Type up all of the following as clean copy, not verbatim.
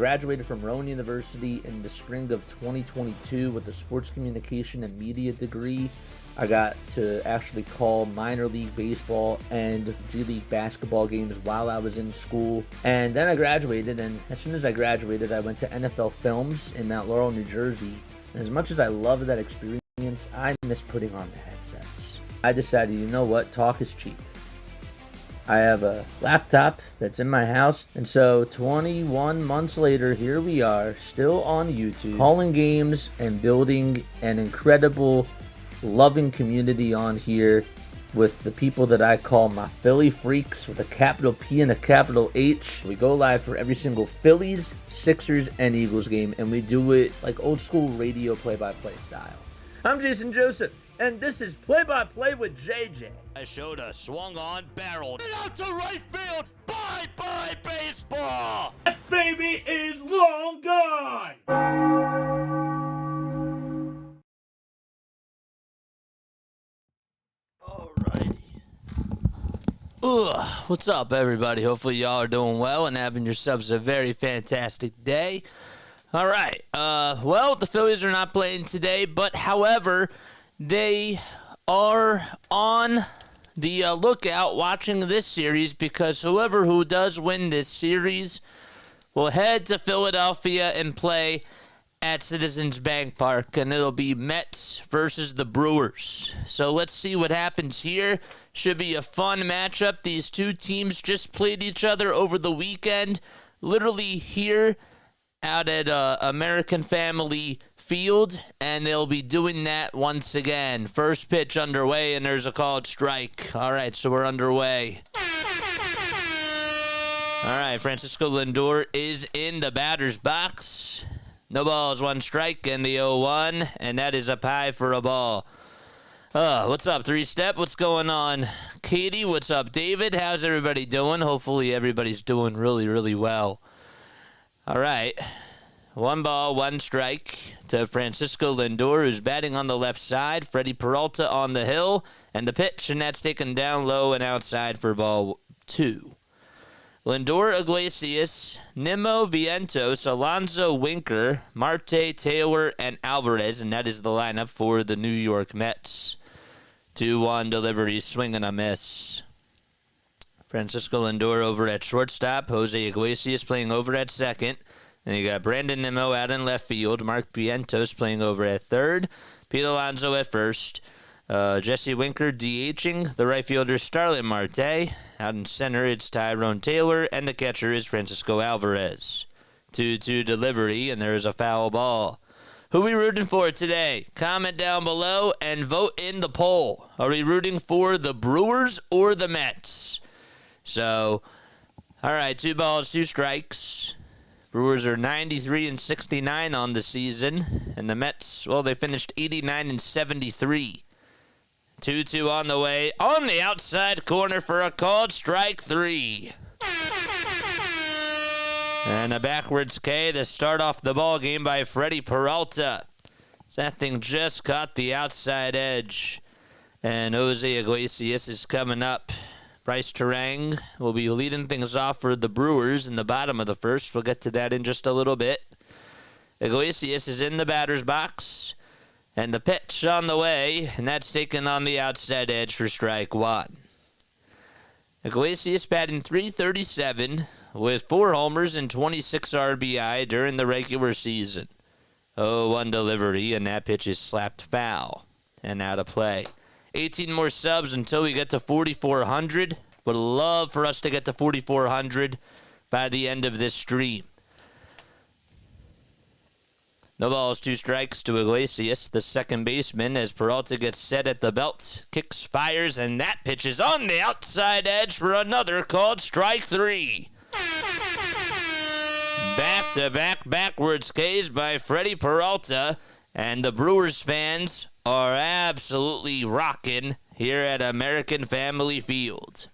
graduated from Rowan University in the spring of 2022 with a sports communication and media degree. I got to actually call minor league baseball and G League basketball games while I was in school. And then I graduated, and as soon as I graduated, I went to NFL Films in Mount Laurel, New Jersey. And as much as I loved that experience, I miss putting on the headsets. I decided, you know what, talk is cheap. I have a laptop that's in my house, and so 21 months later, here we are, still on YouTube, calling games and building an incredible, loving community on here with the people that I call my Philly freaks with a capital P and a capital H. We go live for every single Phillies, Sixers, and Eagles game, and we do it like old school radio play-by-play style. I'm Jason Joseph, and this is Play-by-Play with JJ. I showed a swung on barrel. Get out to right field. Bye-bye baseball. That baby is long gone. Alrighty. What's up, everybody? Hopefully y'all are doing well and having yourselves a very fantastic day. All right. Well, the Phillies are not playing today, but however, they are on the lookout watching this series because whoever who does win this series will head to Philadelphia and play at Citizens Bank Park, and it'll be Mets versus the Brewers. So let's see what happens here. Should be a fun matchup. These two teams just played each other over the weekend, literally here out at American Family Field, and they'll be doing that once again. First pitch underway, and there's a called strike. All right, so we're underway. All right, Francisco Lindor is in the batter's box. No balls, one strike, and the 0-1, and that is up high for a ball. What's up, Three Step? What's going on? Katie, what's up? David, how's everybody doing? Hopefully everybody's doing really, really well. All right. One ball, one strike to Francisco Lindor, who's batting on the left side. Freddie Peralta on the hill, and the pitch, and that's taken down low and outside for ball 2. Lindor, Iglesias, Nimmo, Vientos, Alonso, Winker, Marte, Taylor, and Alvarez, and that is the lineup for the New York Mets. 2-1 delivery, swing and a miss. Francisco Lindor over at shortstop, Jose Iglesias playing over at second. Then you got Brandon Nimmo out in left field, Mark Vientos playing over at third, Pete Alonso at first, Jesse Winker DHing, the right fielder Starlin Marte. Out in center, it's Tyrone Taylor, and the catcher is Francisco Alvarez. 2-2 delivery, and there's a foul ball. Who are we rooting for today? Comment down below and vote in the poll. Are we rooting for the Brewers or the Mets? So, all right, 2 balls, 2 strikes. Brewers are 93-69 on the season, and the Mets, well, they finished 89-73. 2-2 on the way, on the outside corner for a called strike 3. And a backwards K to start off the ball game by Freddie Peralta. That thing just caught the outside edge. And Jose Iglesias is coming up. Bryce Terang will be leading things off for the Brewers in the bottom of the first. We'll get to that in just a little bit. Iglesias is in the batter's box. And the pitch on the way, and that's taken on the outside edge for strike 1. Iglesias batting .337 with 4 homers and 26 RBI during the regular season. 0-1 delivery, and that pitch is slapped foul and out of play. 18 more subs until we get to 4,400. Would love for us to get to 4,400 by the end of this stream. No balls, 2 strikes to Iglesias, the second baseman, as Peralta gets set at the belt, kicks, fires, and that pitch is on the outside edge for another called strike 3. Back-to-back backwards Ks by Freddie Peralta, and the Brewers fans are absolutely rocking here at American Family Field.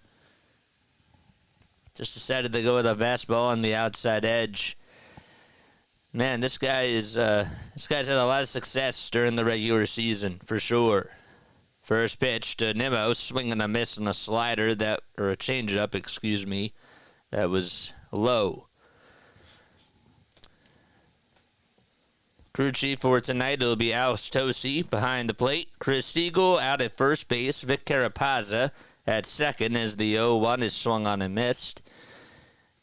Just decided to go with a fastball on the outside edge. Man, this guy's had a lot of success during the regular season, for sure. First pitch to Nimmo, swinging a miss on a slider or a changeup, that was low. Crew chief for tonight, it'll be Alex Tosi behind the plate. Chris Siegel out at first base. Vic Carapazza at second as the 0-1 is swung on and missed.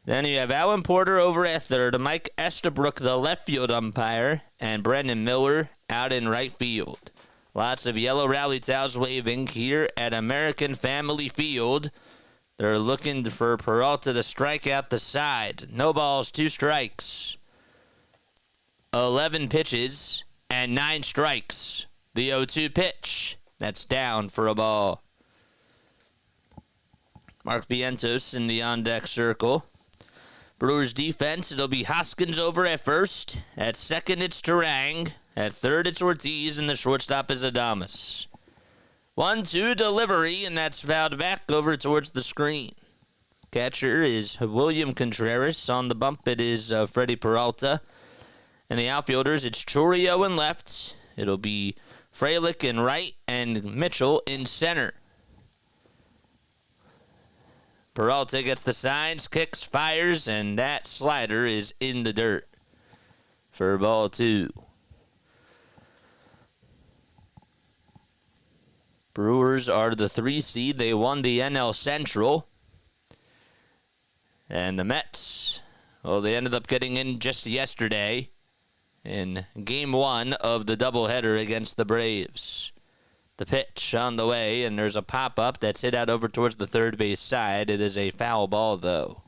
Then you have Alan Porter over at third, Mike Estabrook, the left field umpire, and Brendan Miller out in right field. Lots of yellow rally towels waving here at American Family Field. They're looking for Peralta to strike out the side. No balls, 2 strikes. 11 pitches and 9 strikes. The 0-2 pitch. That's down for a ball. Mark Vientos in the on-deck circle. Brewers defense, it'll be Hoskins over at first. At second, it's Terang. At third, it's Ortiz, and the shortstop is Adames. 1-2 delivery, and that's fouled back over towards the screen. Catcher is William Contreras. On the bump, it is Freddie Peralta. And the outfielders, it's Chourio in left. It'll be Frelick in right and Mitchell in center. Peralta gets the signs, kicks, fires, and that slider is in the dirt for ball 2. Brewers are the 3 seed. They won the NL Central. And the Mets, well, they ended up getting in just yesterday in Game 1 of the doubleheader against the Braves. The pitch on the way, and there's a pop-up that's hit out over towards the third base side. It is a foul ball, though.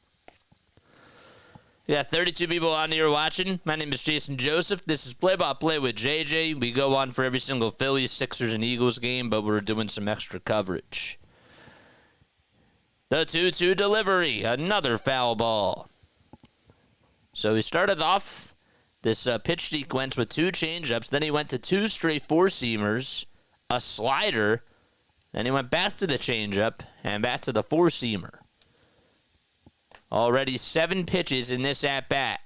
Yeah, 32 people on here watching. My name is Jason Joseph. This is Play-by-Play with JJ. We go on for every single Phillies, Sixers, and Eagles game, but we're doing some extra coverage. The 2-2 delivery, another foul ball. So he started off this pitch sequence with 2 changeups. Then he went to 2 straight 4-seamers. A slider, then he went back to the changeup and back to the 4-seamer. Already 7 pitches in this at-bat.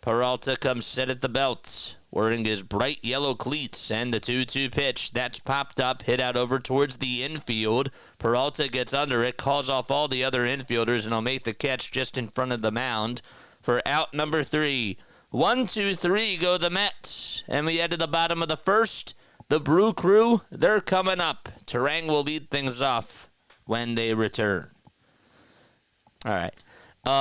Peralta comes set at the belt, wearing his bright yellow cleats, and the 2-2 pitch, that's popped up, hit out over towards the infield. Peralta gets under it, calls off all the other infielders, and he'll make the catch just in front of the mound for out number 3. 1, 2, 3 go the Mets. And we head to the bottom of the first. The Brew Crew, they're coming up. Terang will lead things off when they return. All right.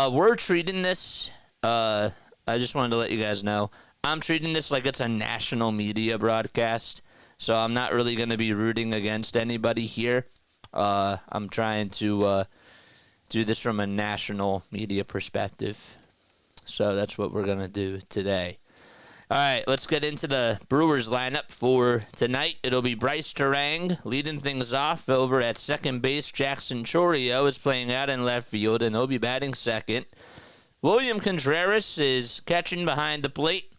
We're treating this, I just wanted to let you guys know, I'm treating this like it's a national media broadcast. So I'm not really going to be rooting against anybody here. I'm trying to do this from a national media perspective. So that's what we're going to do today. All right, let's get into the Brewers lineup for tonight. It'll be Bryce Terang leading things off over at second base. Jackson Chourio is playing out in left field, and he'll be batting second. William Contreras is catching behind the plate,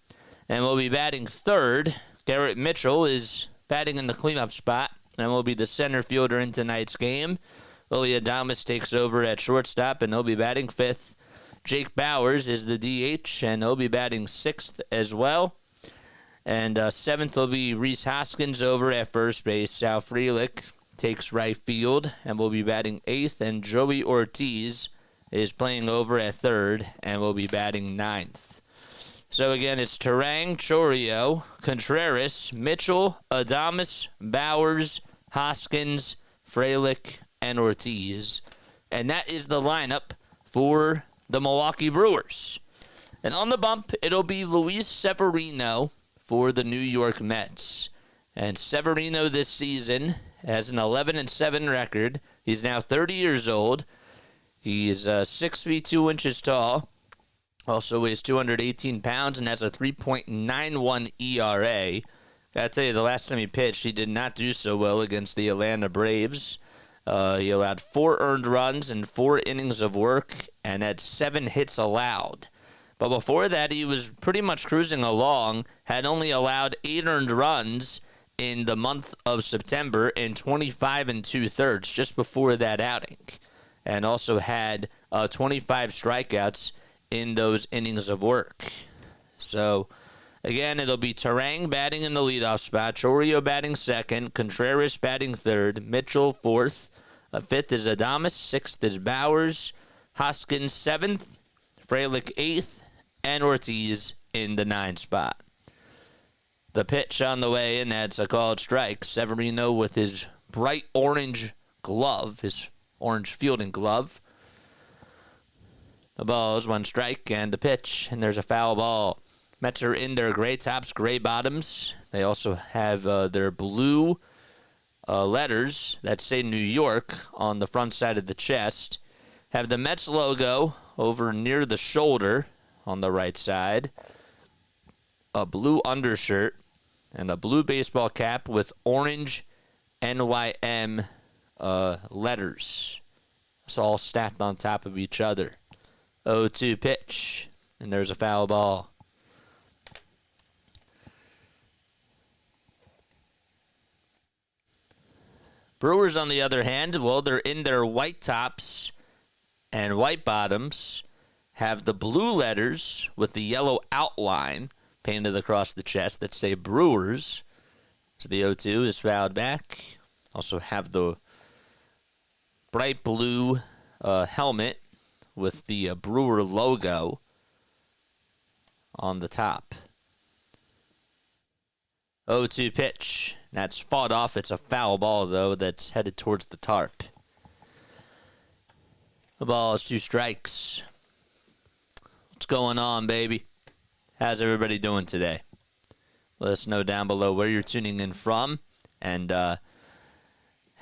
and will be batting third. Garrett Mitchell is batting in the cleanup spot, and will be the center fielder in tonight's game. Willie Adames takes over at shortstop, and he'll be batting fifth. Jake Bowers is the DH, and he'll be batting 6th as well. And 7th will be Rhys Hoskins over at first base. Sal Frelick takes right field and will be batting 8th. And Joey Ortiz is playing over at third and will be batting 9th. So again, it's Terang, Chourio, Contreras, Mitchell, Adames, Bowers, Hoskins, Frelick, and Ortiz. And that is the lineup for the Milwaukee Brewers. And on the bump, it'll be Luis Severino for the New York Mets. And Severino this season has an 11-7 record. He's now 30 years old. He is 6 feet 2 inches tall. Also weighs 218 pounds and has a 3.91 ERA. Gotta tell you, the last time he pitched, he did not do so well against the Atlanta Braves. He allowed 4 earned runs and 4 innings of work and had 7 hits allowed. But before that, he was pretty much cruising along, had only allowed 8 earned runs in the month of September and 25 2/3 just before that outing. And also had 25 strikeouts in those innings of work. So, again, it'll be Terang batting in the leadoff spot, Chourio batting second, Contreras batting third, Mitchell fourth, 5th is Adames, 6th is Bowers, Hoskins 7th, Frelick 8th, and Ortiz in the 9 spot. The pitch on the way in, that's a called strike. Severino with his bright orange glove, his orange fielding glove. The ball is 1 strike, and the pitch, and there's a foul ball. Mets are in their gray tops, gray bottoms. They also have their blue letters that say New York on the front side of the chest. Have the Mets logo over near the shoulder on the right side. A blue undershirt and a blue baseball cap with orange NYM letters. It's all stacked on top of each other. 0-2 pitch, and there's a foul ball. Brewers, on the other hand, well, they're in their white tops and white bottoms, have the blue letters with the yellow outline painted across the chest that say Brewers. So the 0-2 is fouled back. Also have the bright blue helmet with the Brewer logo on the top. 0-2 pitch. That's fought off. It's a foul ball, though, that's headed towards the tarp. The ball is 2 strikes. What's going on, baby? How's everybody doing today? Let us know down below where you're tuning in from and how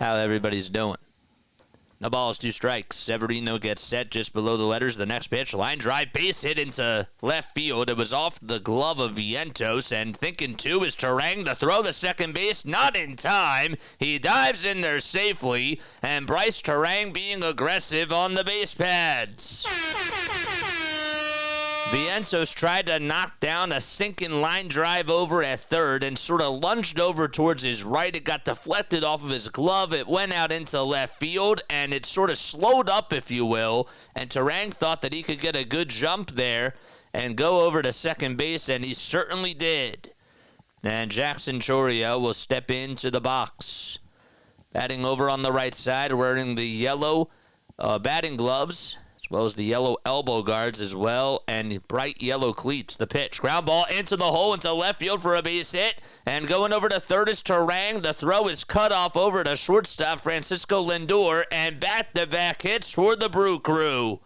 everybody's doing. The ball is 2 strikes. Severino gets set just below the letters. The next pitch, line drive, base hit into left field. It was off the glove of Vientos, and thinking 2 is Terang to throw the second base. Not in time. He dives in there safely, and Bryce Terang being aggressive on the base pads. Vientos tried to knock down a sinking line drive over at third and sort of lunged over towards his right. It got deflected off of his glove. It went out into left field, and it sort of slowed up, if you will. And Terang thought that he could get a good jump there and go over to second base, and he certainly did. And Jackson Chourio will step into the box. Batting over on the right side, wearing the yellow batting gloves, as well as the yellow elbow guards as well, and bright yellow cleats. The pitch, ground ball into the hole into left field for a base hit, and going over to third is Terang. The throw is cut off over to shortstop Francisco Lindor, and back-to-back hits for the Brew Crew.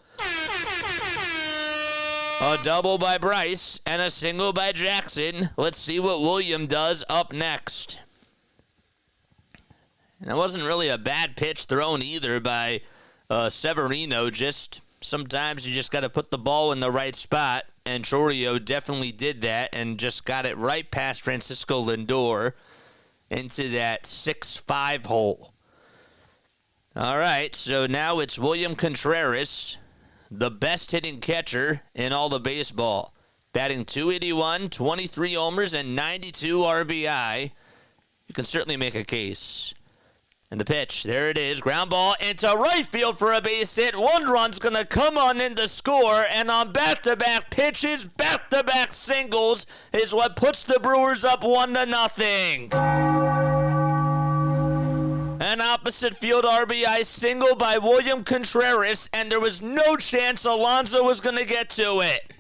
A double by Bryce and a single by Jackson. Let's see what William does up next. And it wasn't really a bad pitch thrown either by Severino, just sometimes you just got to put the ball in the right spot, and Chourio definitely did that and just got it right past Francisco Lindor into that 6-5 hole. All right, so now it's William Contreras, the best hitting catcher in all of baseball, batting .281, 23 homers, and 92 RBI. You can certainly make a case. And the pitch, there it is. Ground ball into right field for a base hit. 1 run's going to come on in to score. And on back-to-back pitches, back-to-back singles is what puts the Brewers up 1-0. An opposite field RBI single by William Contreras. And there was no chance Alonso was going to get to it.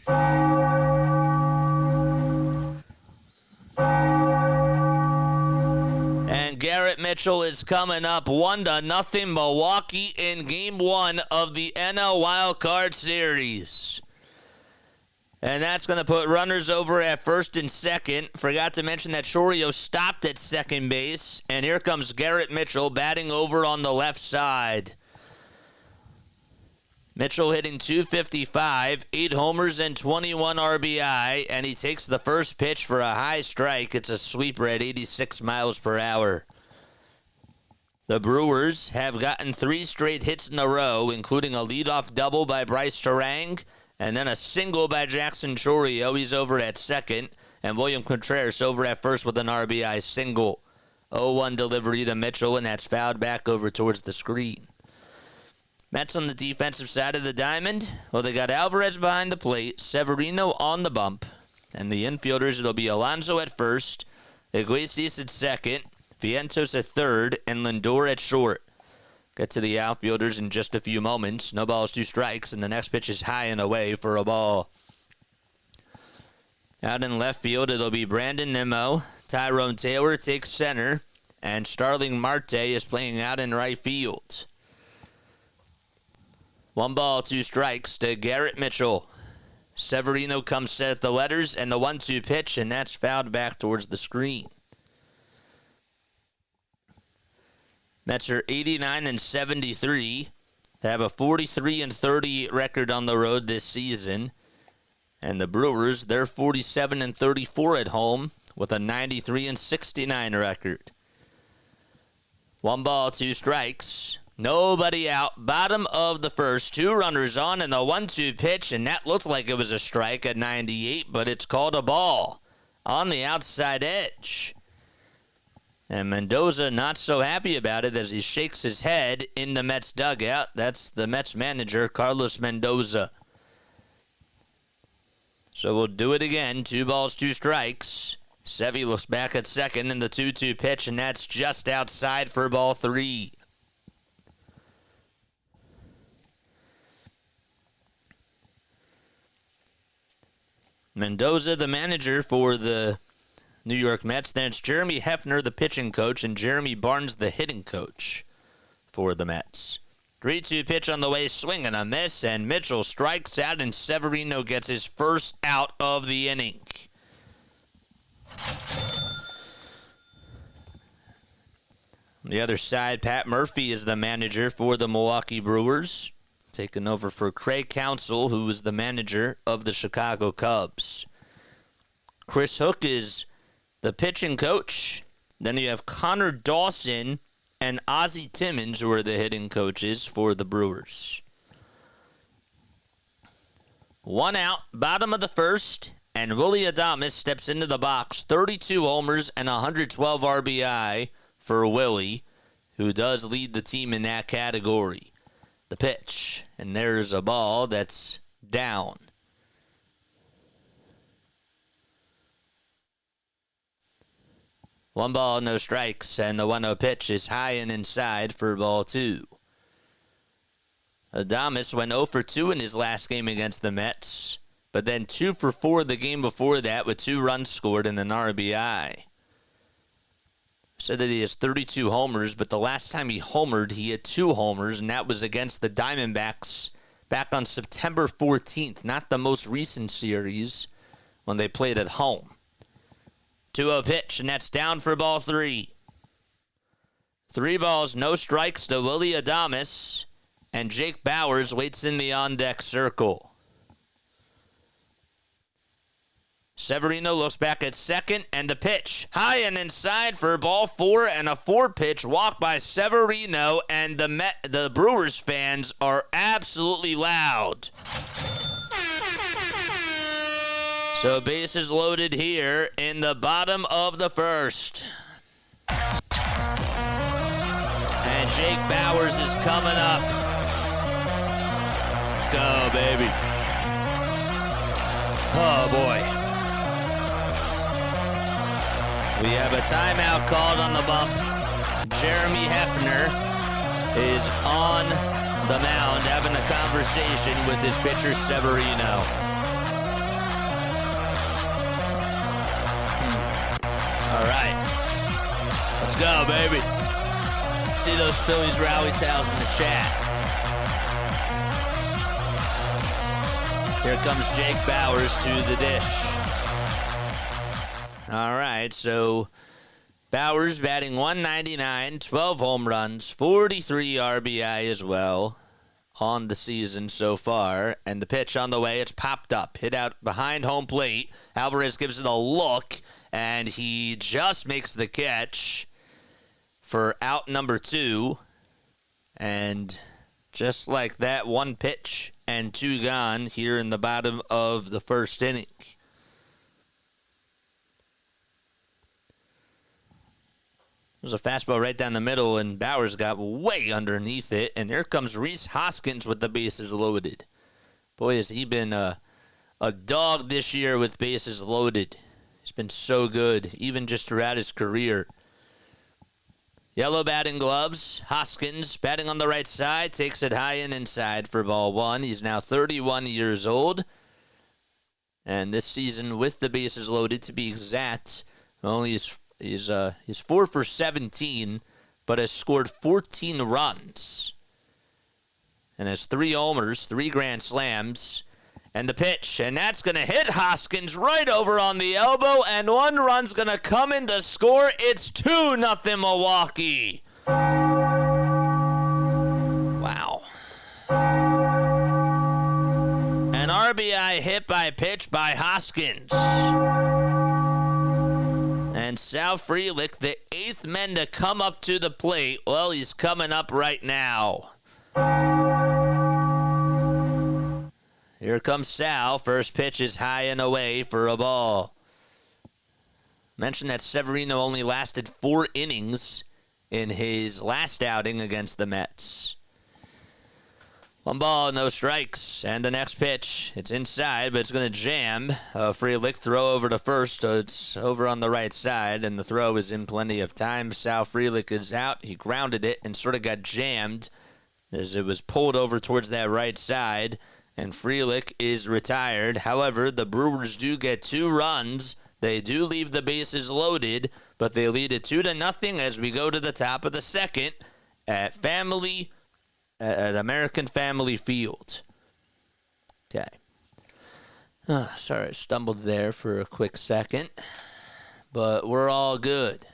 And Garrett Mitchell is coming up 1-0 Milwaukee in Game 1 of the NL Wild Card Series. And that's going to put runners over at first and second. Forgot to mention that Chourio stopped at second base. And here comes Garrett Mitchell batting over on the left side. Mitchell hitting .255, 8 homers and 21 RBI, and he takes the first pitch for a high strike. It's a sweeper at 86 miles per hour. The Brewers have gotten 3 straight hits in a row, including a leadoff double by Bryce Terang, and then a single by Jackson Chourio. He's over at second, and William Contreras over at first with an RBI single. 0-1 delivery to Mitchell, and that's fouled back over towards the screen. Mets on the defensive side of the diamond. Well, they got Alvarez behind the plate, Severino on the bump, and the infielders, it'll be Alonso at first, Iglesias at second, Vientos at third, and Lindor at short. Get to the outfielders in just a few moments. No balls, 2 strikes, and the next pitch is high and away for a ball. Out in left field, it'll be Brandon Nimmo. Tyrone Taylor takes center, and Starling Marte is playing out in right field. 1 ball, 2 strikes to Garrett Mitchell. Severino comes set at the letters, and the 1-2 pitch, and that's fouled back towards the screen. Mets are 89-73. They have a 43-30 record on the road this season. And the Brewers, they're 47-34 at home with a 93-69 record. 1 ball, 2 strikes. Nobody out. Bottom of the first. 2 runners on, and the 1-2 pitch, and that looked like it was a strike at 98, but it's called a ball on the outside edge. And Mendoza not so happy about it as he shakes his head in the Mets dugout. That's the Mets manager, Carlos Mendoza. So we'll do it again. 2 balls, 2 strikes. Sevy looks back at second in the 2-2 pitch, and that's just outside for ball 3. Mendoza, the manager for the New York Mets. Then it's Jeremy Hefner, the pitching coach, and Jeremy Barnes, the hitting coach for the Mets. 3-2 pitch on the way, swing and a miss, and Mitchell strikes out, and Severino gets his first out of the inning. On the other side, Pat Murphy is the manager for the Milwaukee Brewers, taking over for Craig Counsell, who is the manager of the Chicago Cubs. Chris Hook is the pitching coach. Then you have Connor Dawson and Ozzie Timmons, who are the hitting coaches for the Brewers. 1 out, bottom of the first, and Willie Adames steps into the box. 32 homers and 112 RBI for Willie, who does lead the team in that category. The pitch, and there's a ball that's down. One ball, no strikes, and the 1-0 pitch is high and inside for ball 2. Adames went 0 for 2 in his last game against the Mets, but then 2 for 4 the game before that with 2 runs scored and an RBI. Said that he has 32 homers, but the last time he homered, he had 2 homers, and that was against the Diamondbacks back on September 14th, not the most recent series when they played at home. 2-0 pitch, and that's down for ball 3. 3 balls, no strikes to Willie Adames, and Jake Bauers waits in the on-deck circle. Severino looks back at second, and the pitch high and inside for ball 4, and a 4-pitch walk by Severino, and the Brewers fans are absolutely loud. So bases loaded here in the bottom of the first. And Jake Bauers is coming up. Let's go, baby. Oh, boy. We have a timeout called on the bump. Jeremy Hefner is on the mound having a conversation with his pitcher, Severino. All right. Let's go, baby. See those Phillies rally towels in the chat. Here comes Jake Bauers to the dish. All right, so Bauers batting .199, 12 home runs, 43 RBI as well on the season so far. And the pitch on the way, it's popped up, hit out behind home plate. Alvarez gives it a look, and he just makes the catch for out number 2. And just like that, 1 pitch and 2 gone here in the bottom of the first inning. There's a fastball right down the middle, and Bauers got way underneath it. And here comes Rhys Hoskins with the bases loaded. Boy, has he been a dog this year with bases loaded. He's been so good, even just throughout his career. Yellow batting gloves. Hoskins batting on the right side, takes it high and inside for ball 1. He's now 31 years old. And this season, with the bases loaded, to be exact, only he's 4 for 17, but has scored 14 runs. And has 3 homers, 3 grand slams. And the pitch, and that's going to hit Hoskins right over on the elbow, and 1 run's going to come in to score. It's 2-0 Milwaukee. Wow. An RBI hit by pitch by Hoskins. And Sal Frelick, the 8th man to come up to the plate. Well, he's coming up right now. Here comes Sal. First pitch is high and away for a ball. Mentioned that Severino only lasted 4 innings in his last outing against the Mets. 1 ball, no strikes. And the next pitch, it's inside, but it's going to jam. Frelick throw over to first, so it's over on the right side, and the throw is in plenty of time. Sal Frelick is out. He grounded it and sort of got jammed as it was pulled over towards that right side. And Frelick is retired. However, the Brewers do get 2 runs. They do leave the bases loaded, but they lead it 2-0 as we go to the top of the second at American Family Field. Okay. Sorry, I stumbled there for a quick second, but we're all good.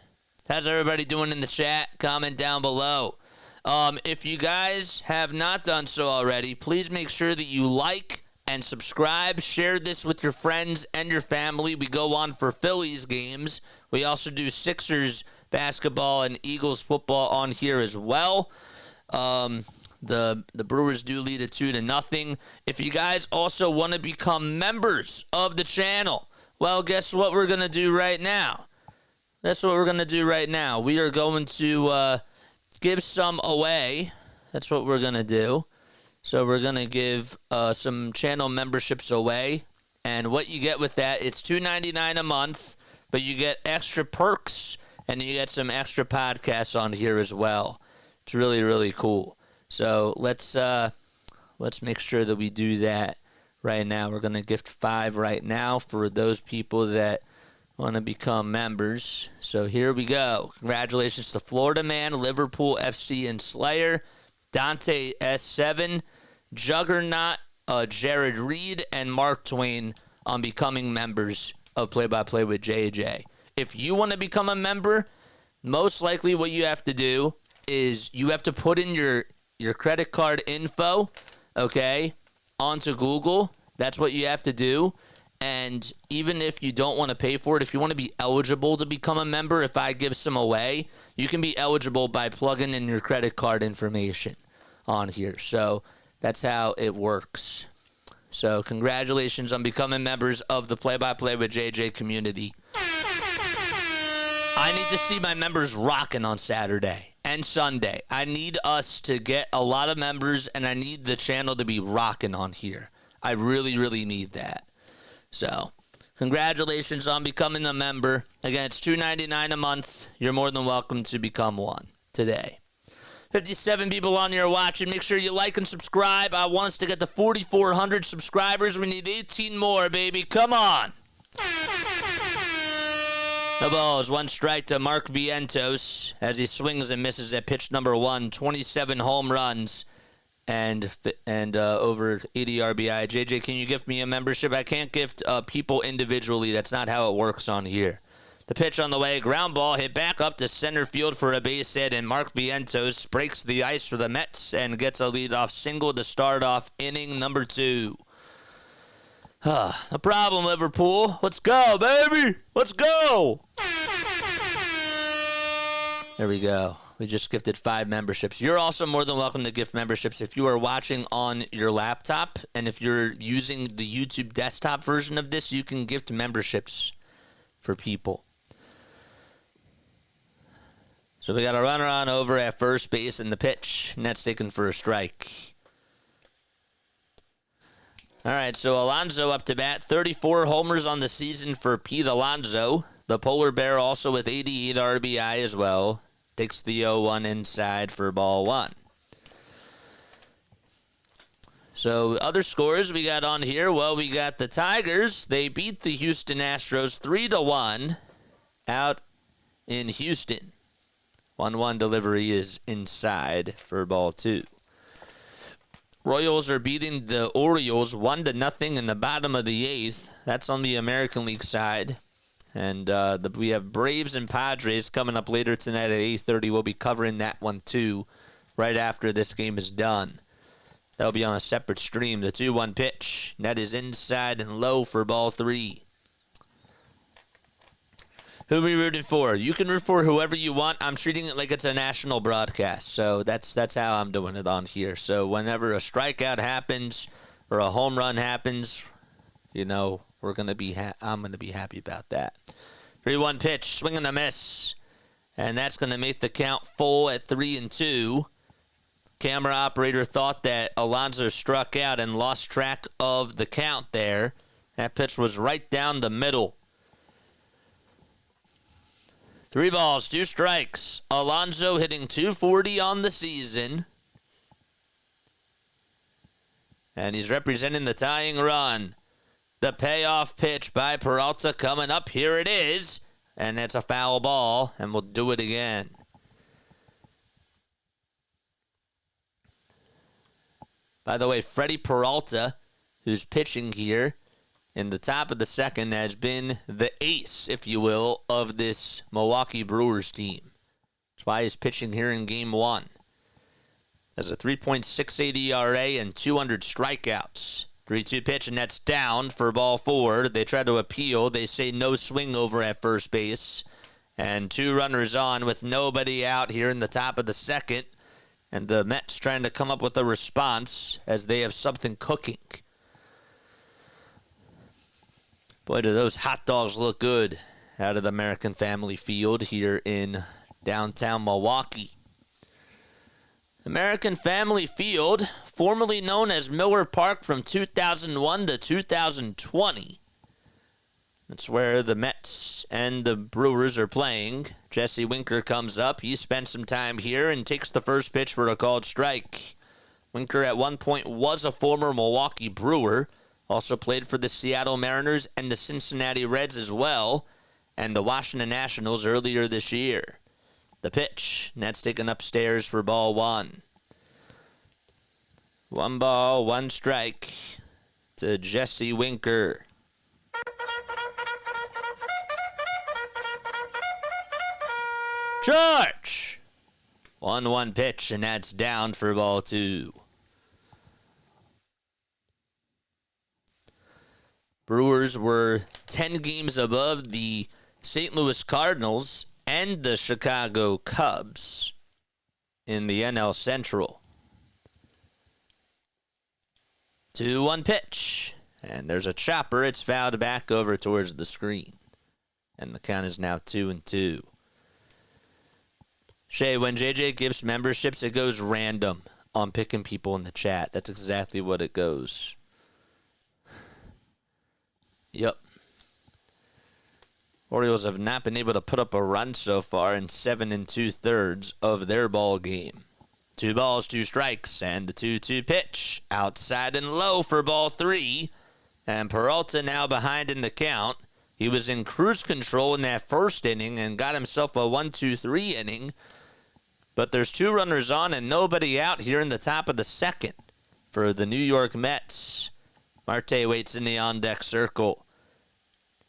How's everybody doing in the chat? Comment down below. If you guys have not done so already, please make sure that you like and subscribe. Share this with your friends and your family. We go on for Phillies games. We also do Sixers basketball and Eagles football on here as well. The Brewers do lead it 2-0. If you guys also want to become members of the channel, well, guess what we're going to do right now? That's what we're going to do right now. We are going to give some away. That's what we're going to do. So we're going to give some channel memberships away. And what you get with that, it's $2.99 a month, but you get extra perks and you get some extra podcasts on here as well. It's really, really cool. So let's make sure that we do that right now. We're going to gift 5 right now for those people that want to become members. So here we go. Congratulations to Florida Man, Liverpool FC and Slayer, Dante S7, Juggernaut, Jared Reed, and Mark Twain on becoming members of Play by Play with JJ. If you want to become a member, most likely what you have to do is you have to put in your credit card info, okay, onto Google. That's what you have to do. And even if you don't want to pay for it, if you want to be eligible to become a member, if I give some away, you can be eligible by plugging in your credit card information on here. So that's how it works. So congratulations on becoming members of the Play by Play with JJ community. I need to see my members rocking on Saturday and Sunday. I need us to get a lot of members, and I need the channel to be rocking on here. I really, really need that. So, congratulations on becoming a member. Again, it's $2.99 a month. You're more than welcome to become one today. 57 people on here watching. Make sure you like and subscribe. I want us to get to 4,400 subscribers. We need 18 more, baby. Come on. No balls. 1 strike to Mark Vientos as he swings and misses at pitch number 1. 27 home runs. And over 80 RBI. JJ, can you gift me a membership? I can't gift people individually. That's not how it works on here. The pitch on the way. Ground ball hit back up to center field for a base hit. And Mark Vientos breaks the ice for the Mets and gets a leadoff single to start off inning number 2. No problem, Liverpool. Let's go, baby. Let's go. There we go. We just gifted 5 memberships. You're also more than welcome to gift memberships if you are watching on your laptop. And if you're using the YouTube desktop version of this, you can gift memberships for people. So we got a runner on over at first base in the pitch, and that's taken for a strike. All right, so Alonso up to bat. 34 homers on the season for Pete Alonso. The Polar Bear also with 88 RBI as well. Takes the 0-1 inside for ball 1. So other scores we got on here. Well, we got the Tigers. They beat the Houston Astros 3-1 out in Houston. 1-1 delivery is inside for ball 2. Royals are beating the Orioles 1-0 in the bottom of the 8th. That's on the American League side. And we have Braves and Padres coming up later tonight at 8:30. We'll be covering that one too right after this game is done. That'll be on a separate stream. The 2-1 pitch. That is inside and low for ball 3. Who are we rooting for? You can root for whoever you want. I'm treating it like it's a national broadcast. So that's how I'm doing it on here. So whenever a strikeout happens or a home run happens, we're going to be I'm going to be happy about that. 3-1 pitch, swing and a miss. And that's going to make the count full at 3-2. Camera operator thought that Alonso struck out and lost track of the count there. That pitch was right down the middle. 3 balls, 2 strikes. Alonso hitting .240 on the season. And he's representing the tying run. The payoff pitch by Peralta coming up. Here it is. And it's a foul ball, and we'll do it again. By the way, Freddie Peralta, who's pitching here in the top of the second, has been the ace, if you will, of this Milwaukee Brewers team. That's why he's pitching here in Game 1. Has a 3.68 ERA and 200 strikeouts. 3-2 pitch, and that's down for ball 4. They tried to appeal. They say no swing over at first base. And 2 runners on with nobody out here in the top of the second. And the Mets trying to come up with a response as they have something cooking. Boy, do those hot dogs look good out of the American Family Field here in downtown Milwaukee. American Family Field, formerly known as Miller Park from 2001 to 2020. That's where the Mets and the Brewers are playing. Jesse Winker comes up. He spent some time here and takes the first pitch for a called strike. Winker at one point was a former Milwaukee Brewer. Also played for the Seattle Mariners and the Cincinnati Reds as well. And the Washington Nationals earlier this year. The pitch. And that's taken upstairs for ball 1. 1 ball, 1 strike to Jesse Winker. George! 1-1 pitch, and that's down for ball 2. Brewers were 10 games above the St. Louis Cardinals and the Chicago Cubs in the NL Central. 2-1 pitch. And there's a chopper. It's fouled back over towards the screen. And the count is now 2-2. Shay, when JJ gives memberships, it goes random on picking people in the chat. That's exactly what it goes. Yep. Orioles have not been able to put up a run so far in 7 2/3 of their ball game. 2 balls, 2 strikes, and the 2-2 pitch. Outside and low for ball 3. And Peralta now behind in the count. He was in cruise control in that first inning and got himself a 1-2-3 inning. But there's 2 runners on and nobody out here in the top of the second for the New York Mets. Marte waits in the on-deck circle.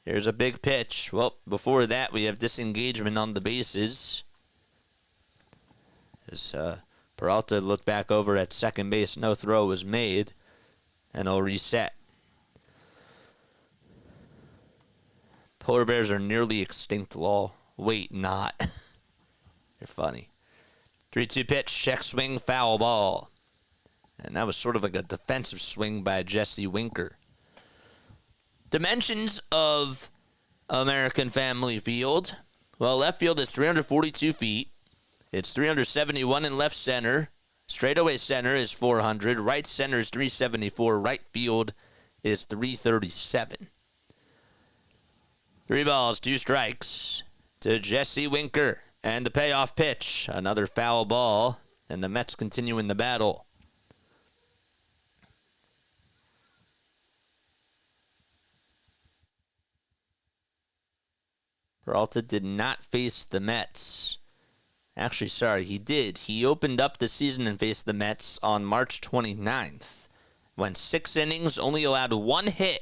Here's a big pitch. Well, before that, we have disengagement on the bases. As Peralta looked back over at second base, no throw was made, and he'll reset. Polar bears are nearly extinct, lol. Wait, not. You're funny. 3-2 pitch, check swing, foul ball. And that was sort of like a defensive swing by Jesse Winker. Dimensions of American Family Field. Well, left field is 342 feet. It's 371 in left center. Straightaway center is 400. Right center is 374. Right field is 337. 3 balls, 2 strikes to Jesse Winker. And the payoff pitch. Another foul ball. And the Mets continue in the battle. Peralta did not face the Mets. Actually, sorry, he did. He opened up the season and faced the Mets on March 29th. Went 6 innings, only allowed 1 hit,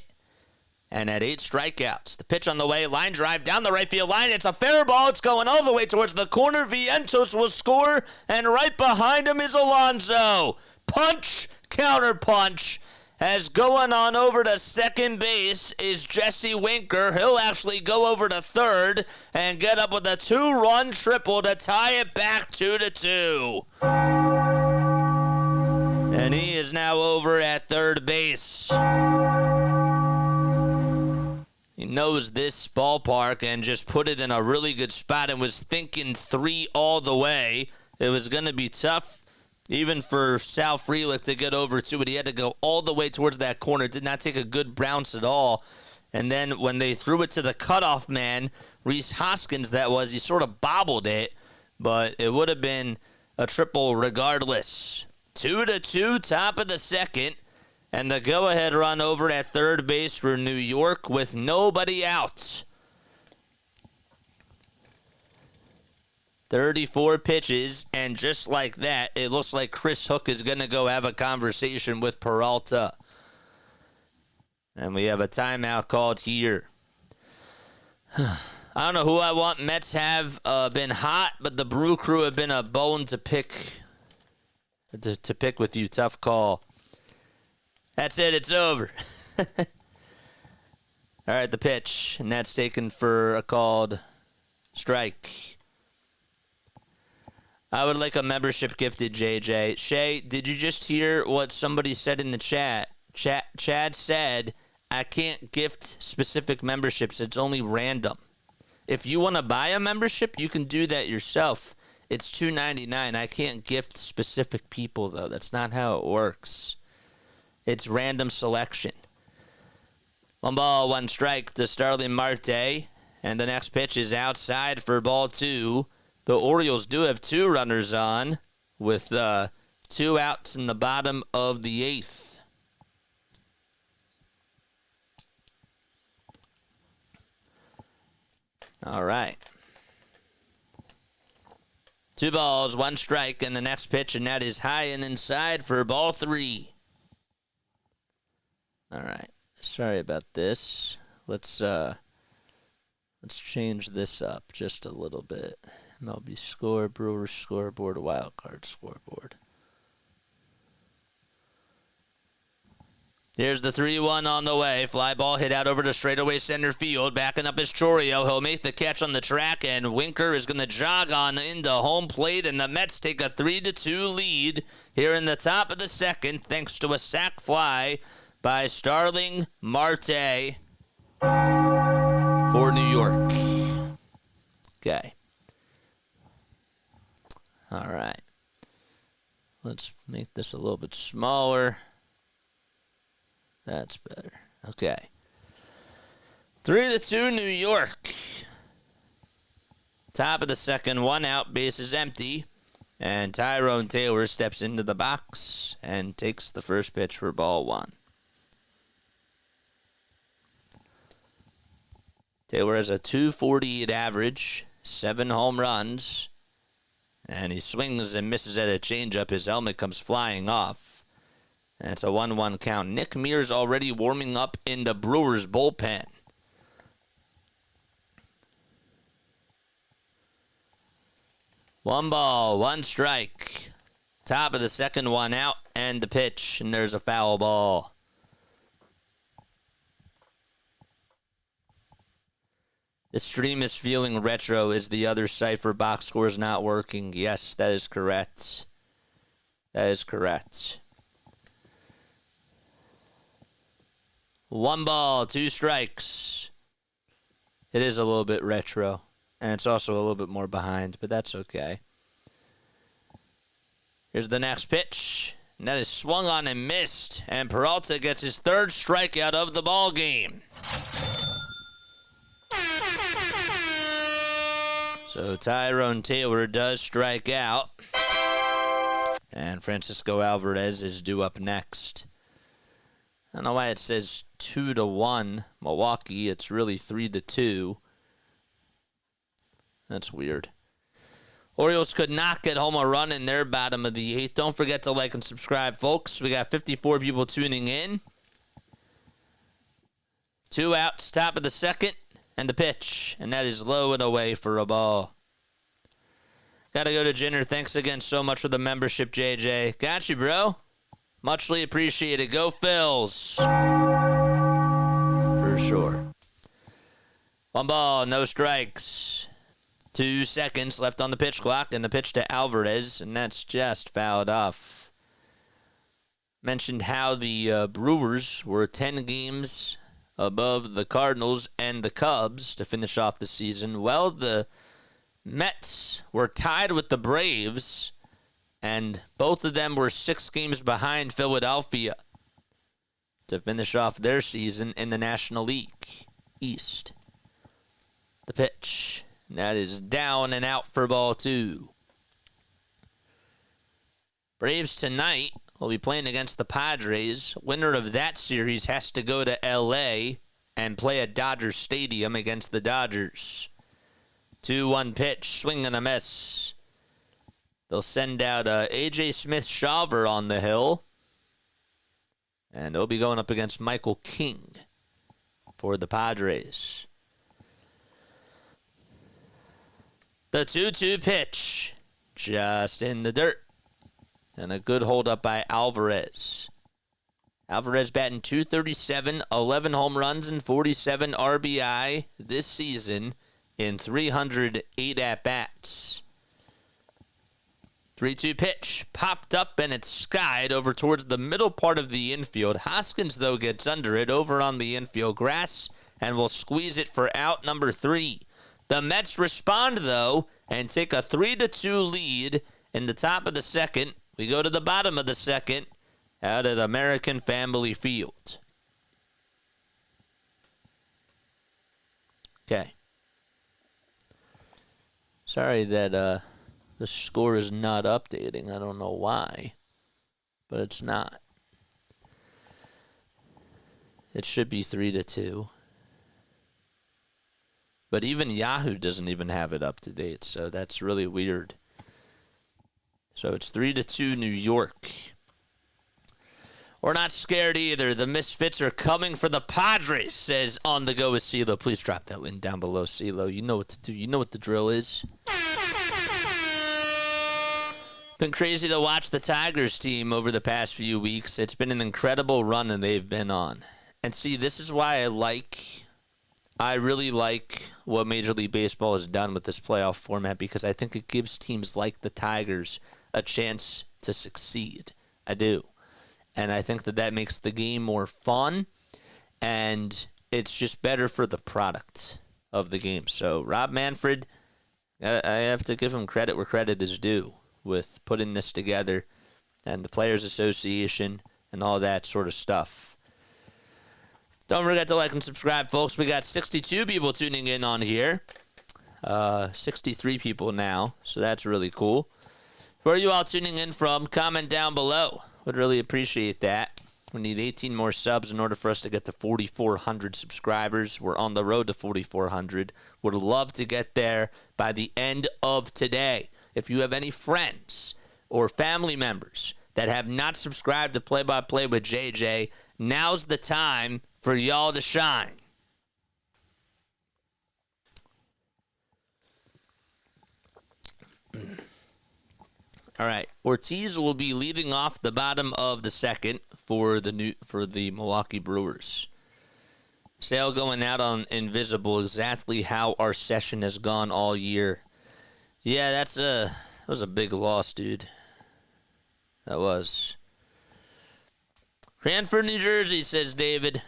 and had 8 strikeouts. The pitch on the way, line drive down the right field line. It's a fair ball. It's going all the way towards the corner. Vientos will score, and right behind him is Alonso. Punch, counter punch. As going on over to second base is Jesse Winker. He'll actually go over to third and get up with a 2-run triple to tie it back 2-2. And he is now over at third base. He knows this ballpark and just put it in a really good spot and was thinking 3 all the way. It was going to be tough. Even for Sal Frelick to get over to it, he had to go all the way towards that corner. Did not take a good bounce at all. And then when they threw it to the cutoff man, Rhys Hoskins, he sort of bobbled it. But it would have been a triple regardless. 2-2, top of the second. And the go-ahead run over at third base for New York with nobody out. 34 pitches, and just like that, it looks like Chris Hook is going to go have a conversation with Peralta. And we have a timeout called here. I don't know who I want. Mets have been hot, but the Brew Crew have been a bone to pick with you. Tough call. That's it. It's over. All right, the pitch, and that's taken for a called strike. I would like a membership gifted, JJ. Shay, did you just hear what somebody said in the chat? Chad said, I can't gift specific memberships. It's only random. If you want to buy a membership, you can do that yourself. It's $2.99. I can't gift specific people, though. That's not how it works. It's random selection. 1 ball, 1 strike to Starling Marte. And the next pitch is outside for ball 2. The Orioles do have 2 runners on with 2 outs in the bottom of the 8th. All right. 2 balls, 1 strike, and the next pitch, and that is high and inside for ball 3. All right. Sorry about this. Let's change this up just a little bit. MLB score, Brewers scoreboard, wild card scoreboard. Here's the 3-1 on the way. Fly ball hit out over to straightaway center field. Backing up is Chourio. He'll make the catch on the track, and Winker is going to jog on into home plate, and the Mets take a 3-2 lead here in the top of the second, thanks to a sac fly by Starling Marte for New York. Okay. All right. Let's make this a little bit smaller. That's better. Okay. 3-2 New York. Top of the second, 1 out, base is empty. And Tyrone Taylor steps into the box and takes the first pitch for ball 1. Taylor has a .248 average, 7 home runs. And he swings and misses at a changeup. His helmet comes flying off. And it's a 1-1 count. Nick Mears already warming up in the Brewers bullpen. One ball, 1 strike. Top of the second, 1 out, and the pitch. And there's a foul ball. The stream is feeling retro. Is the other site for box scores not working? Yes, that is correct. That is correct. 1 ball, 2 strikes. It is a little bit retro. And it's also a little bit more behind, but that's okay. Here's the next pitch. And that is swung on and missed. And Peralta gets his 3rd strikeout of the ball game. So Tyrone Taylor does strike out. And Francisco Alvarez is due up next. I don't know why it says 2-1 Milwaukee. It's really 3-2. That's weird. Orioles could not get home a run in their bottom of the 8th. Don't forget to like and subscribe, folks. We got 54 people tuning in. 2 outs, top of the 2nd, and the pitch. And that is low and away for a ball. Got to go to Jenner. Thanks again so much for the membership, JJ. Got you, bro. Muchly appreciated. Go Phils. For sure. 1 ball, no strikes. 2 seconds left on the pitch clock, and the pitch to Alvarez, and that's just fouled off. Mentioned how the Brewers were 10 games above the Cardinals and the Cubs to finish off the season. Well, the Mets were tied with the Braves, and both of them were 6 games behind Philadelphia to finish off their season in the National League East. The pitch. That is down and out for ball 2. Braves tonight will be playing against the Padres. Winner of that series has to go to L.A. and play at Dodger Stadium against the Dodgers. 2-1 pitch, swing and a miss. They'll send out A.J. Smith-Shawver on the hill. And they'll be going up against Michael King for the Padres. The 2-2 pitch, just in the dirt. And a good hold-up by Alvarez. Alvarez batting .237, 11 home runs and 47 RBI this season in 308 at-bats. 3-2 pitch, popped up and it's skied over towards the middle part of the infield. Hoskins, though, gets under it over on the infield grass and will squeeze it for out number 3. The Mets respond, though, and take a 3-2 lead in the top of the 2nd. We go to the bottom of the 2nd out at American Family Field. Okay. Sorry that the score is not updating. I don't know why, but it's not. It should be 3-2. But even Yahoo doesn't even have it up to date, so that's really weird. So it's 3-2 New York. We're not scared either. The Misfits are coming for the Padres, says On The Go with CeeLo. Please drop that link down below, CeeLo. You know what to do. You know what the drill is. Been crazy to watch the Tigers team over the past few weeks. It's been an incredible run that they've been on. And see, this is why I really like what Major League Baseball has done with this playoff format, because I think it gives teams like the Tigers a chance to succeed. I do. And I think that makes the game more fun, and it's just better for the product of the game. So Rob Manfred, I have to give him credit where credit is due with putting this together, and the Players Association and all that sort of stuff. Don't forget to like and subscribe, folks. We got 62 people tuning in on here. 63 people now, so that's really cool. Where are you all tuning in from? Comment down below. Would really appreciate that. We need 18 more subs in order for us to get to 4,400 subscribers. We're on the road to 4,400. Would love to get there by the end of today. If you have any friends or family members that have not subscribed to Play by Play with JJ, now's the time for y'all to shine. All right, Ortiz will be leading off the bottom of the 2nd for the Milwaukee Brewers. Sale going out on Invisible, exactly how our session has gone all year. Yeah, that was a big loss, dude. That was. Cranford, New Jersey, says David.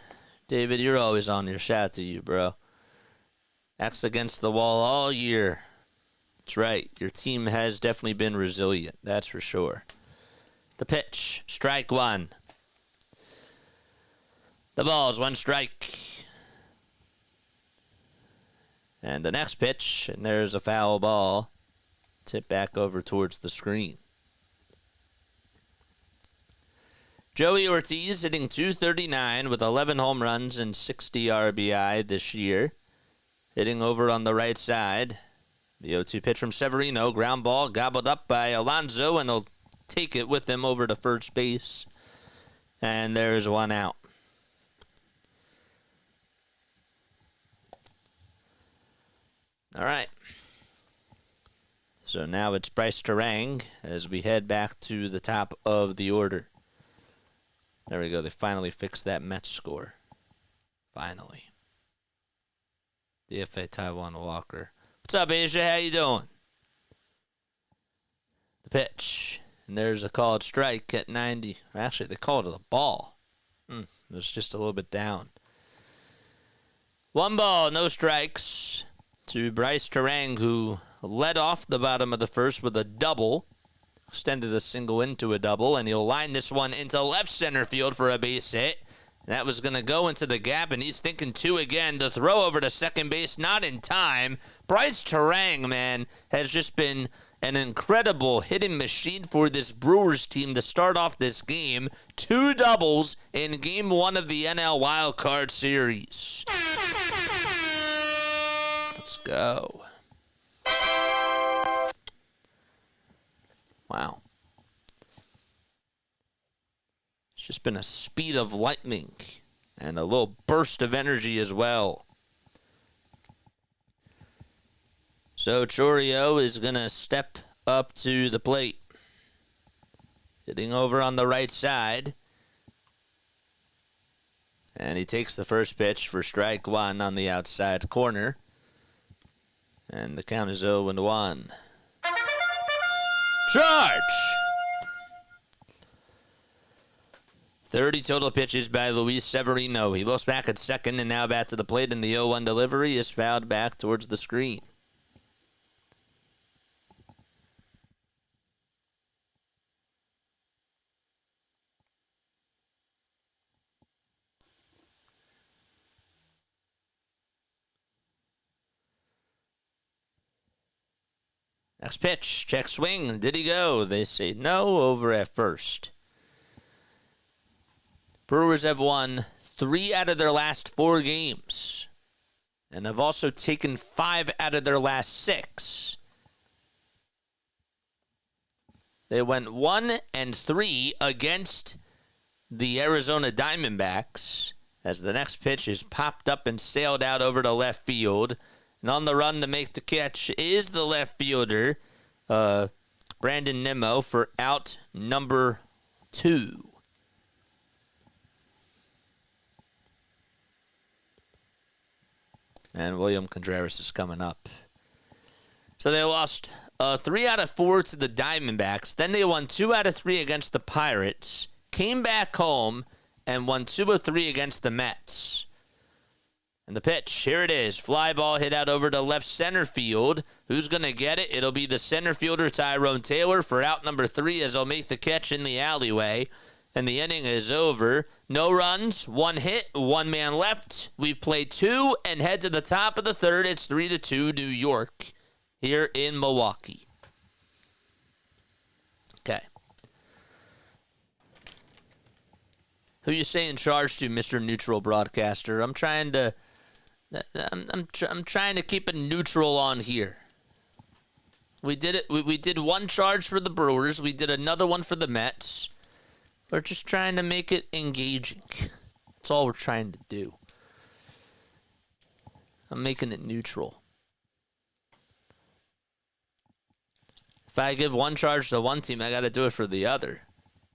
David, you're always on your shot to you, bro. Backs against the wall all year. That's right. Your team has definitely been resilient. That's for sure. The pitch. Strike 1. The ball's 1 strike. And the next pitch, and there's a foul ball. Tip back over towards the screen. Joey Ortiz hitting .239 with 11 home runs and 60 RBI this year. Hitting over on the right side. The 0-2 pitch from Severino. Ground ball gobbled up by Alonso, and he'll take it with him over to first base. And there's one out. All right. So now it's Bryce Terang as we head back to the top of the order. There we go. They finally fixed that Mets score. Finally. DFA Taiwan Walker. What's up, Asia? How you doing? The pitch. And there's a called strike at 90. Actually, they called it a ball. It was just a little bit down. 1 ball, no strikes to Bryce Terang, who led off the bottom of the first with a double. Extended a single into a double, and he'll line this one into left center field for a base hit. That was going to go into the gap, and he's thinking 2 again. The throw over to second base, not in time. Bryce Terang, man, has just been an incredible hitting machine for this Brewers team to start off this game. 2 doubles in Game 1 of the NL Wild Card Series. Let's go. Wow. It's just been a speed of lightning and a little burst of energy as well. So Chourio is going to step up to the plate. Hitting over on the right side. And he takes the first pitch for strike 1 on the outside corner. And the count is 0-1. Charge! 30 total pitches by Luis Severino. He looks back at second and now back to the plate, and the 0-1 delivery is fouled back towards the screen. Next pitch, check swing. Did he go? They say no, over at first. Brewers have won 3 out of their last 4 games. And have also taken 5 out of their last 6. They went 1-3 against the Arizona Diamondbacks as the next pitch is popped up and sailed out over to left field. And on the run to make the catch is the left fielder, Brandon Nimmo, for out number 2. And William Contreras is coming up. So they lost 3 out of 4 to the Diamondbacks. Then they won 2 out of 3 against the Pirates. Came back home and won 2 of 3 against the Mets. And the pitch, here it is. Fly ball hit out over to left center field. Who's going to get it? It'll be the center fielder, Tyrone Taylor, for out number 3 as he'll make the catch in the alleyway. And the inning is over. No runs, 1 hit, 1 man left. We've played 2 and head to the top of the 3rd. It's 3-2 New York here in Milwaukee. Okay. Who you say in charge to, Mr. Neutral Broadcaster? I'm trying to keep it neutral on here. We did it. We did 1 charge for the Brewers. We did another one for the Mets. We're just trying to make it engaging. That's all we're trying to do. I'm making it neutral. If I give 1 charge to one team, I got to do it for the other.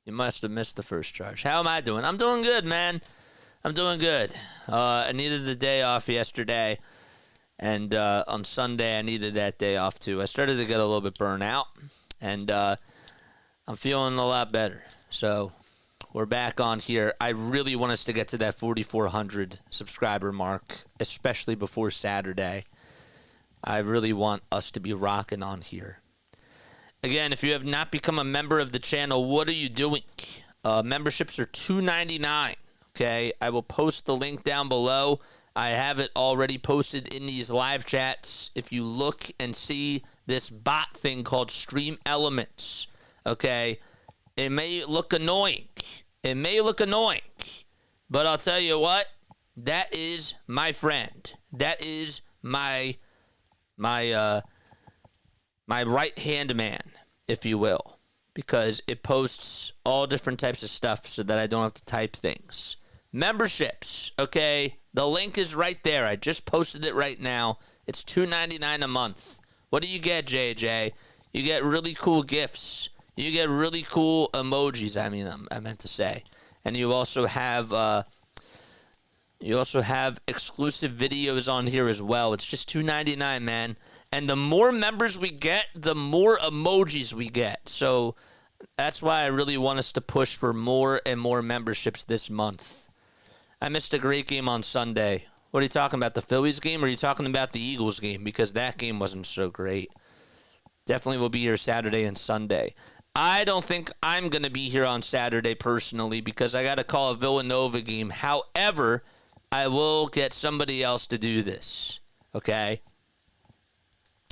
You must have missed the first charge. How am I doing? I'm doing good, man. I'm doing good. I needed the day off yesterday, and on Sunday I needed that day off too. I started to get a little bit burnt out, and I'm feeling a lot better. So we're back on here. I really want us to get to that 4,400 subscriber mark, especially before Saturday. I really want us to be rocking on here. Again, if you have not become a member of the channel, what are you doing? Memberships are $2.99. Okay, I will post the link down below. I have it already posted in these live chats. If you look and see this bot thing called Stream Elements, okay, it may look annoying. It may look annoying, but I'll tell you what, that is my friend. That is my my right-hand man, if you will, because it posts all different types of stuff so that I don't have to type things. Memberships, okay? The link is right there. I just posted it right now. It's $2.99 a month. What do you get, JJ? You get really cool gifts. You get really cool emojis, I meant to say. And you also have exclusive videos on here as well. It's just $2.99, man. And the more members we get, the more emojis we get. So that's why I really want us to push for more and more memberships this month. I missed a great game on Sunday. What are you talking about, the Phillies game, or are you talking about the Eagles game? Because that game wasn't so great. Definitely will be here Saturday and Sunday. I don't think I'm going to be here on Saturday personally because I got to call a Villanova game. However, I will get somebody else to do this, okay?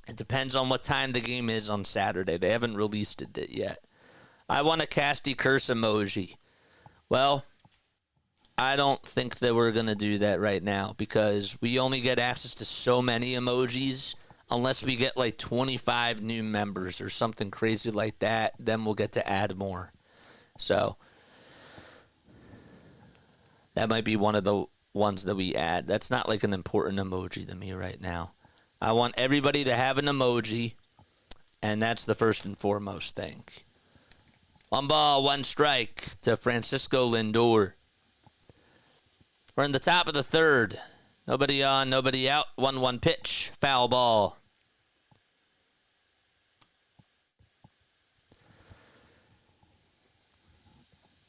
It depends on what time the game is on Saturday. They haven't released it yet. I want a Casty Curse emoji. Well, I don't think that we're going to do that right now because we only get access to so many emojis unless we get like 25 new members or something crazy like that. Then we'll get to add more. So that might be one of the ones that we add. That's not like an important emoji to me right now. I want everybody to have an emoji, and that's the first and foremost thing. 1 ball, 1 strike to Francisco Lindor. We're in the top of the third. Nobody on, nobody out. 1-1 pitch. Foul ball.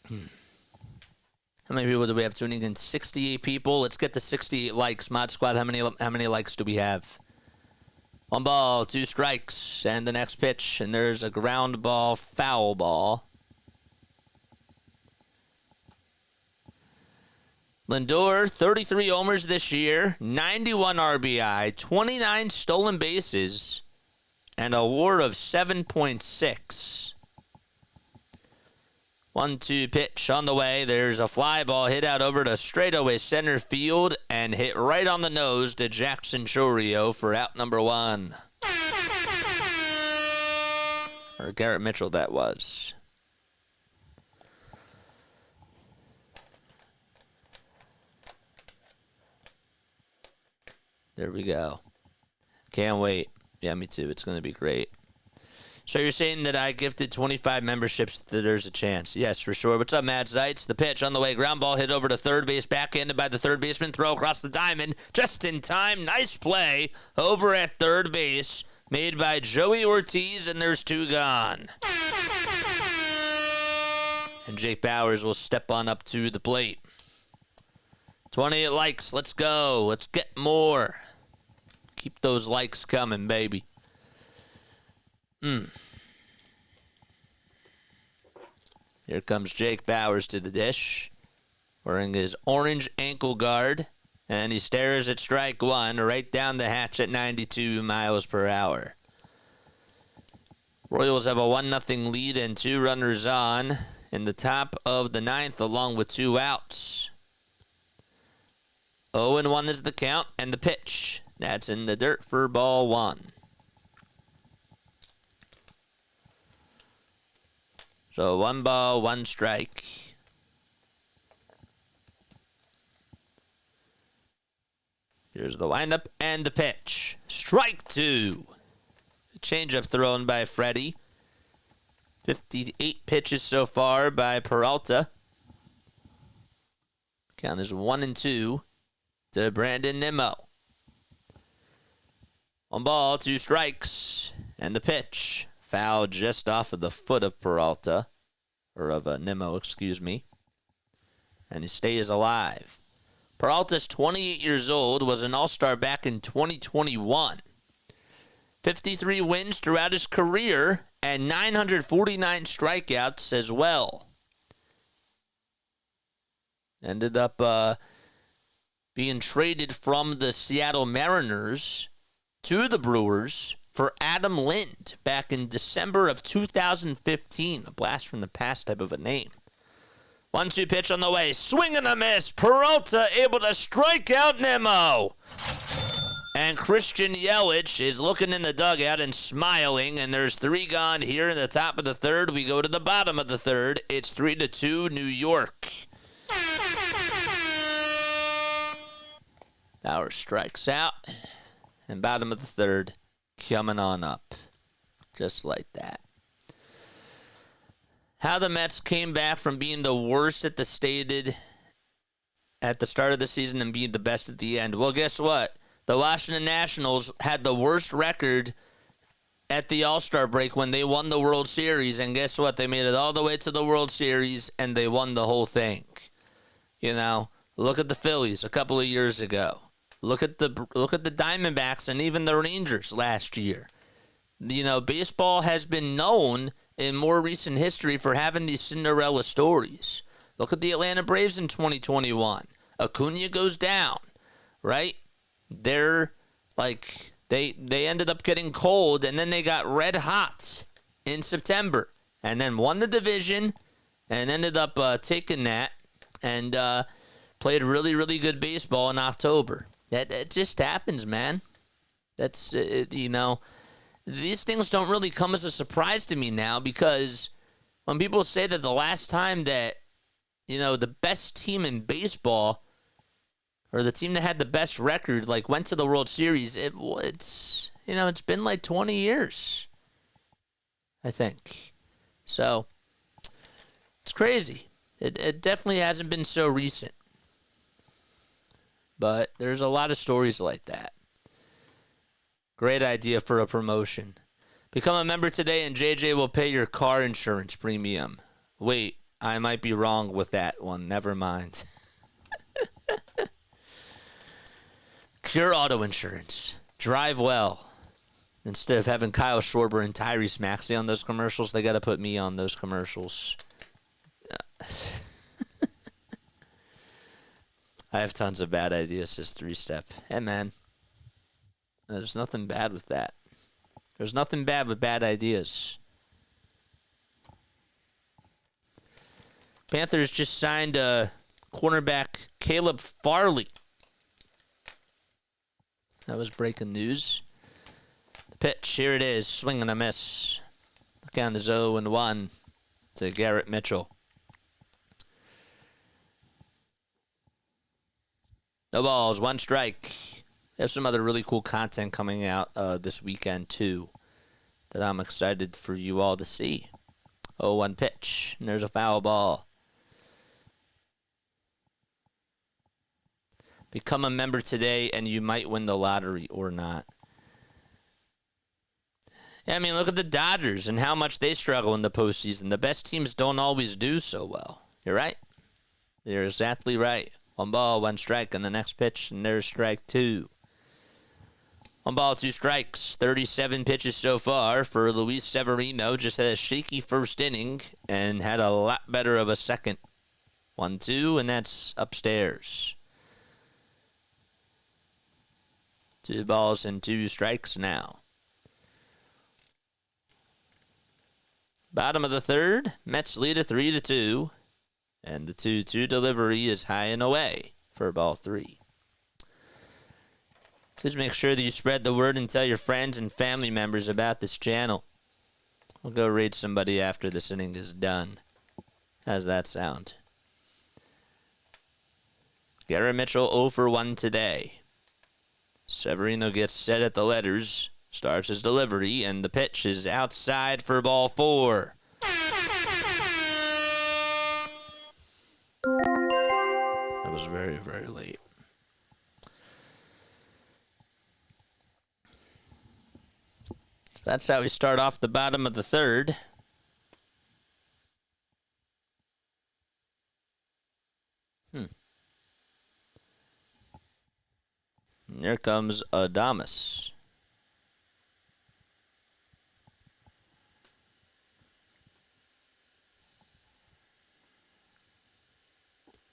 How many people do we have tuning in? 68 people. Let's get to 68 likes. Mod Squad, how many likes do we have? 1 ball, 2 strikes, and the next pitch. And there's a ground ball, foul ball. Lindor, 33 homers this year, 91 RBI, 29 stolen bases, and a WAR of 7.6. 1-2 pitch on the way. There's a fly ball hit out over to straightaway center field and hit right on the nose to Jackson Chourio for out number 1. Or Garrett Mitchell, that was. There we go. Can't wait. Yeah, me too. It's going to be great. So you're saying that I gifted 25 memberships that there's a chance? Yes, for sure. What's up, Matt Zeitz? The pitch on the way. Ground ball hit over to third base. Backhanded by the third baseman. Throw across the diamond. Just in time. Nice play over at third base. Made by Joey Ortiz, and there's 2 gone. And Jake Bauers will step on up to the plate. 28 likes. Let's go. Let's get more. Keep those likes coming, baby. Here comes Jake Bauers to the dish, wearing his orange ankle guard, and he stares at strike 1 right down the hatch at 92 miles per hour. Royals have a 1-0 lead and 2 runners on in the top of the 9th, along with 2 outs. 0-1 is the count, and the pitch. That's in the dirt for ball 1. So 1 ball, 1 strike. Here's the windup and the pitch. Strike 2. The changeup thrown by Freddie. 58 pitches so far by Peralta. Count is 1-2 to Brandon Nimmo. 1 ball, 2 strikes, and the pitch. Foul just off of the foot of Peralta, or of Nimmo, excuse me. And he stays alive. Peralta's 28 years old, was an all-star back in 2021. 53 wins throughout his career, and 949 strikeouts as well. Ended up being traded from the Seattle Mariners to the Brewers for Adam Lind back in December of 2015. A blast from the past type of a name. 1-2 pitch on the way. Swing and a miss. Peralta able to strike out Nimmo. And Christian Yelich is looking in the dugout and smiling, and there's 3 gone here in the top of the third. We go to the bottom of the third. It's 3-2 New York. Bauer strikes out, and bottom of the third coming on up, just like that. How the Mets came back from being the worst at the start of the season and being the best at the end. Well, guess what? The Washington Nationals had the worst record at the All-Star break when they won the World Series, and guess what? They made it all the way to the World Series, and they won the whole thing. You know, look at the Phillies a couple of years ago. Look at the Diamondbacks and even the Rangers last year. You know, baseball has been known in more recent history for having these Cinderella stories. Look at the Atlanta Braves in 2021. Acuna goes down, right? They're like they ended up getting cold, and then they got red hot in September, and then won the division, and ended up taking that and played really, really good baseball in October. That just happens, man. That's you know, these things don't really come as a surprise to me now, because when people say that the last time that, you know, the best team in baseball, or the team that had the best record, like, went to the World Series, it's you know, it's been like 20 years, I think. So it's crazy. It definitely hasn't been so recent. But there's a lot of stories like that. Great idea for a promotion. Become a member today and JJ will pay your car insurance premium. Wait, I might be wrong with that one. Never mind. Pure auto insurance. Drive well. Instead of having Kyle Schwarber and Tyrese Maxey on those commercials, they got to put me on those commercials. I have tons of bad ideas, this 3-step. Hey, man. There's nothing bad with that. There's nothing bad with bad ideas. Panthers just signed cornerback Caleb Farley. That was breaking news. The pitch, here it is. Swing and a miss. The count is 0-1 to Garrett Mitchell. No balls, 1 strike. There's some other really cool content coming out this weekend, too, that I'm excited for you all to see. 0-1 pitch, and there's a foul ball. Become a member today, and you might win the lottery or not. Yeah, I mean, look at the Dodgers and how much they struggle in the postseason. The best teams don't always do so well. You're right. You're exactly right. 1 ball, 1 strike, and the next pitch, and there's strike 2. 1 ball, 2 strikes. 37 pitches so far for Luis Severino. Just had a shaky first inning and had a lot better of a second. 1-2, and that's upstairs. 2 balls and 2 strikes now. Bottom of the third, Mets lead a 3-2. And the 2-2 delivery is high and away for ball 3. Please make sure that you spread the word and tell your friends and family members about this channel. We'll go raid somebody after this inning is done. How's that sound? Garrett Mitchell 0 for 1 today. Severino gets set at the letters, starts his delivery, and the pitch is outside for ball 4. That was very, very late. So that's how we start off the bottom of the third. And here comes Adames.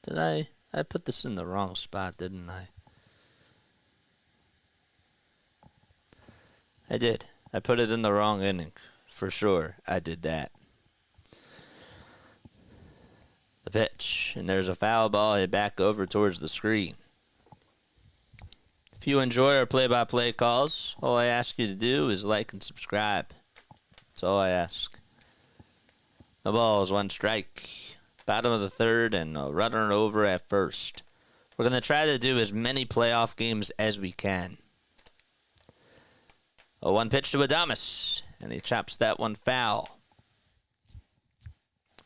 Did I put this in the wrong spot, didn't I? I did. I put it in the wrong inning. For sure, I did that. The pitch, and there's a foul ball hit back over towards the screen. If you enjoy our play-by-play calls, all I ask you to do is like and subscribe. That's all I ask. The ball is 1 strike. Bottom of the 3rd and a runner over at first. We're going to try to do as many playoff games as we can. A 1 pitch to Adames, and he chops that one foul.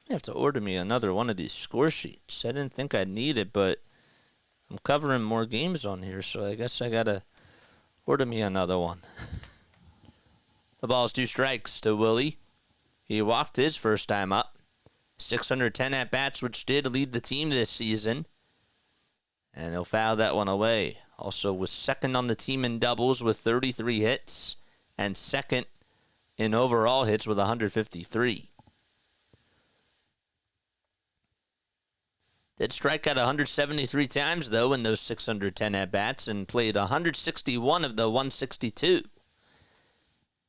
I have to order me another one of these score sheets. I didn't think I'd need it, but I'm covering more games on here, so I guess I gotta order me another one. The ball's 2 strikes to Willie. He walked his first time up. 610 at-bats, which did lead the team this season. And he'll foul that one away. Also was second on the team in doubles with 33 hits, and second in overall hits with 153. Did strike out 173 times, though, in those 610 at-bats and played 161 of the 162.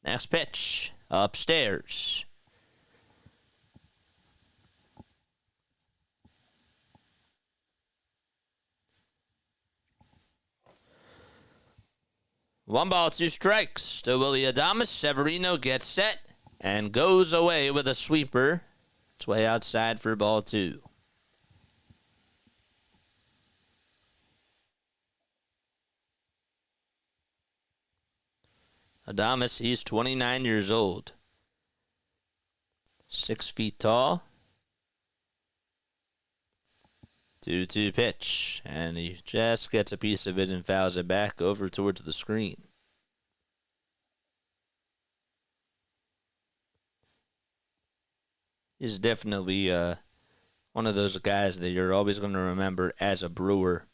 Next pitch, upstairs. One ball, 2 strikes to Willie Adames. Severino gets set and goes away with a sweeper. It's way outside for ball 2. Adames, he's 29 years old. 6 feet tall. 2-2 pitch. And he just gets a piece of it and fouls it back over towards the screen. He's definitely one of those guys that you're always going to remember as a Brewer.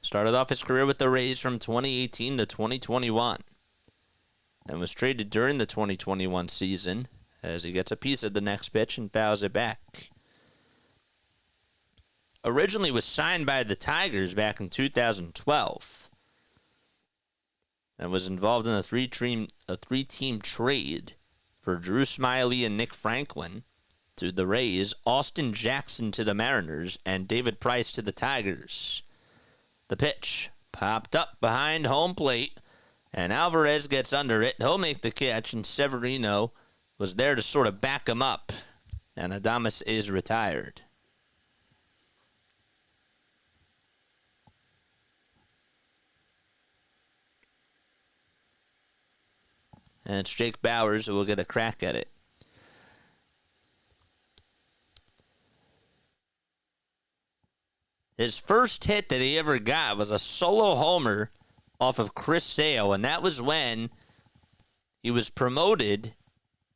Started off his career with the Rays from 2018 to 2021. And was traded during the 2021 season as he gets a piece of the next pitch and fouls it back. Originally was signed by the Tigers back in 2012 and was involved in a three-team trade for Drew Smyly and Nick Franklin to the Rays, Austin Jackson to the Mariners, and David Price to the Tigers. The pitch popped up behind home plate, and Alvarez gets under it. He'll make the catch, and Severino was there to sort of back him up. And Adames is retired. And it's Jake Bauers who will get a crack at it. His first hit that he ever got was a solo homer off of Chris Sale, and that was when he was promoted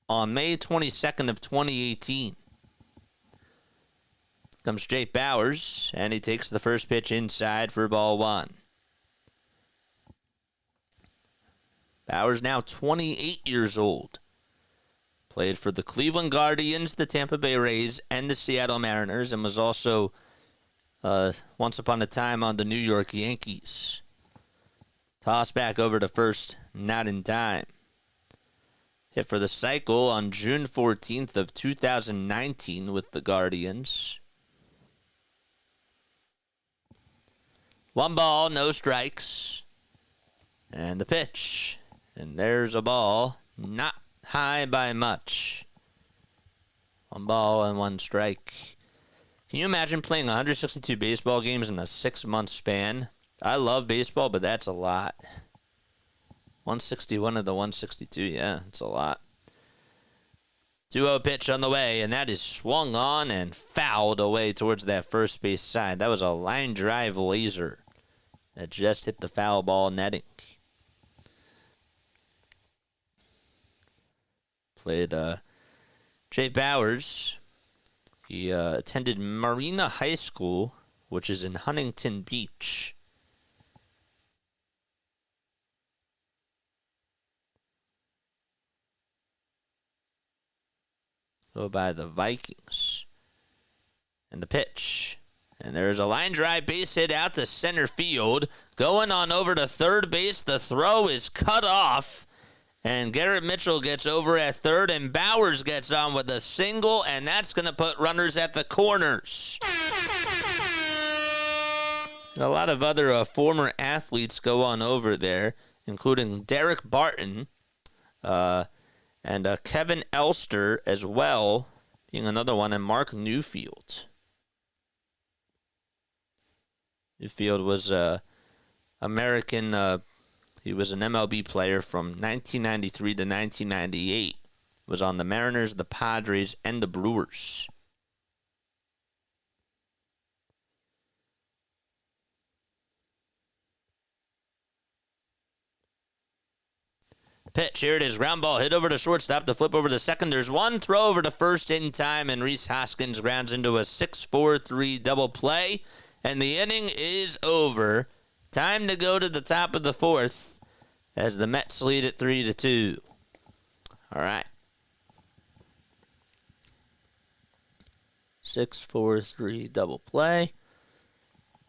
on May 22nd of 2018. Comes Jake Bauers, and he takes the first pitch inside for ball 1. Bauers now 28 years old. Played for the Cleveland Guardians, the Tampa Bay Rays, and the Seattle Mariners, and was also once upon a time on the New York Yankees. Toss back over to first, not in time. Hit for the cycle on June 14th of 2019 with the Guardians. 1 ball, no strikes. And the pitch. And there's a ball, not high by much. 1 ball and 1 strike. Can you imagine playing 162 baseball games in a 6-month span? I love baseball, but that's a lot. 161 of the 162, yeah, it's a lot. 2-0 pitch on the way, and that is swung on and fouled away towards that first base side. That was a line drive laser that just hit the foul ball netting. Played Jay Bauers. He attended Marina High School, which is in Huntington Beach. Go by the Vikings. And the pitch. And there's a line drive base hit out to center field. Going on over to third base. The throw is cut off. And Garrett Mitchell gets over at third, and Bauers gets on with a single, and that's going to put runners at the corners. A lot of other former athletes go on over there, including Derek Barton and Kevin Elster as well, being another one, and Mark Newfield. Newfield was American. He was an MLB player from 1993 to 1998. Was on the Mariners, the Padres, and the Brewers. Pitch, here it is. Ground ball hit over to shortstop to flip over to second. There's one throw over to first in time, and Rhys Hoskins grounds into a 6-4-3 double play, and the inning is over. Time to go to the top of the fourth as the Mets lead at 3-2. All right. 6-4-3 double play,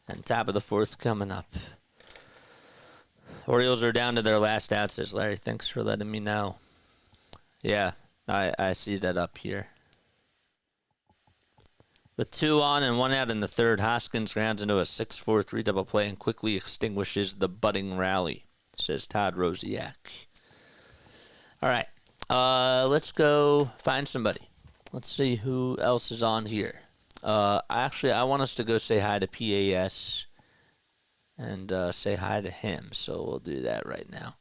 and top of the fourth coming up. Orioles are down to their last out, says Larry. Thanks for letting me know. Yeah, I see that up here. With 2 on and 1 out in the third, Hoskins grounds into a 6-4-3 double play and quickly extinguishes the budding rally, says Todd Rosiak. All right, let's go find somebody. Let's see who else is on here. Actually, I want us to go say hi to PAS. And say hi to him. So we'll do that right now.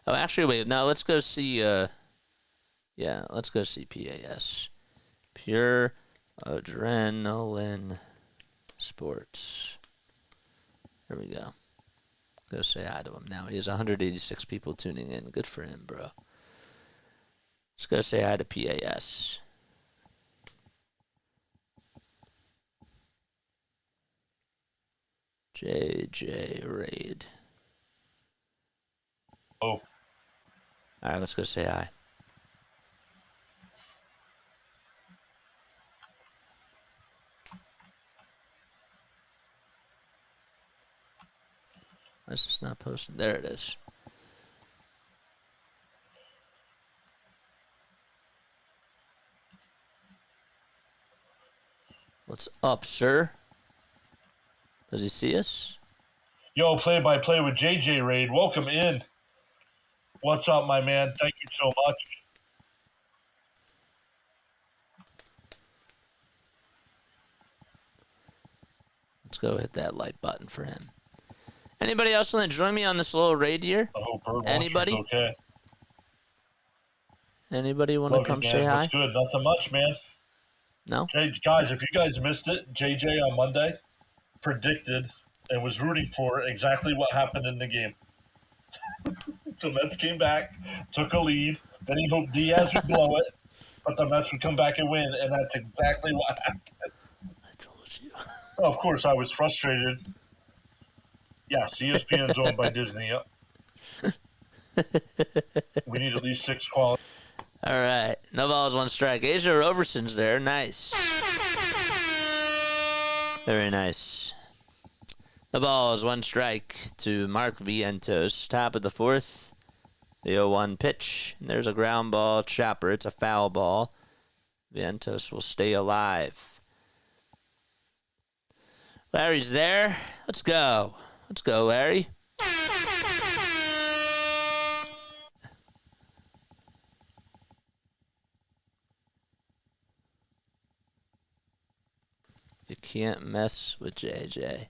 Oh, actually, wait. Now let's go see. Let's go see PAS. Pure Adrenaline Sports. There we go. Go say hi to him now. He has 186 people tuning in. Good for him, bro. Let's go say hi to PAS. JJ Raid. Oh. All right, let's go say hi. Why is this not posting? There it is. What's up, sir? Does he see us? Yo, play-by-play with JJ Raid. Welcome in. What's up, my man? Thank you so much. Let's go hit that like button for him. Anybody else want to join me on this little raid here? I hope Bird Anybody? Okay. Anybody want to come say hi? What's good? Nothing much, man. No? Hey, guys, if you guys missed it, JJ on Monday predicted and was rooting for exactly what happened in the game. The Mets came back, took a lead, then he hoped Diaz would blow it, but the Mets would come back and win, and that's exactly what happened. I told you. Of course, I was frustrated. Yes, ESPN's owned by Disney. Yep. We need at least 6 quality. All right. No balls, 1 strike. Asia Roberson's there. Nice. Very nice. The ball is 1 strike to Mark Vientos. Top of the fourth. The 0-1 pitch. And there's a ground ball chopper. It's a foul ball. Vientos will stay alive. Larry's there. Let's go. Let's go, Larry. You can't mess with JJ.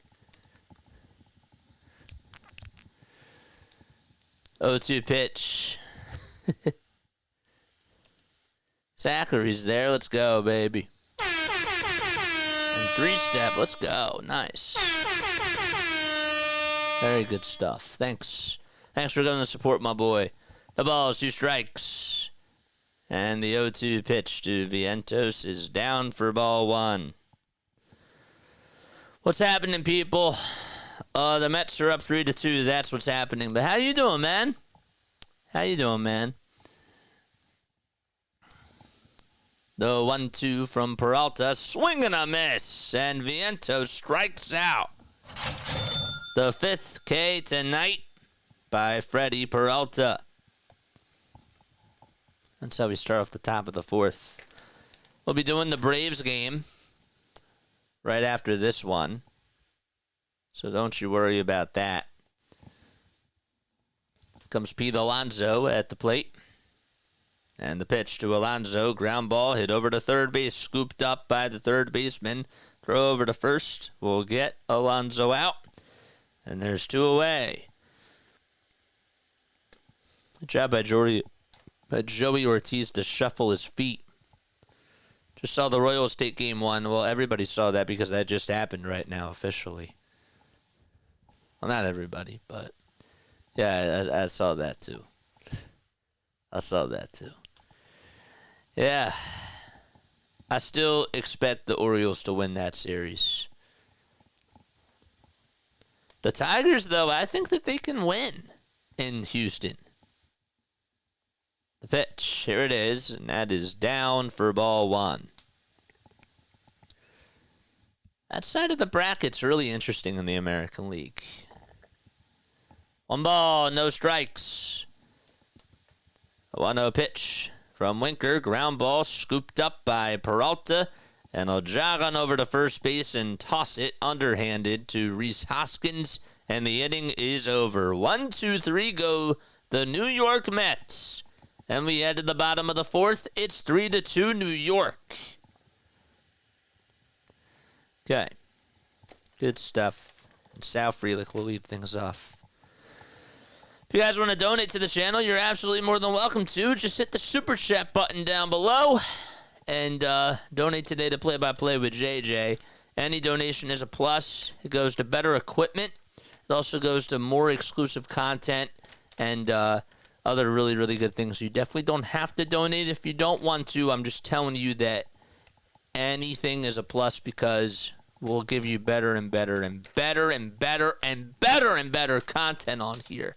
0-2 pitch. Zachary's there. Let's go, baby. And 3-step. Let's go. Nice. Very good stuff. Thanks. Thanks for going to support my boy. The ball is 2 strikes. And the 0-2 pitch to Vientos is down for ball 1. What's happening, people? The Mets are up 3-2. That's what's happening. But how you doing, man? How you doing, man? The 1-2 from Peralta. Swing and a miss. And Vientos strikes out. The 5th K tonight by Freddie Peralta. That's how we start off the top of the fourth. We'll be doing the Braves game right after this one. So don't you worry about that. Comes Pete Alonso at the plate. And the pitch to Alonso. Ground ball hit over to third base. Scooped up by the third baseman. Throw over to first. We'll get Alonso out. And there's 2 away. Good job by Joey Ortiz to shuffle his feet. Just saw the Royal State Game 1. Well, everybody saw that because that just happened right now officially. Well, not everybody, but yeah, I saw that too. Yeah. I still expect the Orioles to win that series. The Tigers, though, I think that they can win in Houston. The pitch, here it is, and that is down for ball 1. That side of the bracket's really interesting in the American League. 1 ball, no strikes. A 1-0 pitch from Winker. Ground ball scooped up by Peralta. And he'll jog on over to first base and toss it underhanded to Rhys Hoskins. And the inning is over. 1, 2, 3 go the New York Mets. And we head to the bottom of the 4th. It's 3-2 New York. Okay. Good stuff. And Sal Frelick will lead things off. If you guys want to donate to the channel, you're absolutely more than welcome to. Just hit the Super Chat button down below and donate today to Play-by-Play with JJ. Any donation is a plus. It goes to better equipment. It also goes to more exclusive content and other really, really good things. You definitely don't have to donate if you don't want to. I'm just telling you that anything is a plus because we'll give you better and better and better and better and better and better content on here.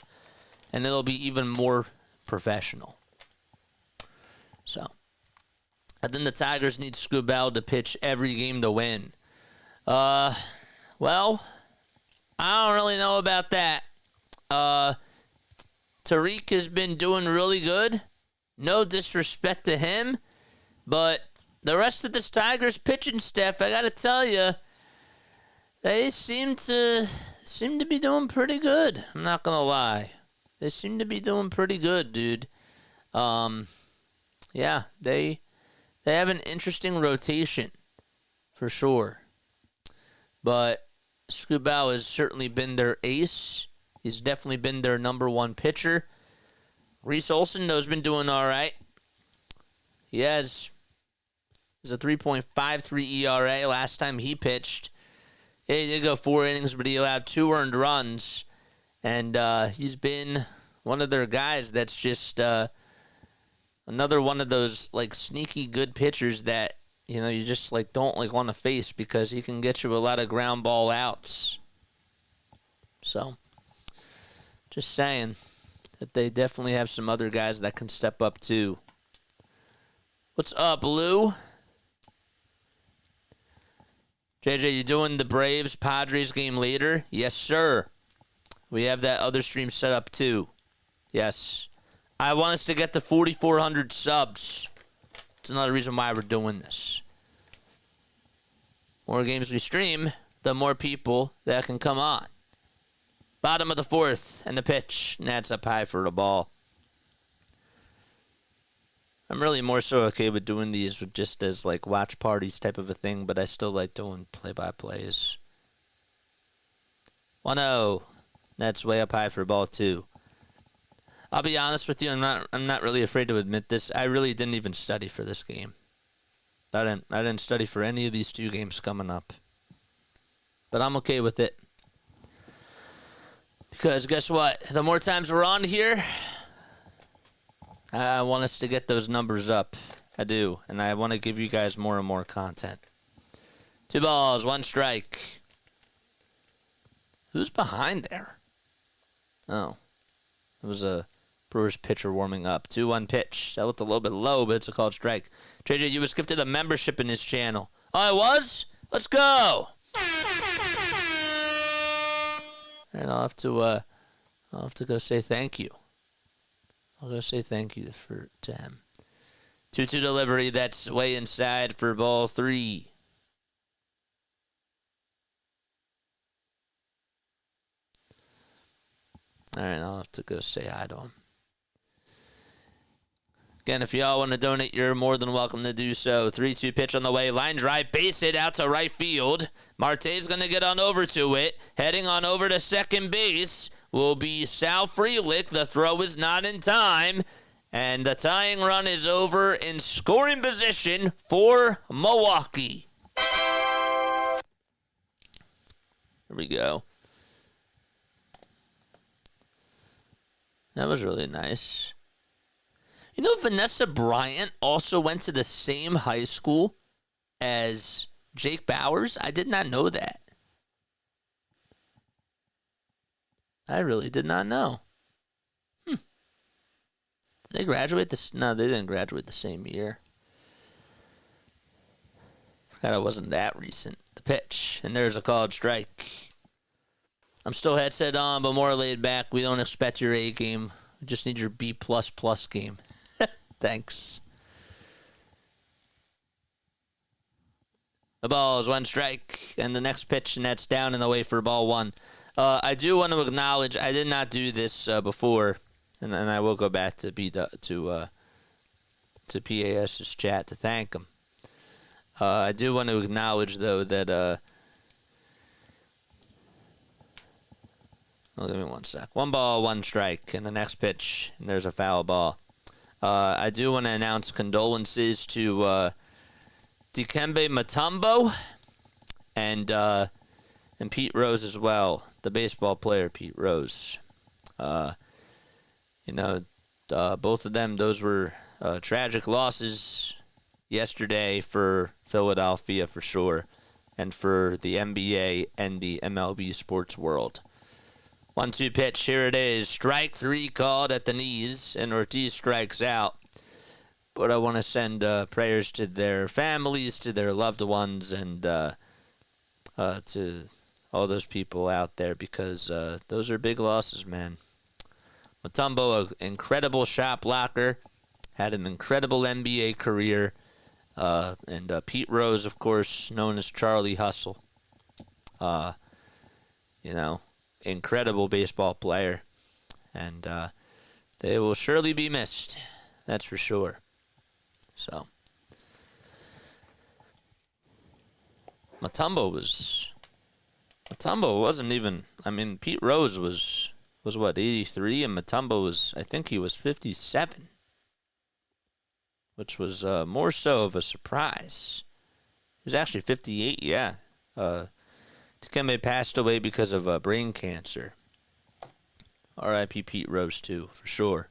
And it'll be even more professional. So, I think the Tigers need Scubell to pitch every game to win. Well, I don't really know about that. Tariq has been doing really good. No disrespect to him. But the rest of this Tigers pitching staff, I got to tell you, they seem to be doing pretty good. I'm not going to lie. They seem to be doing pretty good, dude. Yeah, they have an interesting rotation, for sure. But Scubell has certainly been their ace. He's definitely been their number 1 pitcher. Rhys Olsen, though, has been doing all right. He has a 3.53 ERA last time he pitched. He did go 4 innings, but he allowed 2 earned runs. And he's been one of their guys that's just another one of those like sneaky good pitchers that, you know, you just like don't like want to face because he can get you a lot of ground ball outs. So, just saying that they definitely have some other guys that can step up too. What's up, Lou? JJ, you doing the Braves-Padres game later? Yes, sir. We have that other stream set up, too. Yes. I want us to get to 4,400 subs. It's another reason why we're doing this. More games we stream, the more people that can come on. Bottom of the 4th, and the pitch. And that's up high for the ball. I'm really more so okay with doing these with just as, like, watch parties type of a thing, but I still like doing play-by-plays. 1-0. That's way up high for ball 2. I'll be honest with you, I'm not really afraid to admit this. I really didn't even study for this game. I didn't study for any of these 2 games coming up. But I'm okay with it. Because guess what? The more times we're on here, I want us to get those numbers up. I do. And I want to give you guys more and more content. 2 balls, 1 strike. Who's behind there? Oh. It was a Brewers pitcher warming up. 2-1 pitch. That looked a little bit low, but it's a called strike. JJ, you was gifted a membership in his channel. Oh, I was? Let's go! And I'll have to go say thank you. I'll go say thank you to him. 2-2 delivery. That's way inside for ball 3. All right, I'll have to go say hi to him. Again, if y'all want to donate, you're more than welcome to do so. 3-2 pitch on the way. Line drive, base hit out to right field. Marte's going to get on over to it. Heading on over to second base will be Sal Frelick. The throw is not in time. And the tying run is over in scoring position for Milwaukee. Here we go. That was really nice. You know, Vanessa Bryant also went to the same high school as Jake Bowers? I did not know that. I really did not know. Did they graduate this? No, they didn't graduate the same year. Forgot it wasn't that recent. The pitch, and there's a called strike. I'm still headset on, but more laid back. We don't expect your A game. We just need your B++ game. Thanks. The ball is 1 strike, and the next pitch, and that's down and away for ball 1. I do want to acknowledge I did not do this before, and I will go back to PAS's chat to thank him. I do want to acknowledge though that give me 1 sec. 1 ball, 1 strike, and the next pitch, and there's a foul ball. I do want to announce condolences to Dikembe Mutombo and Pete Rose as well, the baseball player Pete Rose. Both of them, those were tragic losses yesterday for Philadelphia for sure, and for the NBA and the MLB sports world. 1-2 pitch, here it is. Strike 3 called at the knees, and Ortiz strikes out. But I want to send prayers to their families, to their loved ones, and to all those people out there, because those are big losses, man. Mutombo, an incredible shot blocker, had an incredible NBA career, and Pete Rose, of course, known as Charlie Hustle. Incredible baseball player, and they will surely be missed. That's for sure. So, Mutombo wasn't even. I mean, Pete Rose was what, 83, and Mutombo was, I think he was 57, which was more so of a surprise. He was actually 58. Yeah. Dikembe passed away because of brain cancer. R.I.P. Pete Rose, too, for sure.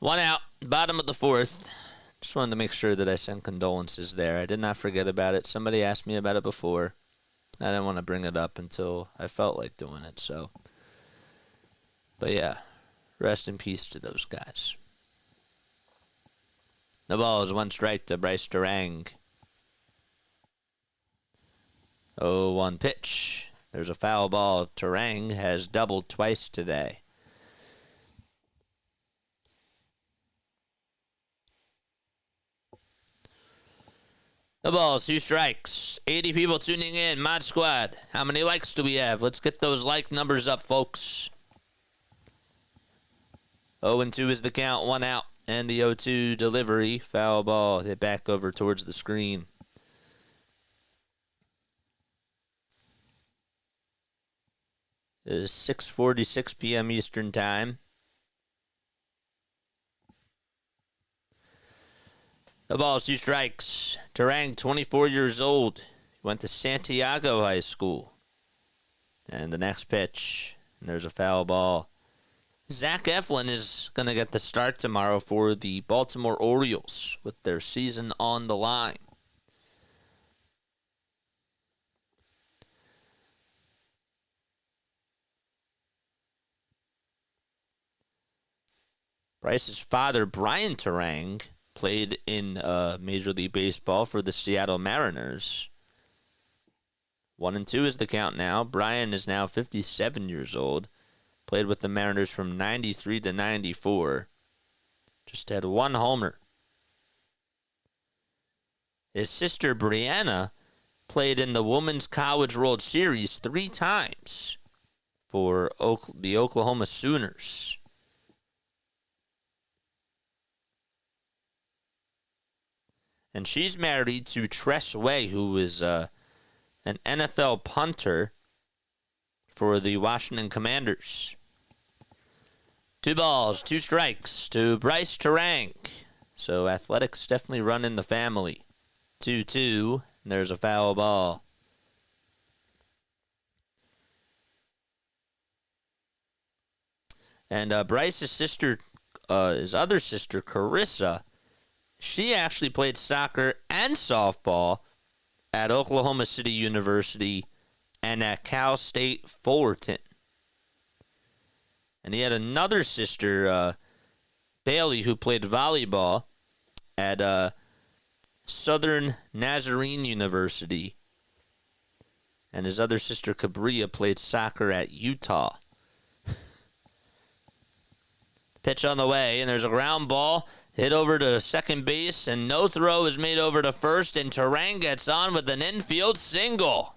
1 out, bottom of the 4th. Just wanted to make sure that I sent condolences there. I did not forget about it. Somebody asked me about it before. I didn't want to bring it up until I felt like doing it, so. But yeah, rest in peace to those guys. The ball is 1 strike to Bryce Durang. 0-1 pitch. There's a foul ball. Turang has doubled twice today. The ball's 2 strikes. 80 people tuning in. Mod Squad. How many likes do we have? Let's get those like numbers up, folks. 0-2 is the count. 1 out. And the 0-2 delivery. Foul ball. Hit back over towards the screen. It is 6:46 p.m. Eastern Time. The ball's 2 strikes. Turang, 24 years old. He went to Santiago High School. And the next pitch, and there's a foul ball. Zach Eflin is going to get the start tomorrow for the Baltimore Orioles with their season on the line. Bryce's father, Brian Turang, played in Major League Baseball for the Seattle Mariners. 1-2 is the count now. Brian is now 57 years old. Played with the Mariners from 93 to 94. Just had 1 homer. His sister, Brianna, played in the Women's College World Series 3 times for the Oklahoma Sooners. And she's married to Tress Way, who is an NFL punter for the Washington Commanders. 2 balls, 2 strikes to Bryce Terang. So athletics definitely run in the family. 2-2, and there's a foul ball. And Bryce's sister, his other sister, Carissa, she actually played soccer and softball at Oklahoma City University and at Cal State Fullerton. And he had another sister, Bailey, who played volleyball at Southern Nazarene University. And his other sister, Cabria, played soccer at Utah. Pitch on the way, and there's a ground ball hit over to second base, and no throw is made over to first, and Terang gets on with an infield single.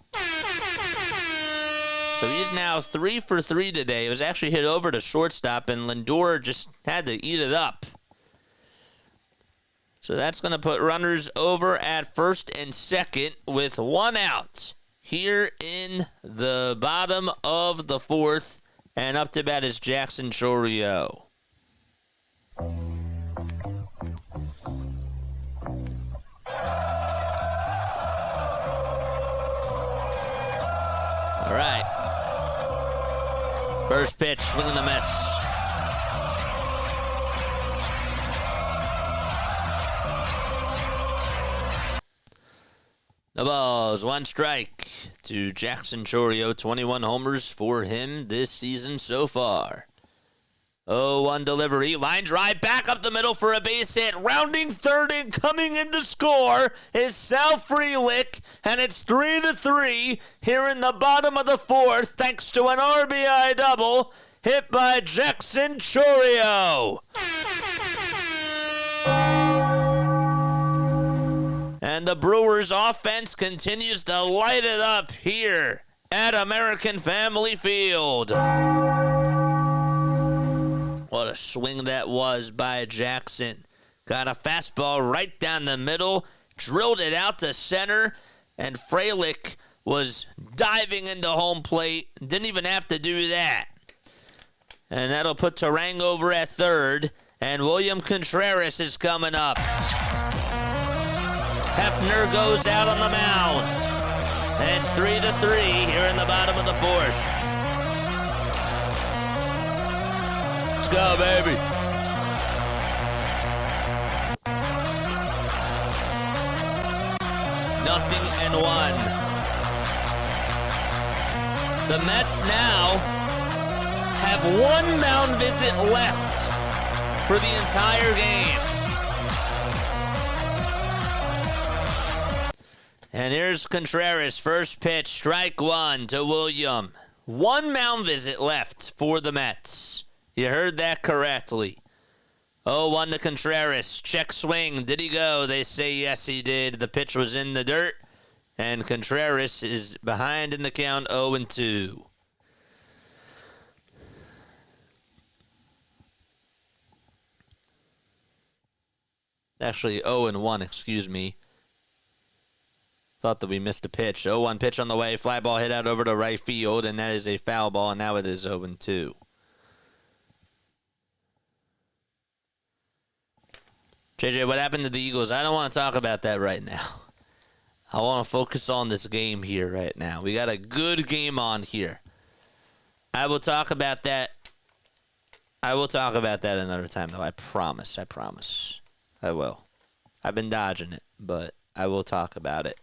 So he's now 3 for 3 today. It was actually hit over to shortstop, and Lindor just had to eat it up. So that's going to put runners over at first and second with 1 out here in the bottom of the 4th, and up to bat is Jackson Chorio. All right. First pitch, swing and a miss. No balls, 1 strike to Jackson Chorio. 21 homers for him this season so far. 0-1 delivery, line drive, back up the middle for a base hit. Rounding third and coming in to score is Sal Frelick, and it's 3-3 here in the bottom of the 4th, thanks to an RBI double hit by Jackson Chorio. And the Brewers offense continues to light it up here at American Family Field. What a swing that was by Jackson. Got a fastball right down the middle, drilled it out to center, and Frelick was diving into home plate. Didn't even have to do that. And that'll put Terang over at third, and William Contreras is coming up. Hefner goes out on the mound. And it's 3-3 here in the bottom of the 4th. Go, baby. Nothing and 1. The Mets now have 1 mound visit left for the entire game. And here's Contreras, first pitch, strike 1 to William. 1 mound visit left for the Mets. You heard that correctly. 0-1 to Contreras. Check swing. Did he go? They say yes, he did. The pitch was in the dirt. And Contreras is behind in the count, 0-2. Actually, 0-1, excuse me. Thought that we missed a pitch. 0-1 pitch on the way. Fly ball hit out over to right field, and that is a foul ball, and now it is 0-2. JJ, what happened to the Eagles? I don't want to talk about that right now. I want to focus on this game here right now. We got a good game on here. I will talk about that. I will talk about that another time, though. I promise. I promise. I will. I've been dodging it, but I will talk about it.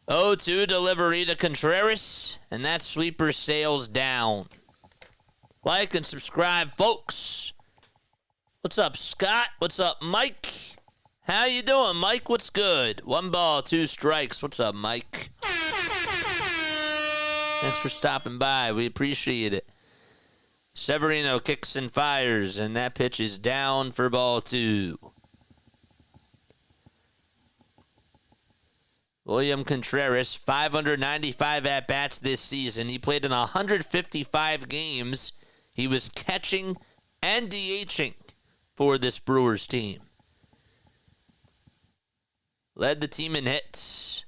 0-2 delivery to Contreras, and that sweeper sails down. Like and subscribe, folks. What's up, Scott? What's up, Mike? How you doing, Mike? What's good? 1 ball, 2 strikes. What's up, Mike? Thanks for stopping by. We appreciate it. Severino kicks and fires, and that pitch is down for ball 2. William Contreras, 595 at-bats this season. He played in 155 games. He was catching and DHing for this Brewers team. Led the team in hits.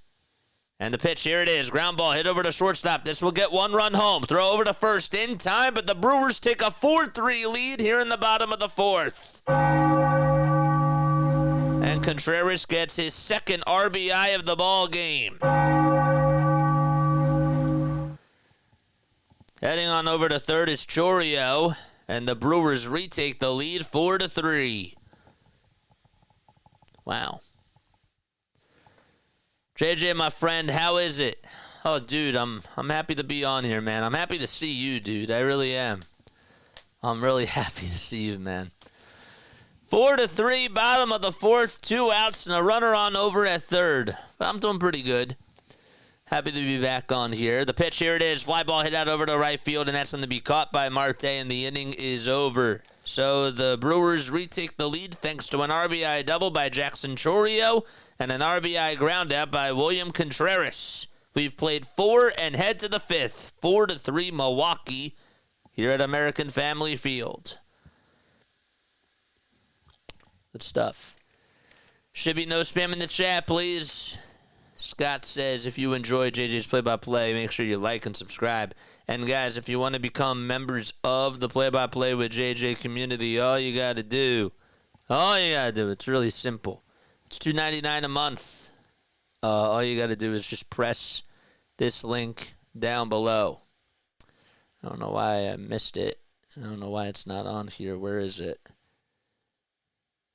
And the pitch, here it is. Ground ball hit over to shortstop. This will get one run home. Throw over to first in time, but the Brewers take a 4-3 lead here in the bottom of the fourth. And Contreras gets his second RBI of the ball game. Heading on over to third is Chourio, and the Brewers retake the lead 4-3. Wow. JJ, my friend, how is it? Oh, dude, I'm happy to be on here, man. I'm happy to see you, dude. I really am. I'm really happy to see you, man. 4-3, bottom of the fourth, 2 outs and a runner on over at third. But I'm doing pretty good. Happy to be back on here. The pitch, here it is. Fly ball hit out over to right field, and that's going to be caught by Marte, and the inning is over. So the Brewers retake the lead thanks to an RBI double by Jackson Chourio and an RBI ground out by William Contreras. We've played 4 and head to the 5th. 4-3 Milwaukee here at American Family Field. Good stuff. Should be no spam in the chat, please. Scott says, if you enjoy JJ's play-by-play, make sure you like and subscribe. And guys, if you want to become members of the play-by-play with JJ community, all you got to do, it's really simple. It's $2.99 a month. All you got to do is just press this link down below. I don't know why I missed it. I don't know why it's not on here. Where is it?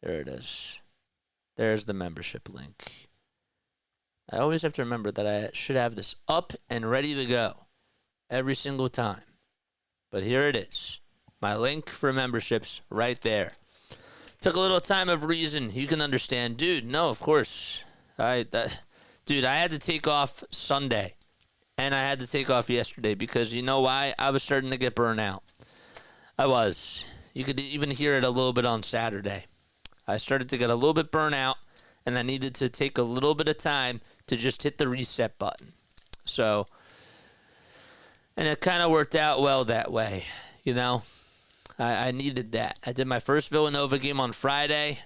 There it is. There's the membership link. I always have to remember that I should have this up and ready to go every single time. But here it is. My link for memberships right there. Took a little time of reason. You can understand. Dude, no, of course. Dude, I had to take off Sunday. And I had to take off yesterday because you know why? I was starting to get burnt out. I was. You could even hear it a little bit on Saturday. I started to get a little bit burnt out, and I needed to take a little bit of time to just hit the reset button. So, and it kind of worked out well that way, you know. I needed that. I did my first Villanova game on Friday,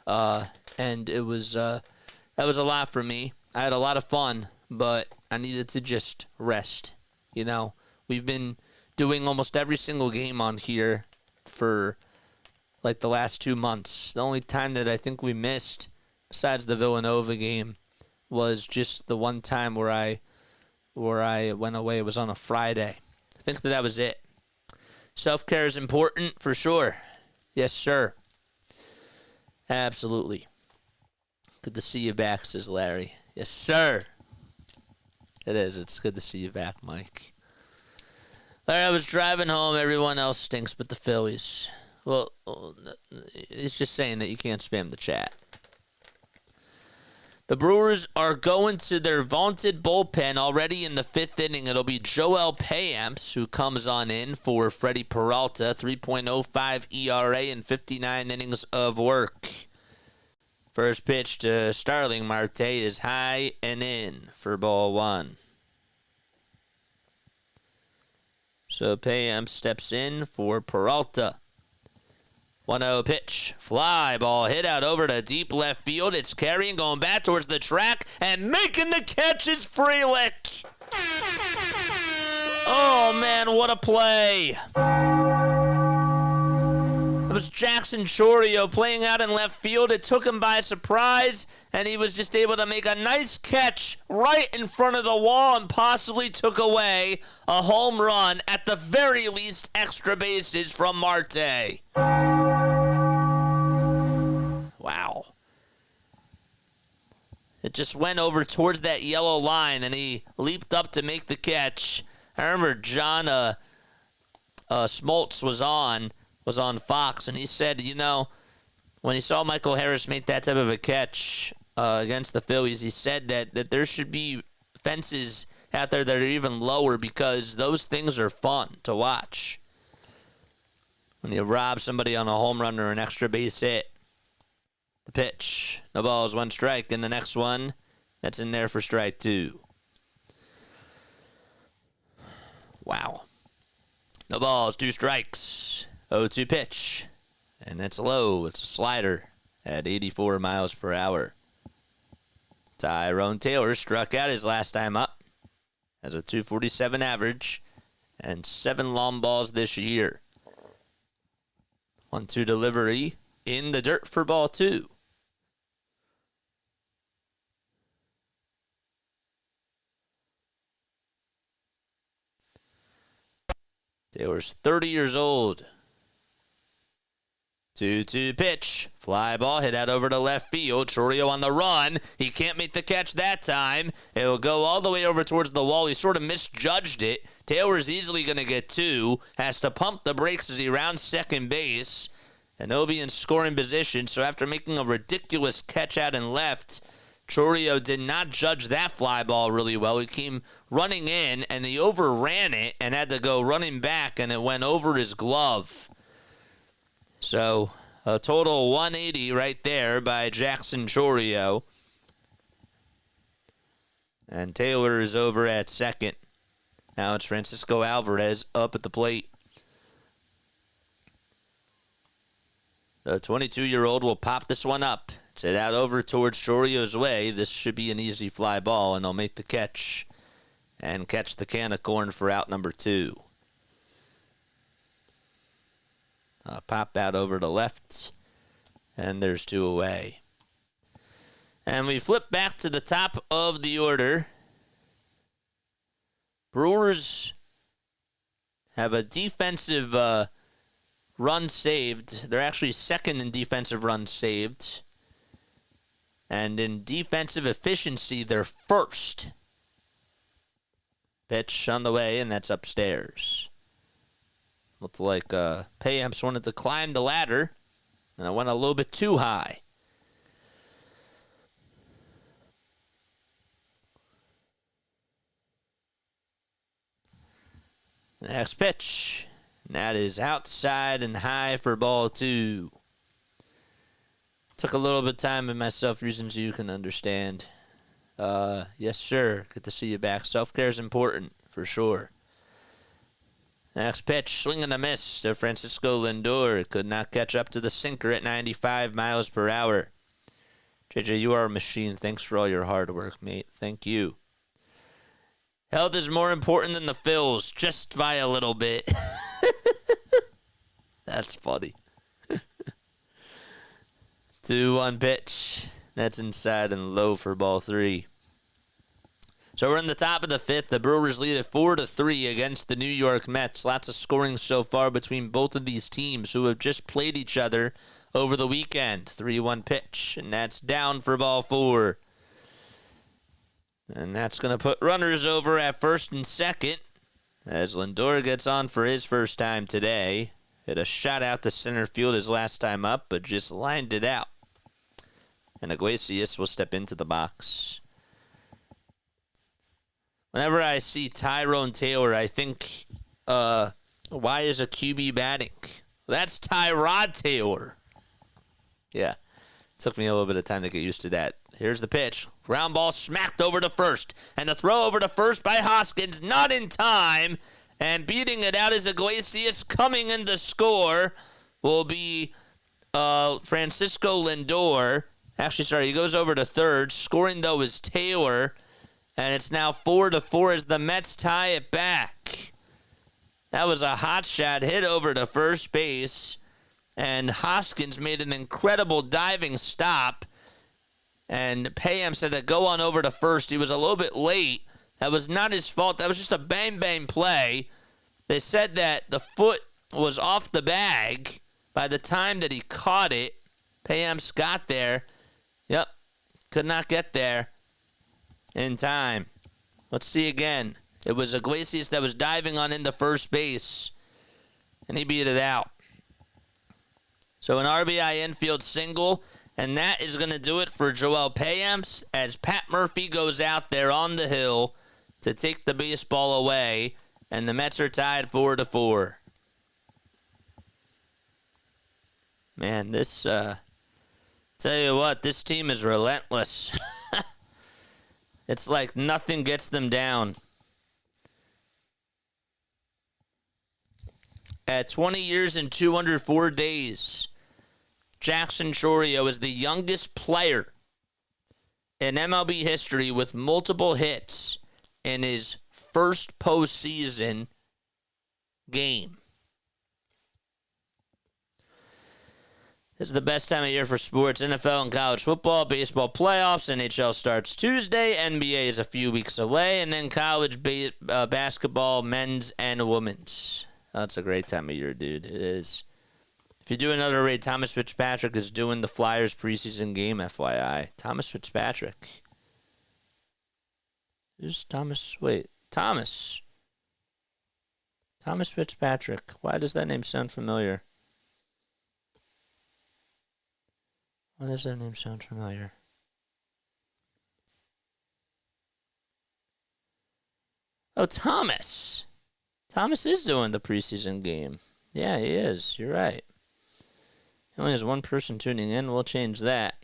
and it was that was a lot for me. I had a lot of fun, but I needed to just rest, you know. We've been doing almost every single game on here for like the last 2 months. The only time that I think we missed, besides the Villanova game, was just the one time where I went away. It was on a Friday. I think that was it. Self-care is important for sure. Yes, sir. Absolutely. Good to see you back, says Larry. Yes, sir. It is. It's good to see you back, Mike. Larry, I was driving home. Everyone else stinks but the Phillies. Well, it's just saying that you can't spam the chat. The Brewers are going to their vaunted bullpen already in the 5th inning. It'll be Joel Payamps who comes on in for Freddie Peralta. 3.05 ERA and 59 innings of work. First pitch to Starling Marte is high and in for ball 1. So Payamps steps in for Peralta. 1-0 pitch. Fly ball hit out over to deep left field. It's carrying, going back towards the track, and making the catch is Frelick. Oh, man, what a play. It was Jackson Chourio playing out in left field. It took him by surprise, and he was just able to make a nice catch right in front of the wall and possibly took away a home run, at the very least extra bases from Marte. Wow. It just went over towards that yellow line, and he leaped up to make the catch. I remember John Smoltz was on Fox, and he said, you know, when he saw Michael Harris make that type of a catch against the Phillies, he said that there should be fences out there that are even lower because those things are fun to watch. When you rob somebody on a home run or an extra base hit. The pitch. No balls, 1 strike, and the next one That's in there for strike 2. Wow. No balls, 2 strikes. 0-2 pitch. And that's low. It's a slider at 84 miles per hour. Tyrone Taylor struck out his last time up. Has a 247 average and 7 long balls this year. 1-2 delivery in the dirt for ball 2. Taylor's 30 years old. 2-2 pitch. Fly ball hit out over to left field. Chourio on the run. He can't make the catch that time. It will go all the way over towards the wall. He sort of misjudged it. Taylor's easily going to get 2. Has to pump the brakes as he rounds second base. And he'll be in scoring position. So after making a ridiculous catch out and left, Chourio did not judge that fly ball really well. He came running in, and he overran it and had to go running back, and it went over his glove. So a total 180 right there by Jackson Chourio. And Taylor is over at second. Now it's Francisco Alvarez up at the plate. The 22-year-old will pop this one up. It's hit out over towards Chourio's way. This should be an easy fly ball, and he'll make the catch and catch the can of corn for out number 2. Pop that over to left, and there's 2 away. And we flip back to the top of the order. Brewers have a defensive run saved. They're actually second in defensive runs saved. And in defensive efficiency, they're first. Pitch on the way, and that's upstairs. Looked like Payamps wanted to climb the ladder, and I went a little bit too high. Next pitch. And that is outside and high for ball 2. Took a little bit of time in myself, reasons you can understand. Yes, sir. Good to see you back. Self-care is important, for sure. Next pitch, swing and a miss to Francisco Lindor. Could not catch up to the sinker at 95 miles per hour. JJ, you are a machine. Thanks for all your hard work, mate. Thank you. Health is more important than the Phils, just by a little bit. That's funny. 2-1 pitch. That's inside and low for ball 3. So we're in the top of the 5th. The Brewers lead at 4-3 against the New York Mets. Lots of scoring so far between both of these teams who have just played each other over the weekend. 3-1 pitch, and that's down for ball 4. And that's going to put runners over at first and second as Lindor gets on for his first time today. Hit a shot out to center field his last time up, but just lined it out. And Iglesias will step into the box. Whenever I see Tyrone Taylor, I think, why is a QB batting? That's Tyrod Taylor. Yeah, took me a little bit of time to get used to that. Here's the pitch. Ground ball smacked over to first. And the throw over to first by Hoskins, not in time. And beating it out is Iglesias. Coming in to score will be Francisco Lindor. Actually, sorry, he goes over to third. Scoring, though, is Taylor. And it's now 4-4 as the Mets tie it back. That was a hot shot hit over to first base. And Hoskins made an incredible diving stop. And Payam had to go on over to first. He was a little bit late. That was not his fault. That was just a bang-bang play. They said that the foot was off the bag by the time that he caught it. Payam got there. Yep, could not get there in time. Let's see again. It was Iglesias that was diving on into first base, and he beat it out. So an RBI infield single, and that is going to do it for Joel Payamps as Pat Murphy goes out there on the hill to take the baseball away, and the Mets are tied 4-4. Man, this, tell you what, this team is relentless. It's like nothing gets them down. At 20 years and 204 days, Jackson Chourio is the youngest player in MLB history with multiple hits in his first postseason game. This is the best time of year for sports. NFL and college football, baseball playoffs, NHL starts Tuesday, NBA is a few weeks away, and then college basketball, men's and women's. That's a great time of year, dude. It is. If you do another raid, Thomas Fitzpatrick is doing the Flyers preseason game, FYI. Thomas Fitzpatrick. Who's Thomas? Wait, Thomas. Thomas Fitzpatrick. Why does that name sound familiar? Why does that name sound familiar? Oh, Thomas. Thomas is doing the preseason game. Yeah, he is. You're right. He only has one person tuning in. We'll change that.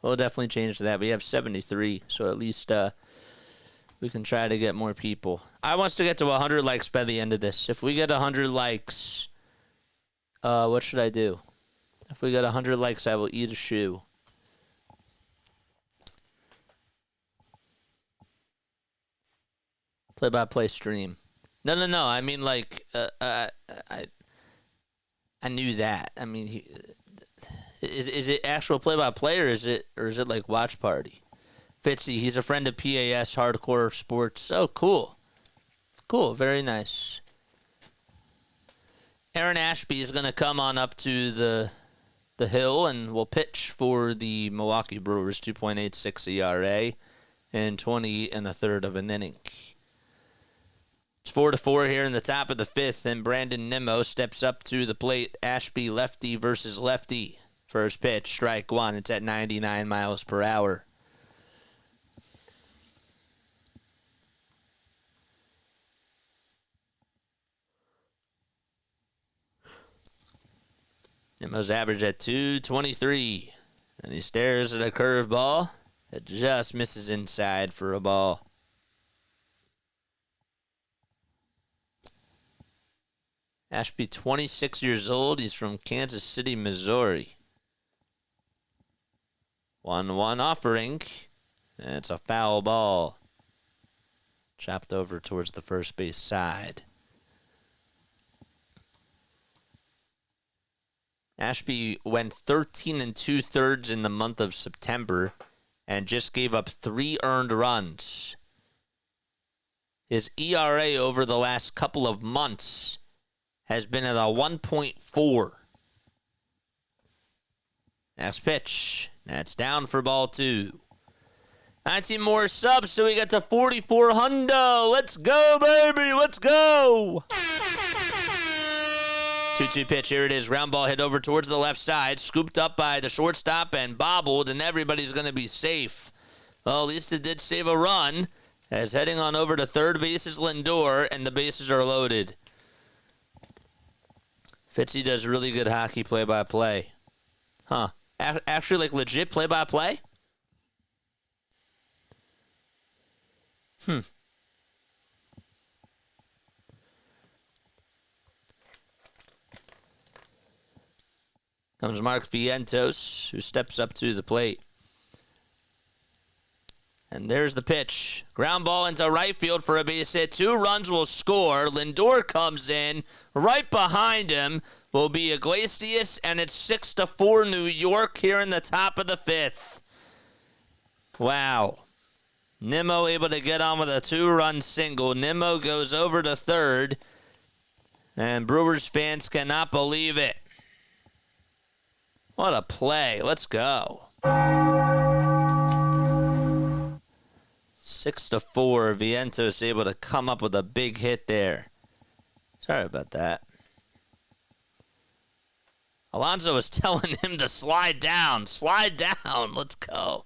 We'll definitely change that. We have 73, so at least we can try to get more people. I want to get to 100 likes by the end of this. If we get 100 likes, what should I do? If we get 100 likes, I will eat a shoe. Play-by-play stream. No. I mean, like, I knew that. I mean, is it actual play-by-play or is it like watch party? Fitzy, he's a friend of PAS Hardcore Sports. Oh, cool. Cool, very nice. Aaron Ashby is going to come on up to the hill and will pitch for the Milwaukee Brewers, 2.86 ERA and 20 1/3 of an inning. It's 4-4 here in the top of the fifth, and Brandon Nimmo steps up to the plate. Ashby lefty versus lefty. First pitch, strike one. It's at 99 miles per hour. Nimmo's average at 223. And he stares at a curveball that just misses inside for a ball. Ashby, 26 years old. He's from Kansas City, Missouri. 1-1 offering. And it's a foul ball. Chopped over towards the first base side. Ashby went 13 2/3 in the month of September and just gave up 3 earned runs. His ERA over the last couple of months has been at a 1.4. Next pitch. That's down for ball 2. 19 more subs, so we got to 44 hundo. Let's go, baby. Let's go. 2-2 pitch. Here it is. Ground ball hit over towards the left side. Scooped up by the shortstop and bobbled, and everybody's going to be safe. Well, at least it did save a run. As heading on over to third base is Lindor, and the bases are loaded. Fitzy does really good hockey play-by-play. Huh. Actually, like, legit play-by-play? Comes Mark Vientos, who steps up to the plate. And there's the pitch. Ground ball into right field for a base hit. 2 runs will score. Lindor comes in. Right behind him will be Iglesias, and it's 6-4 New York here in the top of the fifth. Wow. Nimmo able to get on with a 2-run single. Nimmo goes over to third, and Brewers fans cannot believe it. What a play. Let's go. 6-4. Vientos able to come up with a big hit there. Sorry about that. Alonso was telling him to slide down. Slide down. Let's go.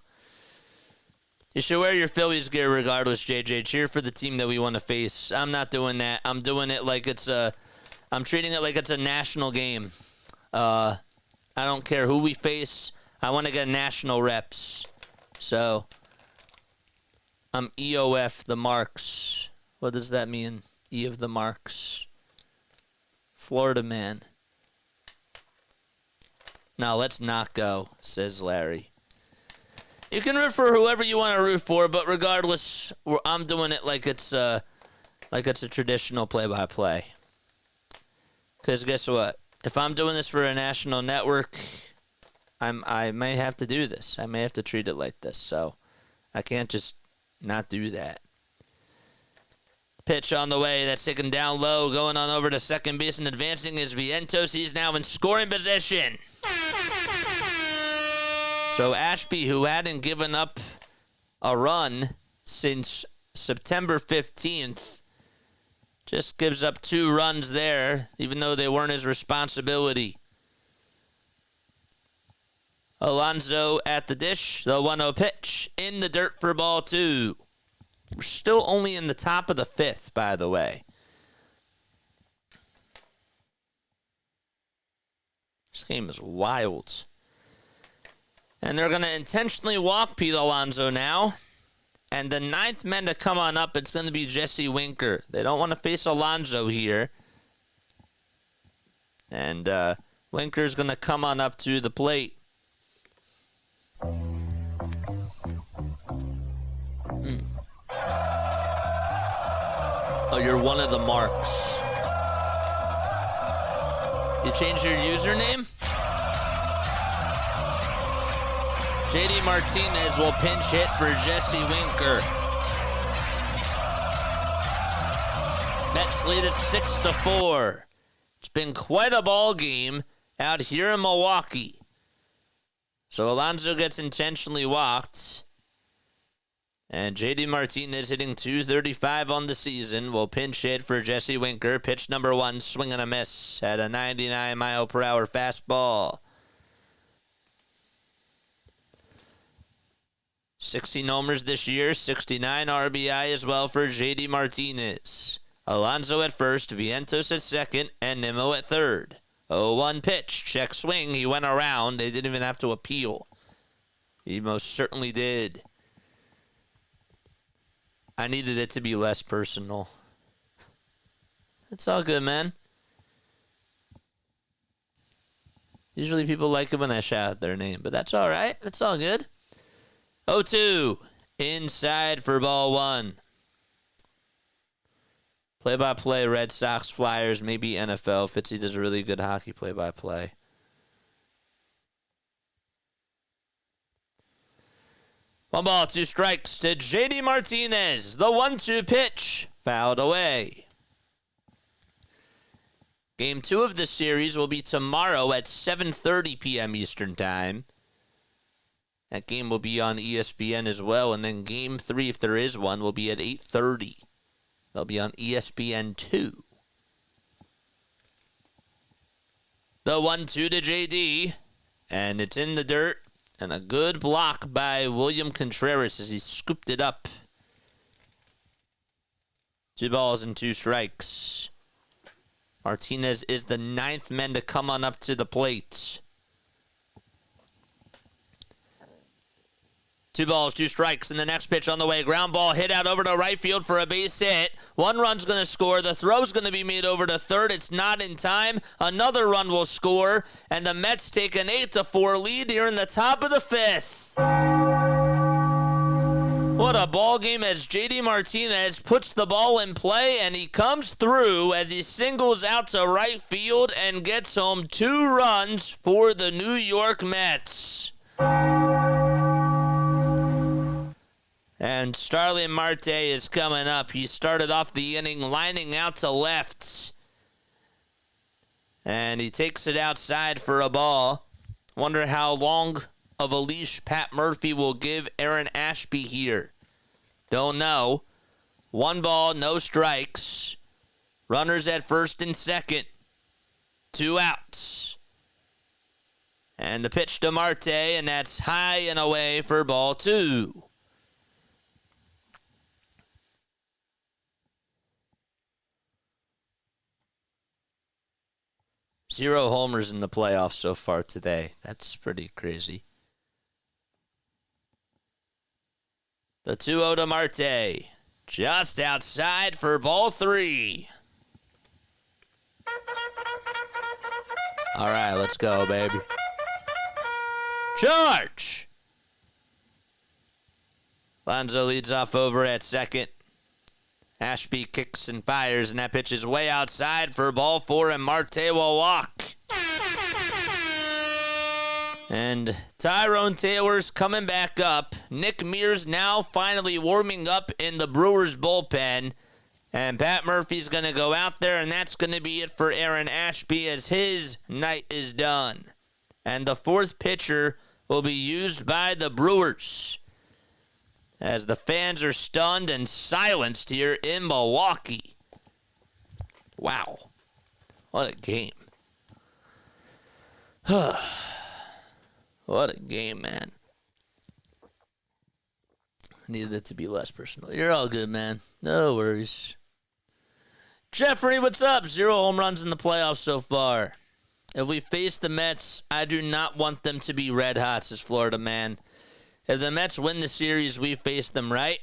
You should wear your Phillies gear regardless, JJ. Cheer for the team that we want to face. I'm not doing that. I'm doing it like I'm treating it like it's a national game. I don't care who we face. I want to get national reps. So, I'm EOF the marks. What does that mean? E of the marks. Florida man. No, let's not go, says Larry. You can root for whoever you want to root for, but regardless, I'm doing it like it's a traditional play-by-play. Because guess what? If I'm doing this for a national network, I may have to do this. I may have to treat it like this. So I can't just not do that. Pitch on the way. That's taken down low. Going on over to second base and advancing is Vientos. He's now in scoring position. So Ashby, who hadn't given up a run since September 15th, just gives up 2 runs there, even though they weren't his responsibility. Alonso at the dish. The 1-0 pitch in the dirt for ball 2. We're still only in the top of the 5th, by the way. This game is wild. And they're going to intentionally walk Pete Alonso now. And the 9th man to come on up, it's going to be Jesse Winker. They don't want to face Alonso here. And Winker's going to come on up to the plate. Oh, you're one of the marks. You changed your username? JD Martinez will pinch hit for Jesse Winker. Mets lead at 6-4. It's been quite a ball game out here in Milwaukee. So Alonso gets intentionally walked. And JD Martinez hitting .235 on the season will pinch hit for Jesse Winker. Pitch number 1, swing and a miss at a 99-mile-per-hour fastball. 16 homers this year, 69 RBI as well for JD Martinez. Alonso at first, Vientos at second, and Nimmo at third. 0-1 pitch, check swing. He went around. They didn't even have to appeal. He most certainly did. I needed it to be less personal. It's all good, man. Usually people like it when I shout out their name, but that's all right. It's all good. 0-2. Inside for ball 1. Play-by-play, Red Sox, Flyers, maybe NFL. Fitzy does a really good hockey play-by-play. One ball, 2 strikes to JD Martinez. The 1-2 pitch. Fouled away. Game 2 of the series will be tomorrow at 7:30 p.m. Eastern Time. That game will be on ESPN as well. And then Game 3, if there is one, will be at 8:30. They'll be on ESPN 2. The 1-2 to JD. And it's in the dirt. And a good block by William Contreras as he scooped it up. 2 balls and 2 strikes. Martinez is the 9th man to come on up to the plate. 2 balls, 2 strikes, and the next pitch on the way. Ground ball hit out over to right field for a base hit. 1 run's going to score. The throw's going to be made over to third. It's not in time. Another run will score, and the Mets take an 8-4 lead here in the top of the 5th. What a ball game as JD Martinez puts the ball in play, and he comes through as he singles out to right field and gets home 2 runs for the New York Mets. And Starling Marte is coming up. He started off the inning lining out to left. And he takes it outside for a ball. Wonder how long of a leash Pat Murphy will give Aaron Ashby here. Don't know. 1 ball, no strikes. Runners at first and second. 2 outs. And the pitch to Marte, and that's high and away for ball 2. Zero homers in the playoffs so far today. That's pretty crazy. The 2-0 to Marte. Just outside for ball 3. All right, let's go, baby. Charge! Lonzo leads off over at second. Ashby kicks and fires, and that pitch is way outside for ball 4, and Marte will walk. And Tyrone Taylor's coming back up. Nick Mears now finally warming up in the Brewers bullpen. And Pat Murphy's going to go out there, and that's going to be it for Aaron Ashby as his night is done. And the 4th pitcher will be used by the Brewers as the fans are stunned and silenced here in Milwaukee. Wow. What a game. What a game, man. Needed it to be less personal. You're all good, man. No worries. Jeffrey, what's up? 0 home runs in the playoffs so far. If we face the Mets, I do not want them to be red hot, says Florida man. If the Mets win the series, we face them, right?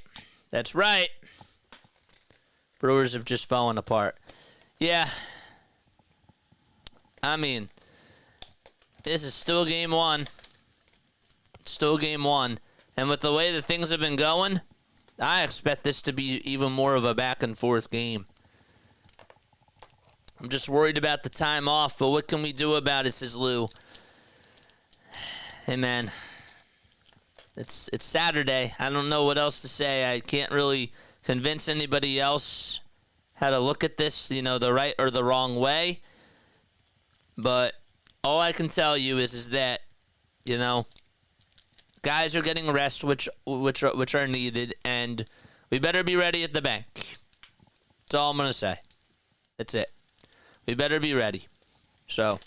That's right. Brewers have just fallen apart. Yeah. I mean, this is still game 1. It's still game 1. And with the way that things have been going, I expect this to be even more of a back-and-forth game. I'm just worried about the time off, but what can we do about it, says Lou. Hey, man. It's Saturday. I don't know what else to say. I can't really convince anybody else how to look at this, the right or the wrong way. But all I can tell you is that, guys are getting rest, which are needed, and we better be ready at the bank. That's all I'm going to say. That's it. We better be ready. So,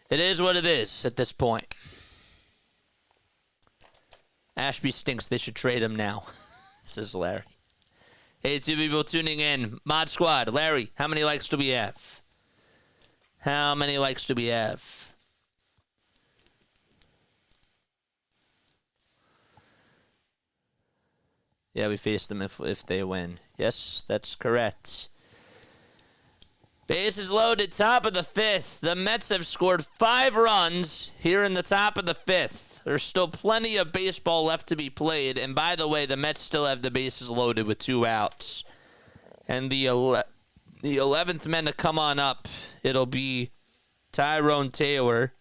it is what it is at this point. Ashby stinks. They should trade him now, says Larry. Hey, 2 people tuning in. Mod Squad. Larry, how many likes do we have? How many likes do we have? Yeah, we face them if they win. Yes, that's correct. Bases loaded, top of the 5th. The Mets have scored 5 runs here in the top of the 5th. There's still plenty of baseball left to be played. And by the way, the Mets still have the bases loaded with 2 outs. And the 11th man to come on up, it'll be Tyrone Taylor.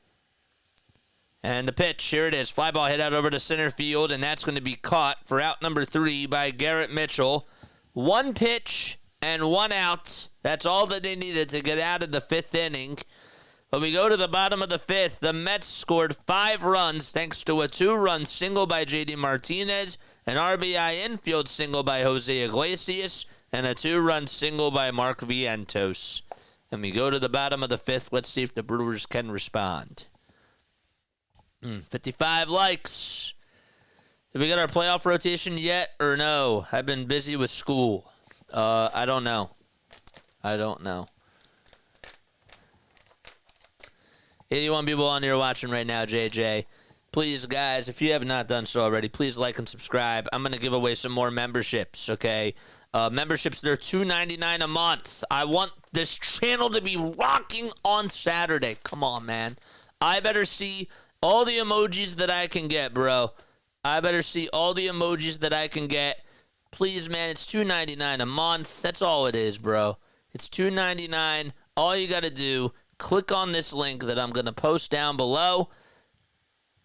And the pitch, here it is. Fly ball hit out over to center field, and that's going to be caught for out number 3 by Garrett Mitchell. 1 pitch and 1 out. That's all that they needed to get out of the 5th inning. When we go to the bottom of the 5th, the Mets scored 5 runs thanks to a 2-run single by J.D. Martinez, an RBI infield single by Jose Iglesias, and a 2-run single by Mark Vientos. And we go to the bottom of the 5th. Let's see if the Brewers can respond. 55 likes. Did we get our playoff rotation yet or no? I've been busy with school. I don't know. 81 people on here watching right now, JJ. Please, guys, if you have not done so already, please like and subscribe. I'm going to give away some more memberships, okay? Memberships, they're $2.99 a month. I want this channel to be rocking on Saturday. Come on, man. I better see all the emojis that I can get, bro. I better see all the emojis that I can get. Please, man, it's $2.99 a month. That's all it is, bro. It's $2.99. All you got to do, click on this link that I'm going to post down below.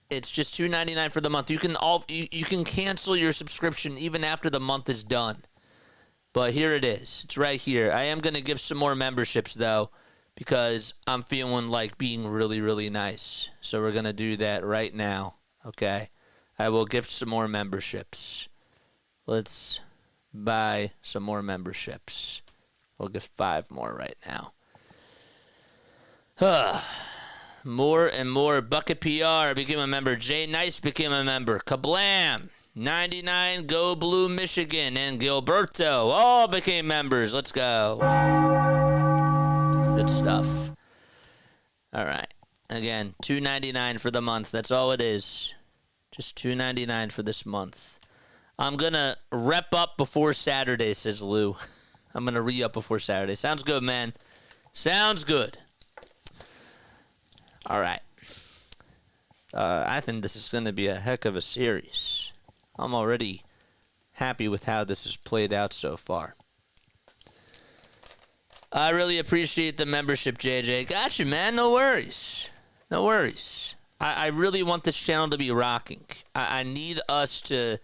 It's just $2.99 for the month. You can cancel your subscription even after the month is done. But here it is. It's right here. I am going to give some more memberships, though, because I'm feeling like being really, really nice. So we're going to do that right now, okay? I will gift some more memberships. Let's buy some more memberships. We'll gift 5 more right now. More and more. Bucket PR became a member. Jay Nice became a member. Kablam! 99 Go Blue Michigan and Gilberto all became members. Let's go. Good stuff. All right. Again, $2.99 for the month. That's all it is. Just $2.99 for this month. I'm going to rep up before Saturday, says Lou. I'm going to re-up before Saturday. Sounds good, man. Sounds good. All right. I think this is going to be a heck of a series. I'm already happy with how this has played out so far. I really appreciate the membership, JJ. Got you, man. No worries. No worries. I really want this channel to be rocking. I need us to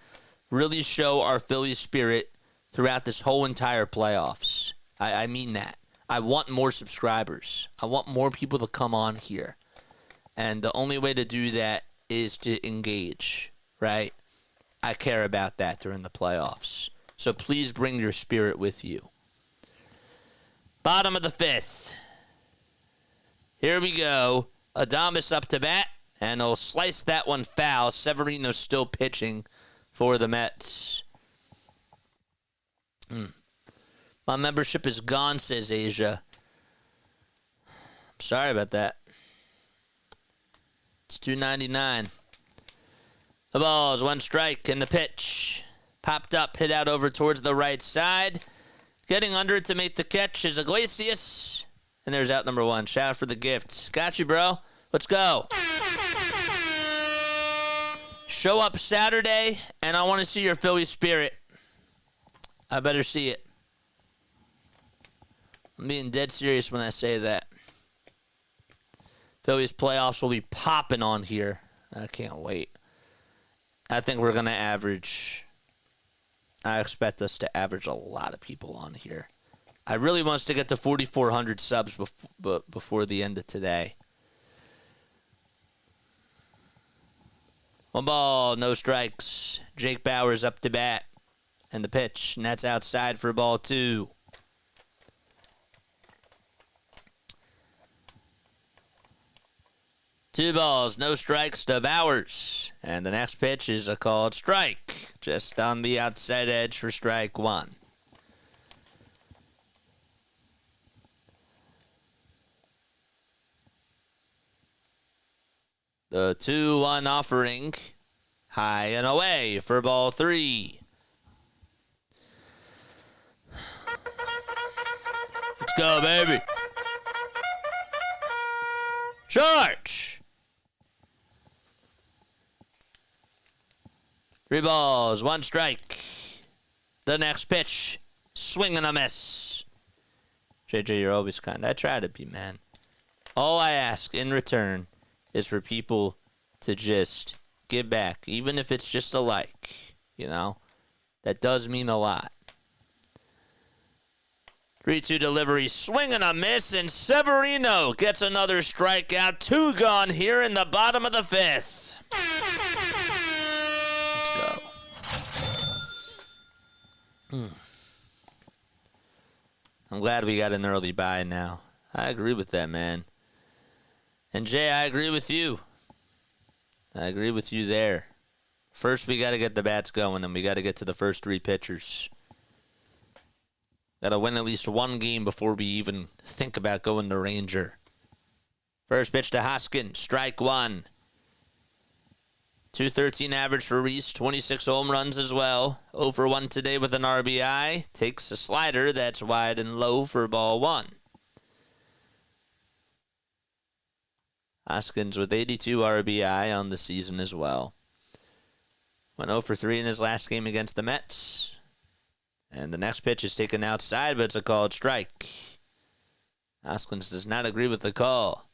really show our Phillies spirit throughout this whole entire playoffs. I mean that. I want more subscribers. I want more people to come on here. And the only way to do that is to engage, right? I care about that during the playoffs. So please bring your spirit with you. Bottom of the fifth. Here we go. Adames up to bat, and he'll slice that one foul. Severino still pitching for the Mets. My membership is gone, says Asia. I'm sorry about that. It's $2.99. The ball is one strike, and the pitch popped up, hit out over towards the right side. Getting under it to make the catch is Iglesias. And there's out number one. Shout out for the gifts. Got you, bro. Let's go. Show up Saturday, and I want to see your Philly spirit. I better see it. I'm being dead serious when I say that. Phillies playoffs will be popping on here. I can't wait. I think we're going to average. I expect us to average a lot of people on here. I really want us to get to 4,400 subs before the end of today. One ball, no strikes. Jake Bauers up to bat. And the pitch, and that's outside for ball two. Two balls, no strikes to Bauers. And the next pitch is a called strike. Just on the outside edge for strike one. The 2-1 offering. High and away for ball three. Let's go, baby. Charge. 3 balls, 1 strike. The next pitch, swing and a miss. JJ, you're always kind. I try to be, man. All I ask in return is for people to just give back, even if it's just a like, you know? That does mean a lot. 3-2 delivery, swing and a miss, and Severino gets another strikeout. 2 gone here in the bottom of the fifth. Let's go. I'm glad we got an early bye now. I agree with that, man. And Jay, I agree with you. I agree with you there. First, we got to get the bats going, and we got to get to the first 3 pitchers. Got to win at least 1 game before we even think about going to Ranger. First pitch to Hoskins, strike 1. 213 average for Rhys, 26 home runs as well. 0 for 1 today with an RBI. Takes a slider that's wide and low for ball 1. Hoskins with 82 RBI on the season as well. Went 0 for 3 in his last game against the Mets. And the next pitch is taken outside, but it's a called strike. Hoskins does not agree with the call.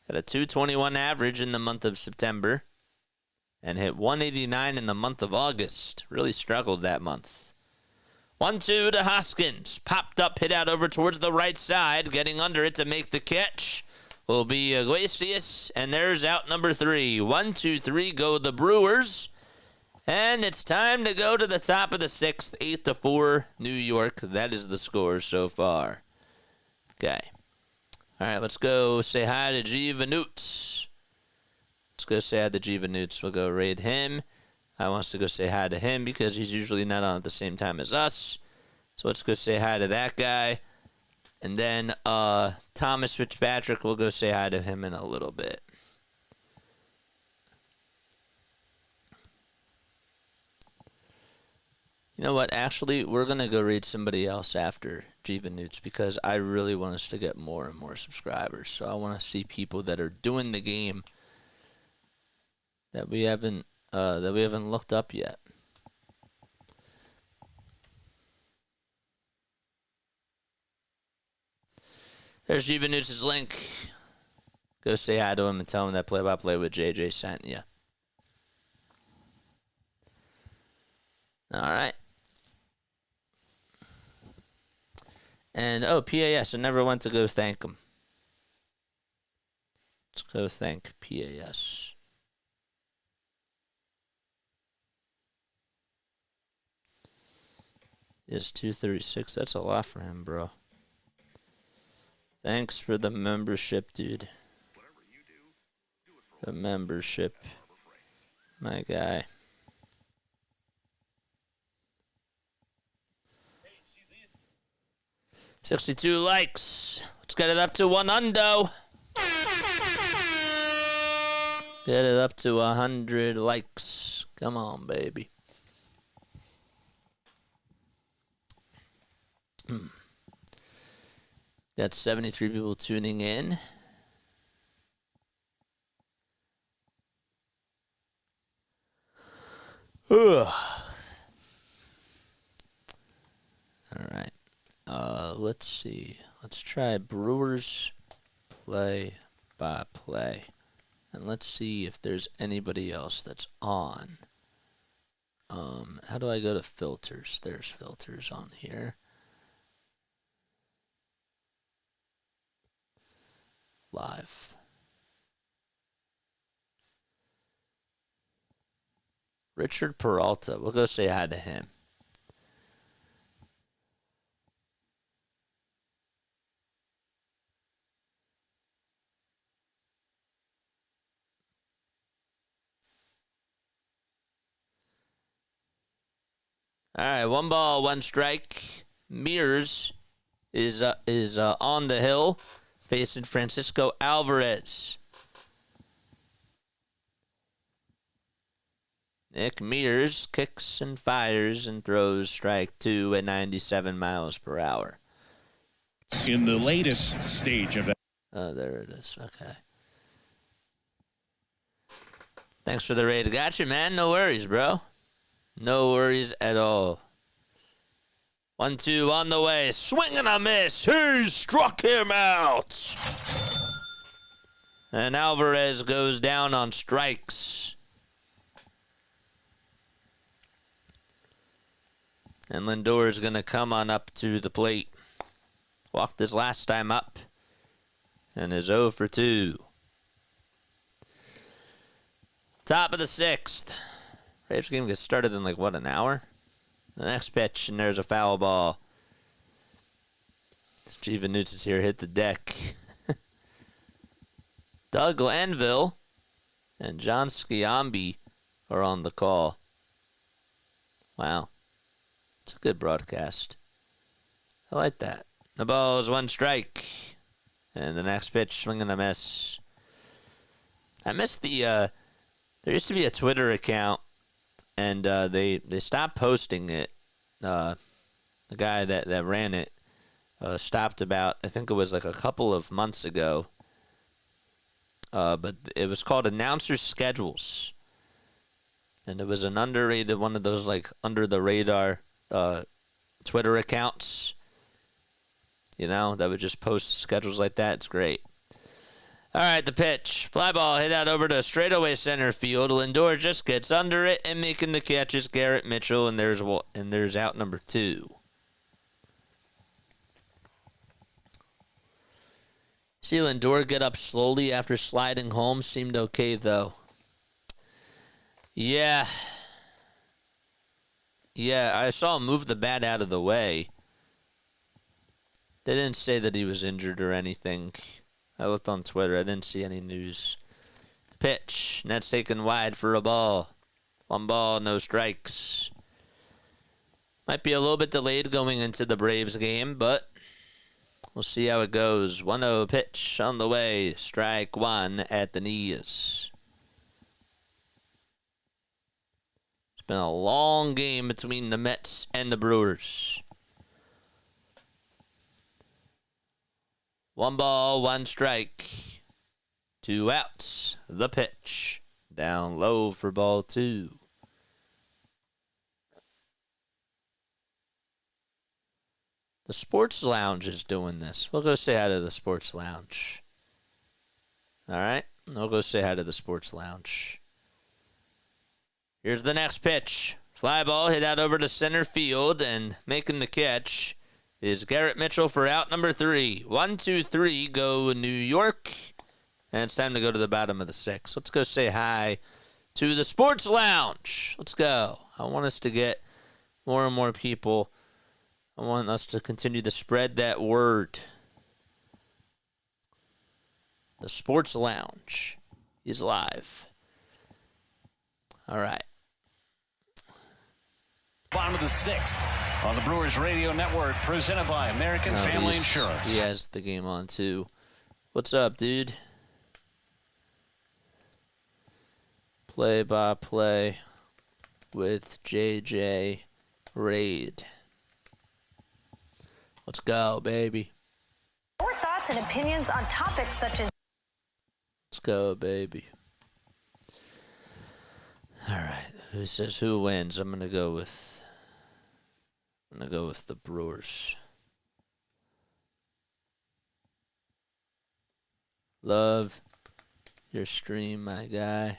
Got a 221 average in the month of September. And hit 189 in the month of August. Really struggled that month. 1-2 to Hoskins. Popped up, hit out over towards the right side. Getting under it to make the catch will be Iglesias. And there's out number 3. 1-2-3 go the Brewers. And it's time to go to the top of the 6th. 8-4 New York. That is the score so far. Okay. All right, let's go say hi to G. Vanoots. Let's go say hi to G. Vanoots. We'll go raid him. I wants to go say hi to him because he's usually not on at the same time as us. So let's go say hi to that guy. And then Thomas Fitzpatrick, we'll go say hi to him in a little bit. You know what? Actually, we're going to go read somebody else after Newts because I really want us to get more and more subscribers. So I want to see people that are doing the game that we haven't looked up yet. There's Newts' link. Go say hi to him and tell him that play-by-play with JJ sent you. All right. And, PAS. I never went to go thank him. Let's go thank PAS. It's 236. That's a lot for him, bro. Thanks for the membership, dude. The membership. My guy. 62 likes. Let's get it up to 100. Get it up to 100 likes. Come on, baby. Got 73 people tuning in. Ugh. All right. Let's see. Let's try Brewers play-by-play. And let's see if there's anybody else that's on. How do I go to filters? There's filters on here. Live. Richard Peralta. We'll go say hi to him. All right, 1 ball, 1 strike. Mears is on the hill, facing Francisco Alvarez. Nick Mears kicks and fires and throws strike 2 at 97 miles per hour. In the latest stage of that. Oh, there it is. Okay. Thanks for the raid. Gotcha, man. No worries, bro. No worries at all. 1-2 on the way. Swing and a miss. He struck him out. And Alvarez goes down on strikes. And Lindor is going to come on up to the plate. Walked his last time up. And is 0 for 2. Top of the 6th. Braves game gets started in like, what, an hour? The next pitch, and there's a foul ball. Steven Newts is here, hit the deck. Doug Lanville and John Sciambi are on the call. Wow. It's a good broadcast. I like that. The ball is 1 strike. And the next pitch, swing and a miss. I missed the, there used to be a Twitter account, and they stopped posting it. The guy that ran it stopped about, I think it was like a couple of months ago. But it was called Announcer Schedules. And it was an underrated, one of those like under the radar Twitter accounts. You know, that would just post schedules like that. It's great. All right, the pitch. Fly ball hit out over to straightaway center field. Lindor just gets under it and making the catch is Garrett Mitchell, and there's out number 2. See Lindor get up slowly after sliding home. Seemed okay, though. Yeah, I saw him move the bat out of the way. They didn't say that he was injured or anything. I looked on Twitter. I didn't see any news. Pitch. And that's taken wide for a ball. 1 ball, no strikes. Might be a little bit delayed going into the Braves game, but we'll see how it goes. 1-0 pitch on the way. Strike 1 at the knees. been a long game between the Mets and the Brewers. 1 ball, 1 strike. 2 outs. The pitch. Down low for ball 2. The Sports Lounge is doing this. We'll go say hi to the Sports Lounge. All right? We'll go say hi to the Sports Lounge. Here's the next pitch. Fly ball hit out over to center field, and making the catch is Garrett Mitchell for out number 3. 1, 2, 3, go New York. And it's time to go to the bottom of the 6th. Let's go say hi to the Sports Lounge. Let's go. I want us to get more and more people. I want us to continue to spread that word. The Sports Lounge is live. All right. Bottom of the 6th on the Brewers Radio Network, presented by American Family Insurance. He has the game on, too. What's up, dude? Play-by-play with JJ Raid. Let's go, baby. Your thoughts and opinions on topics such as... Let's go, baby. All right. Who says who wins? I'm gonna go with the Brewers. Love your stream, my guy.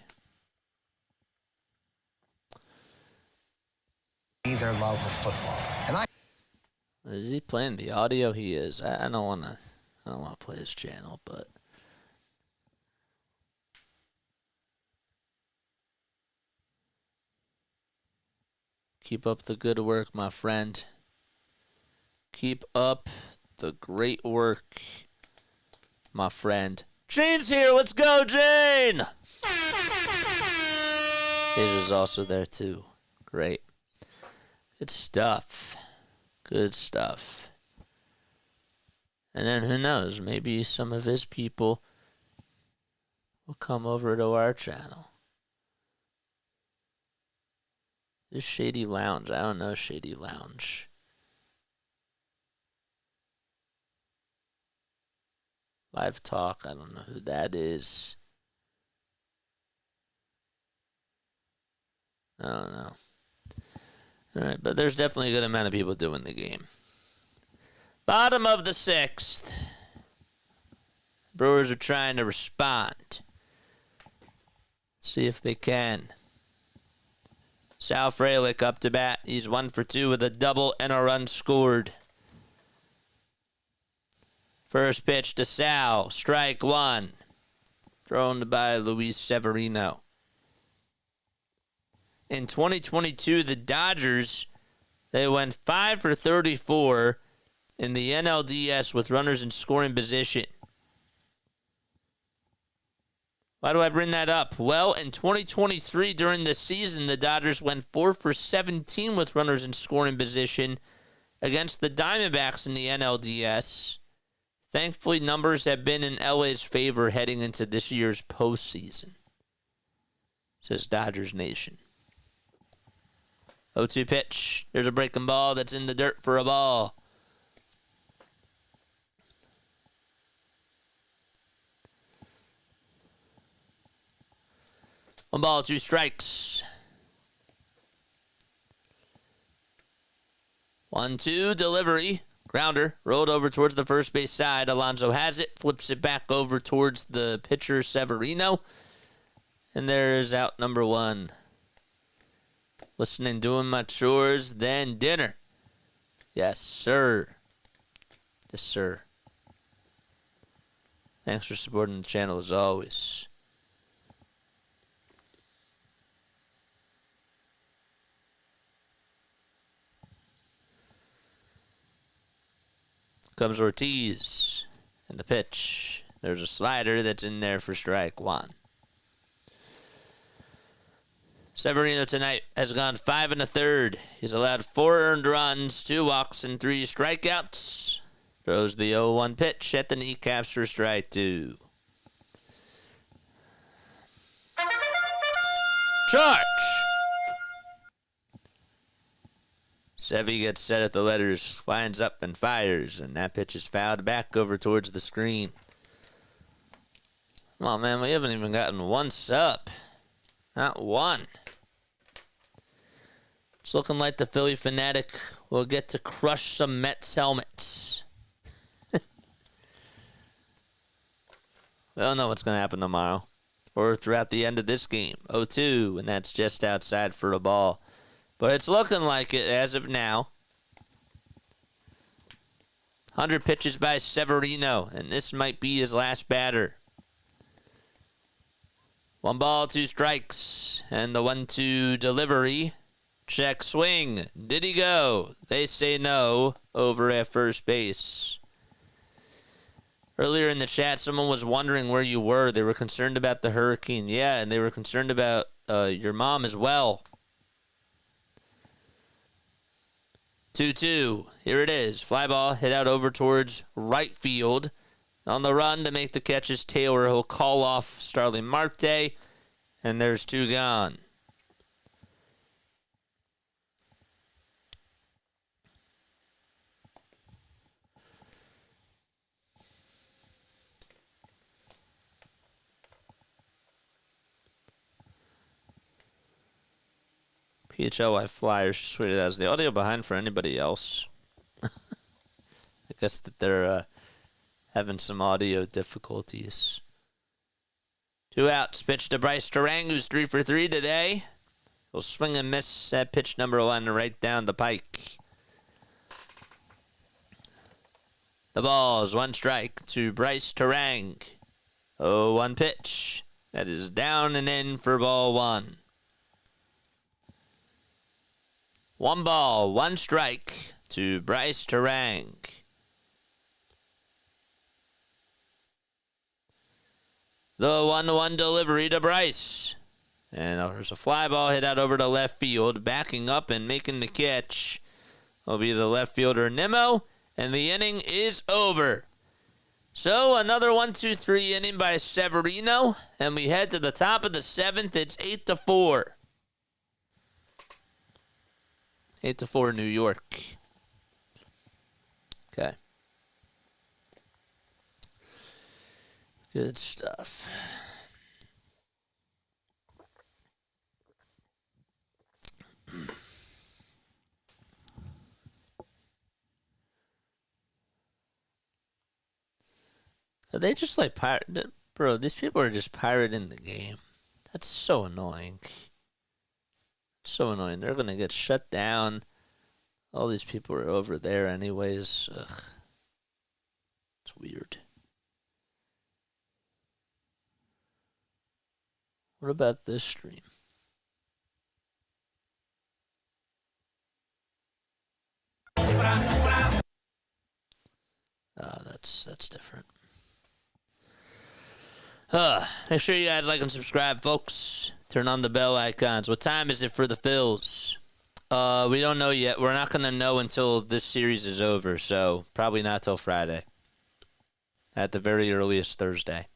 Their love of football. And Is he playing the audio? He is. I don't wanna play his channel, but keep up the good work, my friend. Keep up the great work, my friend. Jane's here. Let's go, Jane. Asia's also there too. Great. Good stuff. Good stuff. And then who knows? Maybe some of his people will come over to our channel. This Shady Lounge. I don't know Shady Lounge. Live Talk. I don't know who that is. I don't know. All right, but there's definitely a good amount of people doing the game. Bottom of the 6th. Brewers are trying to respond. See if they can. Sal Frelick up to bat. He's 1 for 2 with a double and a run scored. First pitch to Sal. Strike 1. Thrown by Luis Severino. In 2022, the Dodgers, they went 5 for 34 in the NLDS with runners in scoring position. Why do I bring that up? Well, in 2023, during the season, the Dodgers went 4 for 17 with runners in scoring position against the Diamondbacks in the NLDS. Thankfully, numbers have been in LA's favor heading into this year's postseason, says Dodgers Nation. 0-2 pitch. There's a breaking ball that's in the dirt for a ball. One ball, 2 strikes. 1-2 delivery. Grounder rolled over towards the first base side. Alonso has it, flips it back over towards the pitcher Severino. And there's out number 1. Listening, doing my chores, then dinner. Yes, sir. Yes, sir. Thanks for supporting the channel as always. Comes Ortiz. And the pitch. There's a slider that's in there for strike 1. Severino tonight has gone 5 1/3. He's allowed 4 earned runs, 2 walks, and 3 strikeouts. Throws the 0-1 pitch at the kneecaps for strike 2. Charge! Sevy gets set at the letters, winds up and fires, and that pitch is fouled back over towards the screen. Come on, man, we haven't even gotten one sub. Not one. It's looking like the Philly fanatic will get to crush some Mets helmets. We don't know what's going to happen tomorrow or throughout the end of this game. 0-2, and that's just outside for a ball. But it's looking like it as of now. 100 pitches by Severino, and this might be his last batter. 1 ball, 2 strikes, and the 1-2 delivery. Check swing. Did he go? They say no over at first base. Earlier in the chat, someone was wondering where you were. They were concerned about the hurricane. Yeah, and they were concerned about your mom as well. 2-2. Here it is. Fly ball hit out over towards right field. On the run to make the catch is Taylor. He'll call off Starling Marte. And there's 2 gone. PHLY Flyers tweeted as the audio behind for anybody else. I guess that they're having some audio difficulties. 2 outs. Pitch to Bryce Terang, who's 3 for 3 today. He'll swing and miss at pitch number 1 right down the pike. The ball is 1 strike to Bryce Terang. 0-1 pitch. That is down and in for ball 1. 1 ball, 1 strike to Bryce Terang. The 1-1 delivery to Bryce. And there's a fly ball hit out over to left field. Backing up and making the catch will be the left fielder Nimmo. And the inning is over. So another 1-2-3 inning by Severino. And we head to the top of the 7th. It's 8-4. 8-4 New York. Okay. Good stuff. Are they just like pirate? Bro, these people are just pirating the game. That's so annoying. So annoying. They're going to get shut down. All these people are over there anyways. Ugh. It's weird. What about this stream? Oh, that's different. Make sure you guys like and subscribe, folks. Turn on the bell icons. What time is it for the Phils? We don't know yet. We're not going to know until this series is over, so probably not till Friday. At the very earliest, Thursday.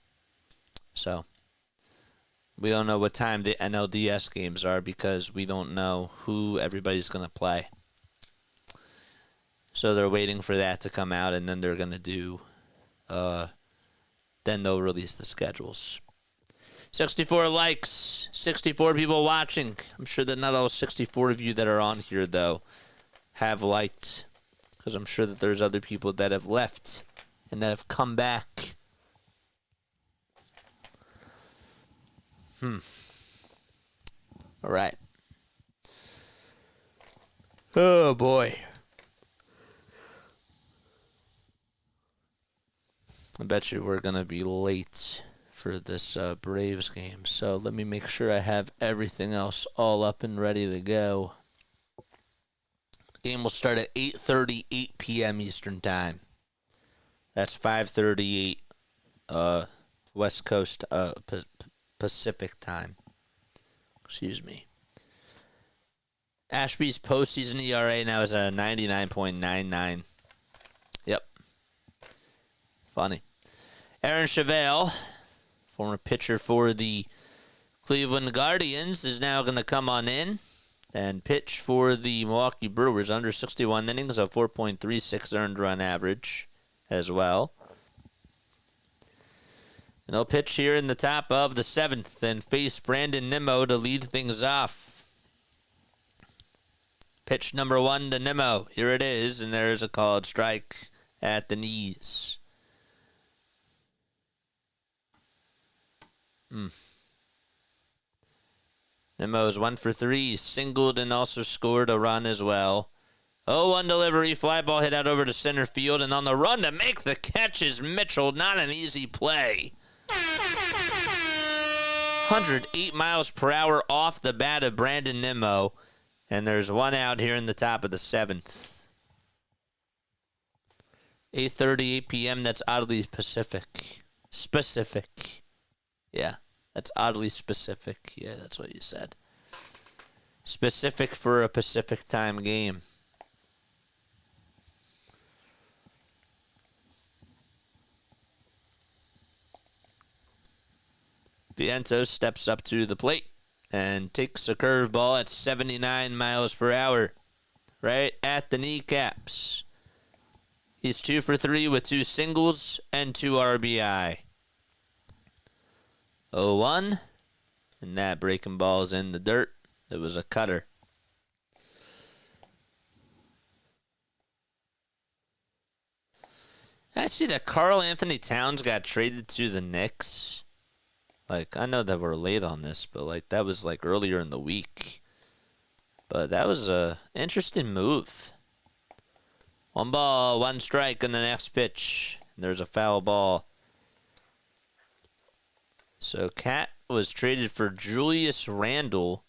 So, we don't know what time the NLDS games are because we don't know who everybody's going to play. So they're waiting for that to come out, and then they're going to do, then they'll release the schedules. 64 likes, 64 people watching. I'm sure that not all 64 of you that are on here, though, have liked. Because I'm sure that there's other people that have left and that have come back. All right. Oh, boy. I bet you we're going to be late for this Braves game. So let me make sure I have everything else all up and ready to go. The game will start at 8:30, 8 p.m. Eastern Time. That's 5:38 West Coast Pacific Time. Excuse me. Ashby's postseason ERA now is at 99.99. Yep. Funny. Aaron Chevelle, former pitcher for the Cleveland Guardians, is now going to come on in. And pitch for the Milwaukee Brewers under 61 innings, a 4.36 earned run average as well. And he'll pitch here in the top of the 7th and face Brandon Nimmo to lead things off. Pitch number 1 to Nimmo. Here it is, and there's a called strike at the knees. Nimmo's 1 for 3, singled and also scored a run as well. 0-1 delivery, fly ball hit out over to center field, and on the run to make the catch is Mitchell. Not an easy play. 108 miles per hour off the bat of Brandon Nimmo, and there's one out here in the top of the 7th. 8:38 p.m., that's oddly specific. Yeah. That's oddly specific. Yeah, that's what you said. Specific for a Pacific time game. Vientos steps up to the plate and takes a curveball at 79 miles per hour. Right at the kneecaps. He's 2 for 3 with 2 singles and 2 RBI. 0-1, and that breaking ball is in the dirt. It was a cutter. I see that Karl Anthony Towns got traded to the Knicks. Like, I know that we're late on this, but like that was like earlier in the week. But that was a interesting move. 1 ball, 1 strike in the next pitch. There's a foul ball. So Cat was traded for Julius Randle,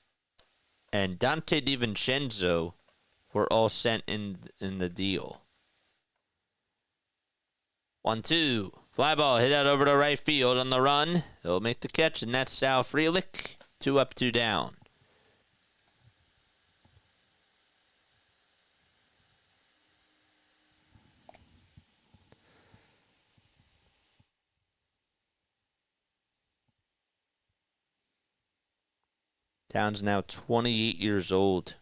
and Dante DiVincenzo were all sent in the deal. 1-2. Fly ball hit out over to right field on the run. They'll make the catch, and that's Sal Frelick. 2 up, 2 down. Towns now 28 years old.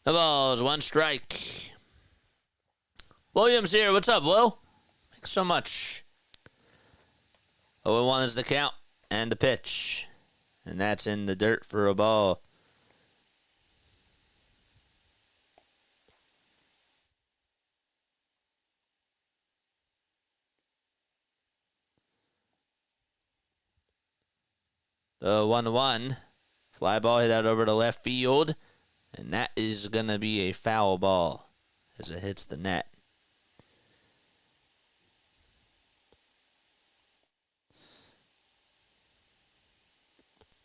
No balls, 1 strike. Williams here. What's up, Will? Thanks so much. 0-1 is the count and the pitch. And that's in the dirt for a ball. The 1-1. Fly ball hit out over to left field. And that is going to be a foul ball as it hits the net.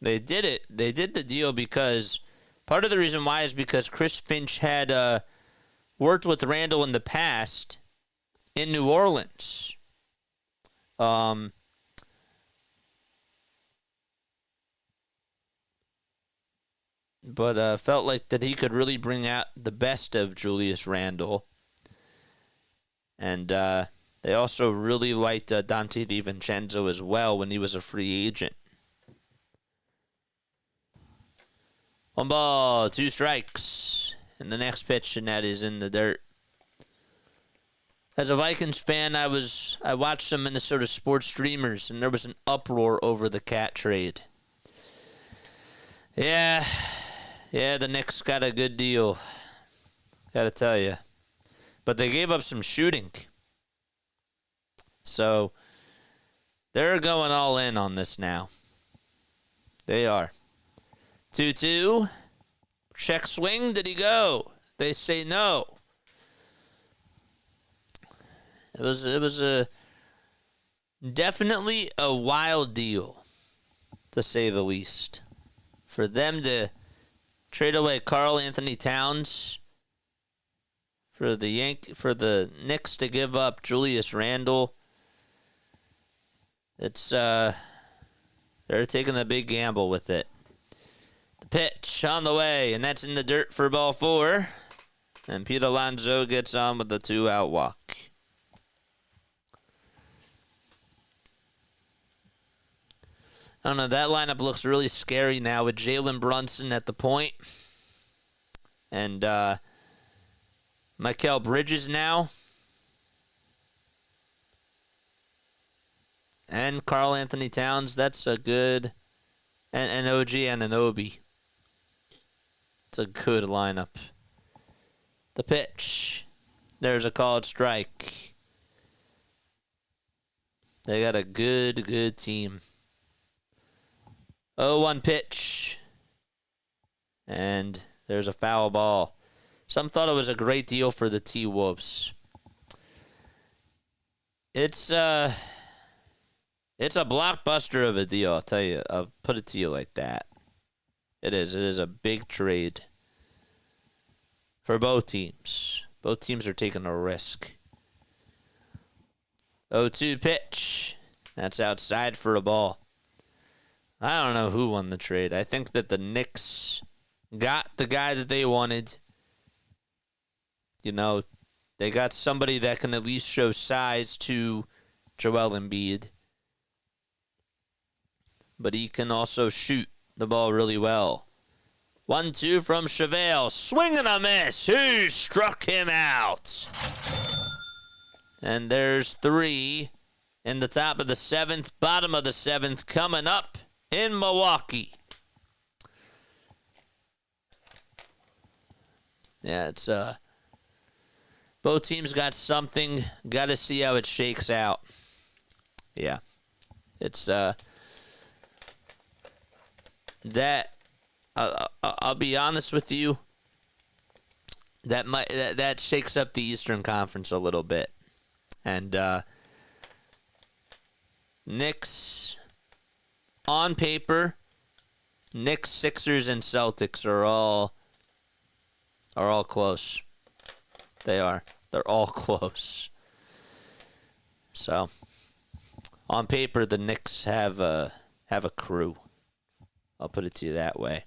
They did it. They did the deal because part of the reason why is because Chris Finch had worked with Randall in the past in New Orleans. But felt like that he could really bring out the best of Julius Randle. And they also really liked Dante DiVincenzo as well when he was a free agent. 1 ball, 2 strikes. And the next pitch, and that is in the dirt. As a Vikings fan, I watched some Minnesota sports streamers, and there was an uproar over the Cat trade. Yeah, the Knicks got a good deal. Gotta tell you. But they gave up some shooting. So, they're going all in on this now. They are. 2-2. Check swing. Did he go? They say no. It was a definitely a wild deal, to say the least. For them to trade away Karl Anthony Towns for the Knicks to give up Julius Randle. It's they're taking a big gamble with it. The pitch on the way, and that's in the dirt for ball 4. And Pete Alonso gets on with the 2-out walk. I don't know, that lineup looks really scary now with Jalen Brunson at the point. And Mikal Bridges now. And Karl Anthony Towns. That's a good... And OG Anunoby. It's a good lineup. The pitch. There's a called strike. They got a good team. 0-1 pitch. And there's a foul ball. Some thought it was a great deal for the T-Wolves. It's a blockbuster of a deal, I'll tell you. I'll put it to you like that. It is. It is a big trade for both teams. Both teams are taking a risk. 0-2 pitch. That's outside for a ball. I don't know who won the trade. I think that the Knicks got the guy that they wanted. You know, they got somebody that can at least show size to Joel Embiid. But he can also shoot the ball really well. 1-2 from Chevelle. Swing and a miss. Who struck him out? And there's 3 in the top of the 7th, bottom of the 7th, coming up in Milwaukee. Yeah, it's both teams got something. Got to see how it shakes out. Yeah, it's that. I'll be honest with you. That shakes up the Eastern Conference a little bit, and Knicks on paper, Knicks, Sixers, and Celtics are all close. They are. They're all close. So, on paper, the Knicks have a crew. I'll put it to you that way.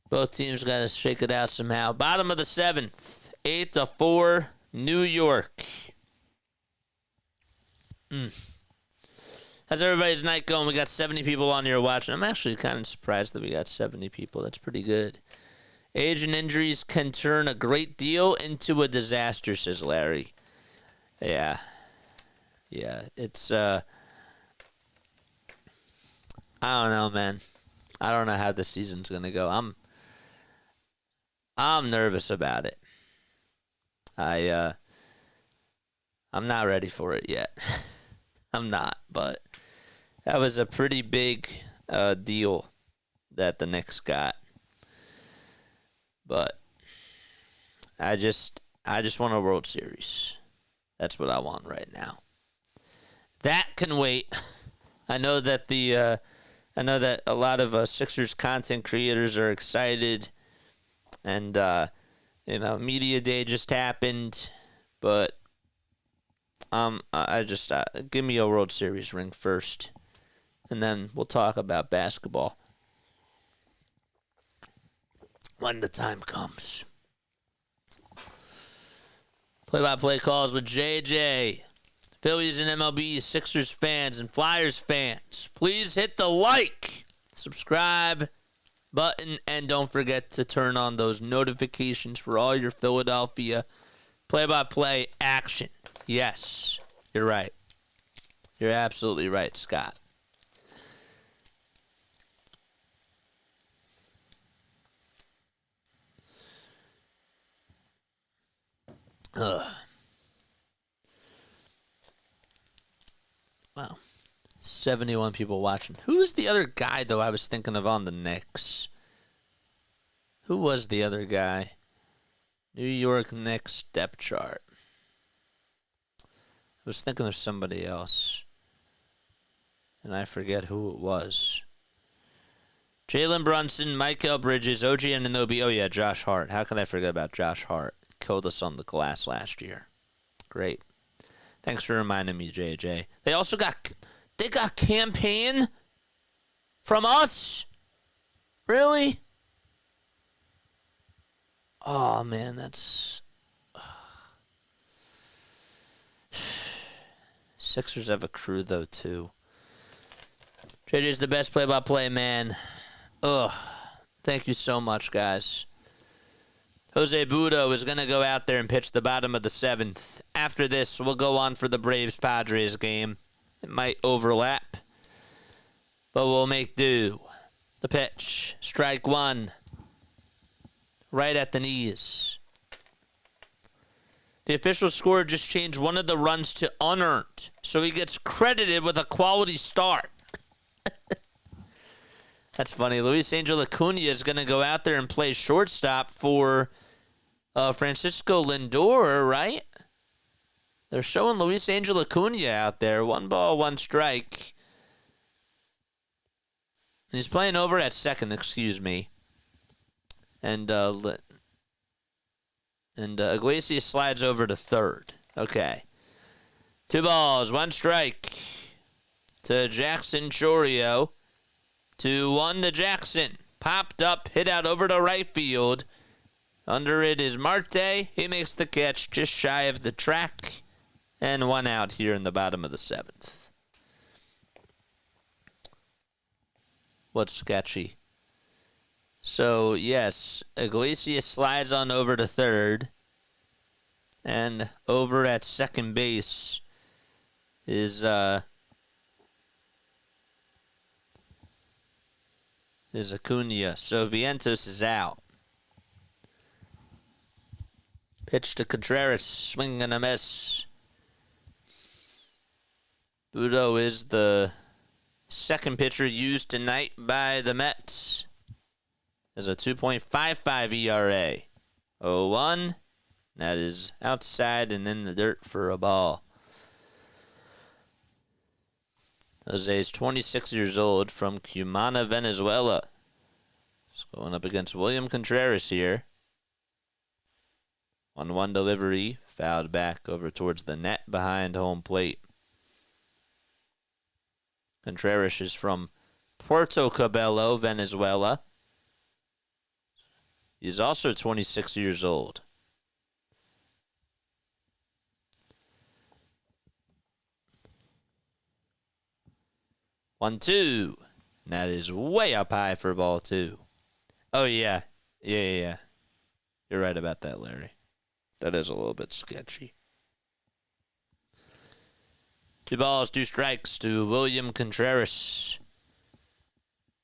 Both teams got to shake it out somehow. Bottom of the 7th, 8-4, New York. How's everybody's night going? We got 70 people on here watching. I'm actually kind of surprised that we got 70 people. That's pretty good. Age and injuries can turn a great deal into a disaster, says Larry. Yeah. Yeah, it's, I don't know, man. I don't know how this season's going to go. I'm nervous about it. I'm not ready for it yet. I'm not, but that was a pretty big deal that the Knicks got. But I just want a World Series. That's what I want right now. That can wait. I know that a lot of Sixers content creators are excited, and Media Day just happened, but I just give me a World Series ring first, and then we'll talk about basketball when the time comes. Play-by-play calls with JJ. Phillies and MLB, Sixers fans, and Flyers fans. Please hit the like, subscribe button, and don't forget to turn on those notifications for all your Philadelphia play-by-play action. Yes, you're right. You're absolutely right, Scott. Wow. 71 people watching. Who was the other guy, though, I was thinking of on the Knicks? Who was the other guy? New York Knicks depth chart. I was thinking of somebody else, and I forget who it was. Jalen Brunson, Mikal Bridges, OG Anunoby. Oh, yeah, Josh Hart. How can I forget about Josh Hart? Killed us on the glass last year. Great. Thanks for reminding me, JJ. They also got campaign from us. Really? Oh, man, that's... Sixers have a crew, though, too. JJ's the best play-by-play man. Ugh. Thank you so much, guys. Jose Budo is going to go out there and pitch the bottom of the 7th. After this, we'll go on for the Braves-Padres game. It might overlap, but we'll make do. The pitch. Strike one. Right at the knees. The official score just changed one of the runs to unearned, so he gets credited with a quality start. That's funny. Luis Angel Acuna is going to go out there and play shortstop for Francisco Lindor, right? They're showing Luis Angel Acuna out there. 1 ball, 1 strike. And he's playing over at second, excuse me. And Iglesias slides over to third. Okay. 2 balls, 1 strike to Jackson Chorio. 2-1 to Jackson. Popped up, hit out over to right field. Under it is Marte. He makes the catch just shy of the track. And 1 out here in the bottom of the 7th. What's sketchy? So, yes, Iglesias slides on over to third. And over at second base is Acuna. So Vientos is out. Pitch to Contreras, swing and a miss. Budo is the second pitcher used tonight by the Mets. There's a 2.55 ERA. 0-1. That is outside and in the dirt for a ball. Jose is 26 years old from Cumana, Venezuela. He's going up against William Contreras here. 1-1 delivery, fouled back over towards the net behind home plate. Contreras is from Puerto Cabello, Venezuela. He's also 26 years old. One, two. And that is way up high for ball 2. Oh, yeah. Yeah. You're right about that, Larry. That is a little bit sketchy. 2 balls, 2 strikes to William Contreras.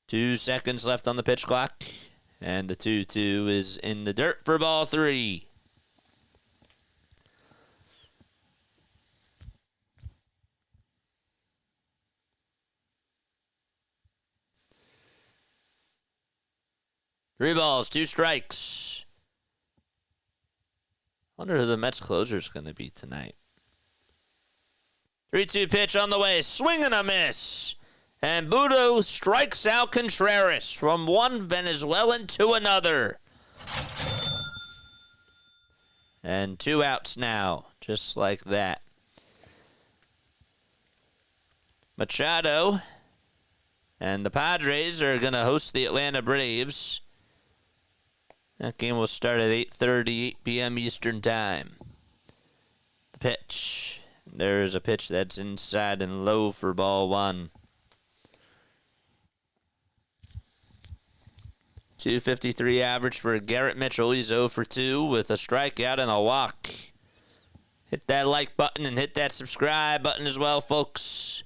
2 seconds left on the pitch clock. And the 2-2 is in the dirt for ball 3. Three balls, 2 strikes. Wonder who the Mets closer is going to be tonight. 3-2 pitch on the way. Swing and a miss. And Budo strikes out Contreras from one Venezuelan to another. And 2 outs now, just like that. Machado and the Padres are going to host the Atlanta Braves. That game will start at 8:30, 8 p.m. Eastern Time. The pitch. There's a pitch that's inside and low for ball 1. 253 average for Garrett Mitchell. He's 0 for 2 with a strikeout and a walk. Hit that like button and hit that subscribe button as well, folks.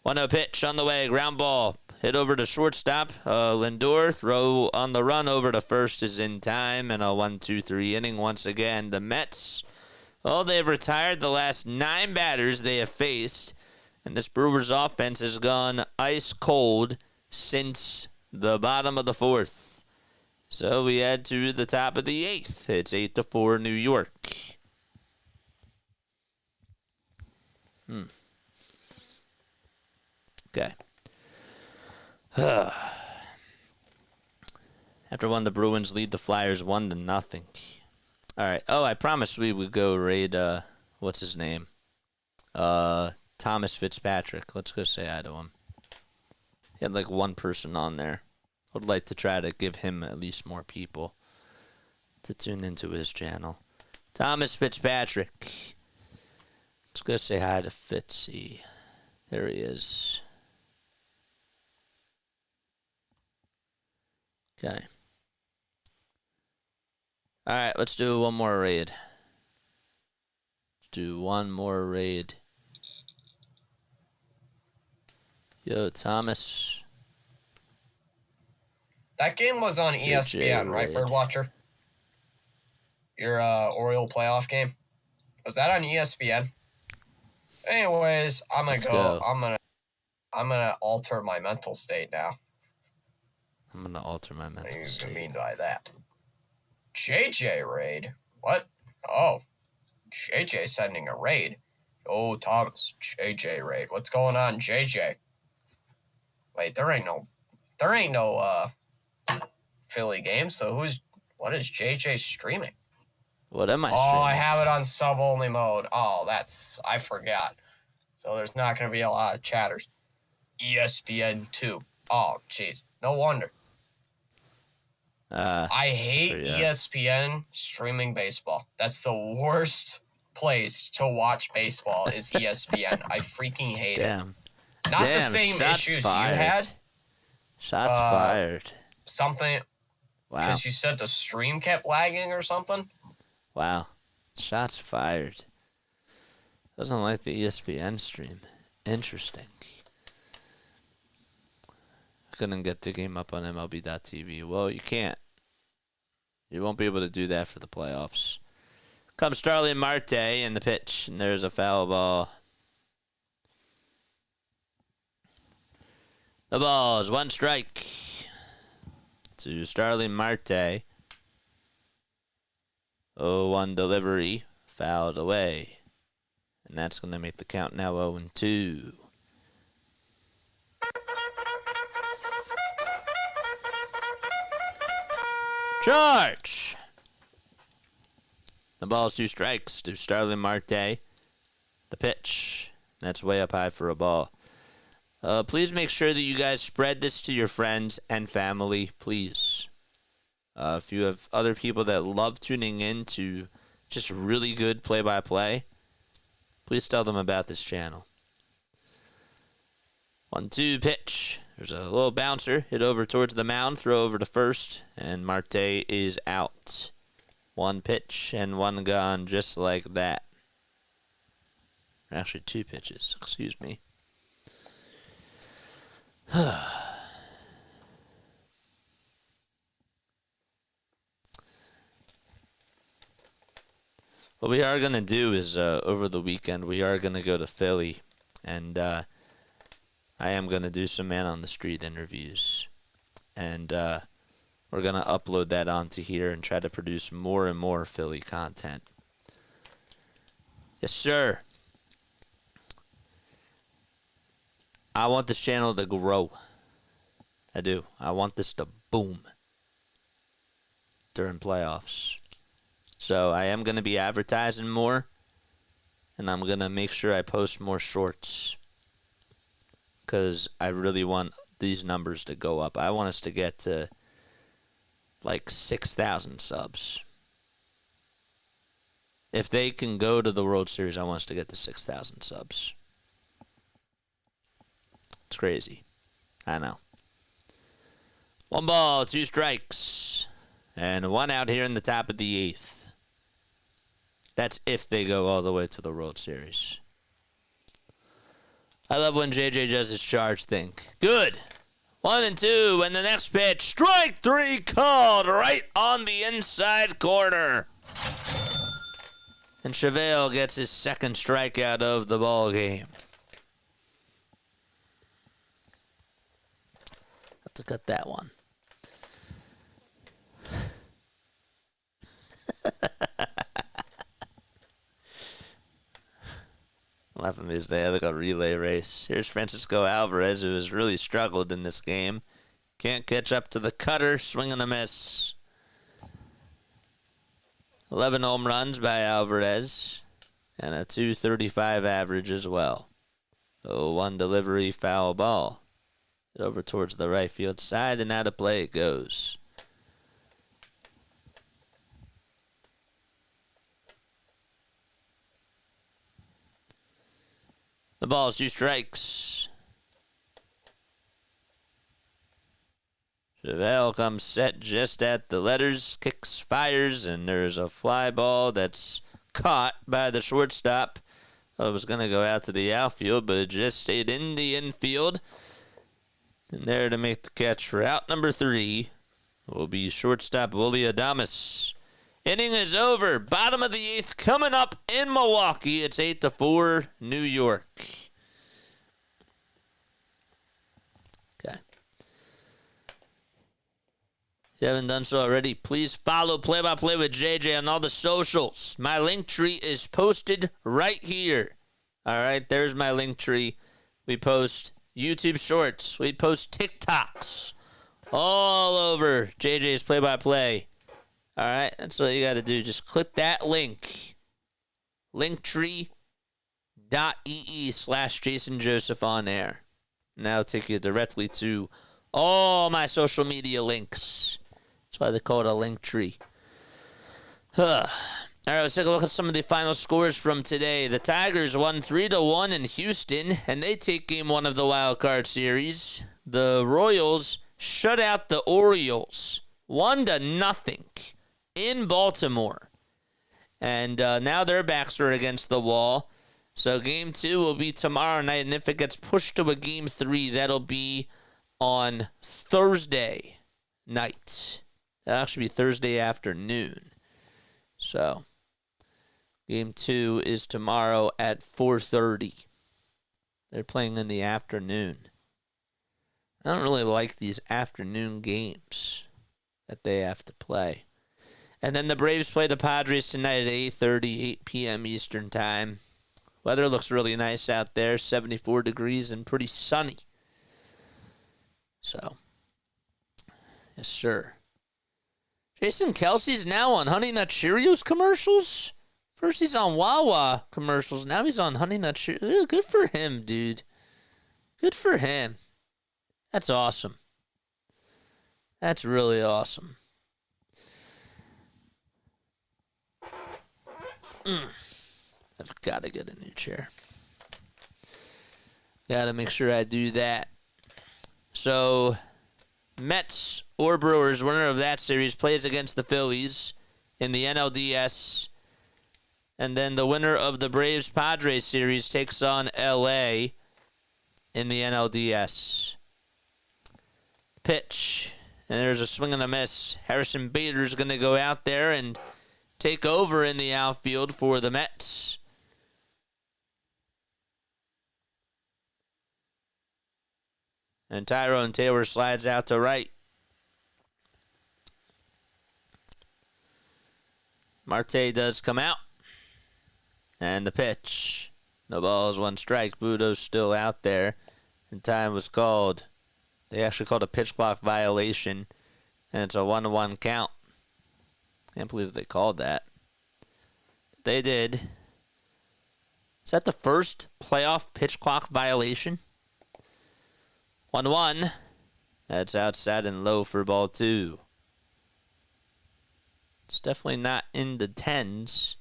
1-0 pitch on the way. Ground ball. Hit over to shortstop. Lindor. Throw on the run over to first is in time. And a 1-2-3 inning once again. The Mets, well, they've retired the last 9 batters they have faced. And this Brewers offense has gone ice cold since the bottom of the 4th. So we head to the top of the 8th. It's 8-4 New York. Okay. After one, the Bruins lead the Flyers 1-0. All right. Oh, I promised we would go raid, what's his name? Thomas Fitzpatrick. Let's go say hi to him. He had like 1 person on there. Would like to try to give him at least more people to tune into his channel. Thomas Fitzpatrick. Let's go say hi to Fitzy. There he is. Okay. All right, let's do one more raid. Yo, Thomas. That game was on ESPN, right, Birdwatcher? Your Oriole playoff game. Was that on ESPN? Anyways, I'm gonna I'm gonna alter my mental state now. I'm gonna alter my mental state. What do you mean by that? JJ raid? What? Oh, JJ sending a raid. Oh, Thomas, JJ raid. What's going on, JJ? Wait, there ain't no Philly game. So what is JJ streaming? What am I streaming? Oh, I have it on sub-only mode. Oh, I forgot. So there's not going to be a lot of chatters. ESPN 2. Oh, jeez. No wonder. I hate ESPN streaming baseball. That's the worst place to watch baseball is ESPN. I freaking hate it. Not the same issues fired. You had. Shots fired. Something. Wow. Because you said the stream kept lagging or something? Wow. Shots fired. Doesn't like the ESPN stream. Interesting. I couldn't get the game up on MLB.TV. Well, you can't. You won't be able to do that for the playoffs. Comes Starling Marte in the pitch, and there's a foul ball. The ball is one strike to Starling Marte. 0-1 delivery, fouled away. And that's going to make the count now 0-2. Charge! The ball's 2 strikes to Starling Marte. The pitch. That's way up high for a ball. Please make sure that you guys spread this to your friends and family, please. If you have other people that love tuning in to just really good play-by-play, please tell them about this channel. 1-2 pitch. There's a little bouncer. Hit over towards the mound. Throw over to first. And Marte is out. 1 pitch and 1 gone just like that. Actually, 2 pitches. Excuse me. What we are going to do is, over the weekend, we are going to go to Philly, and I am going to do some man-on-the-street interviews, and we're going to upload that onto here and try to produce more and more Philly content. Yes, sir. I want this channel to grow. I do. I want this to boom during playoffs. So I am going to be advertising more, and I'm going to make sure I post more shorts because I really want these numbers to go up. I want us to get to like 6,000 subs. If they can go to the World Series, I want us to get to 6,000 subs. It's crazy. I know. 1 ball, 2 strikes, and 1 out here in the top of the 8th. That's if they go all the way to the World Series. I love when JJ does his charge thing. Good. 1-2, and the next pitch, strike 3 called right on the inside corner. And Chevelle gets his 2nd strikeout of the ball game. Have to cut that one. Laughing because they had like a relay race. Here's Francisco Alvarez, who has really struggled in this game. Can't catch up to the cutter, swing and a miss. 11 home runs by Alvarez, and a .235 average as well. 0-1 delivery, foul ball. Over towards the right field side, and out of play it goes. The ball's 2 strikes. Chevelle comes set just at the letters, kicks, fires, and there's a fly ball that's caught by the shortstop. It was going to go out to the outfield, but it just stayed in the infield. And there to make the catch for out number 3 will be shortstop Willie Adames. Inning is over. Bottom of the 8th coming up in Milwaukee. It's 8-4 New York. Okay. If you haven't done so already, please follow Play by Play with JJ on all the socials. My Linktree is posted right here. All right, there's my Linktree. We post YouTube Shorts. We post TikToks all over JJ's Play by Play. All right, that's what you got to do. Just click that link. Linktree.ee/JasonJosephOnAir. And that'll take you directly to all my social media links. That's why they call it a link tree. All right, let's take a look at some of the final scores from today. The Tigers won 3-1 in Houston, and they take game 1 of the wild card series. The Royals shut out the Orioles 1-0 in Baltimore. And now their backs are against the wall. So game 2 will be tomorrow night, and if it gets pushed to a game 3, that'll be on Thursday night. That'll actually be Thursday afternoon. So game 2 is tomorrow at 4:30. They're playing in the afternoon. I don't really like these afternoon games that they have to play. And then the Braves play the Padres tonight at 8:30, 8 p.m. Eastern Time. Weather looks really nice out there, 74 degrees and pretty sunny. So, yes, sir. Jason Kelsey's now on Honey Nut Cheerios commercials? First he's on Wawa commercials, now he's on Honey Nut Cheerios. Good for him, dude. Good for him. That's awesome. That's really awesome. I've got to get a new chair. Got to make sure I do that. So, Mets or Brewers, winner of that series, plays against the Phillies in the NLDS. And then the winner of the Braves-Padres series takes on LA in the NLDS. Pitch. And there's a swing and a miss. Harrison Bader's going to go out there and take over in the outfield for the Mets. And Tyrone Taylor slides out to right. Marte does come out. And the pitch. No balls, 1 strike. Budo's still out there. And time was called. They actually called a pitch clock violation. And it's a 1-1 count. Can't believe they called that. They did. Is that the first playoff pitch clock violation? 1-1. That's outside and low for ball 2. It's definitely not in the 10s.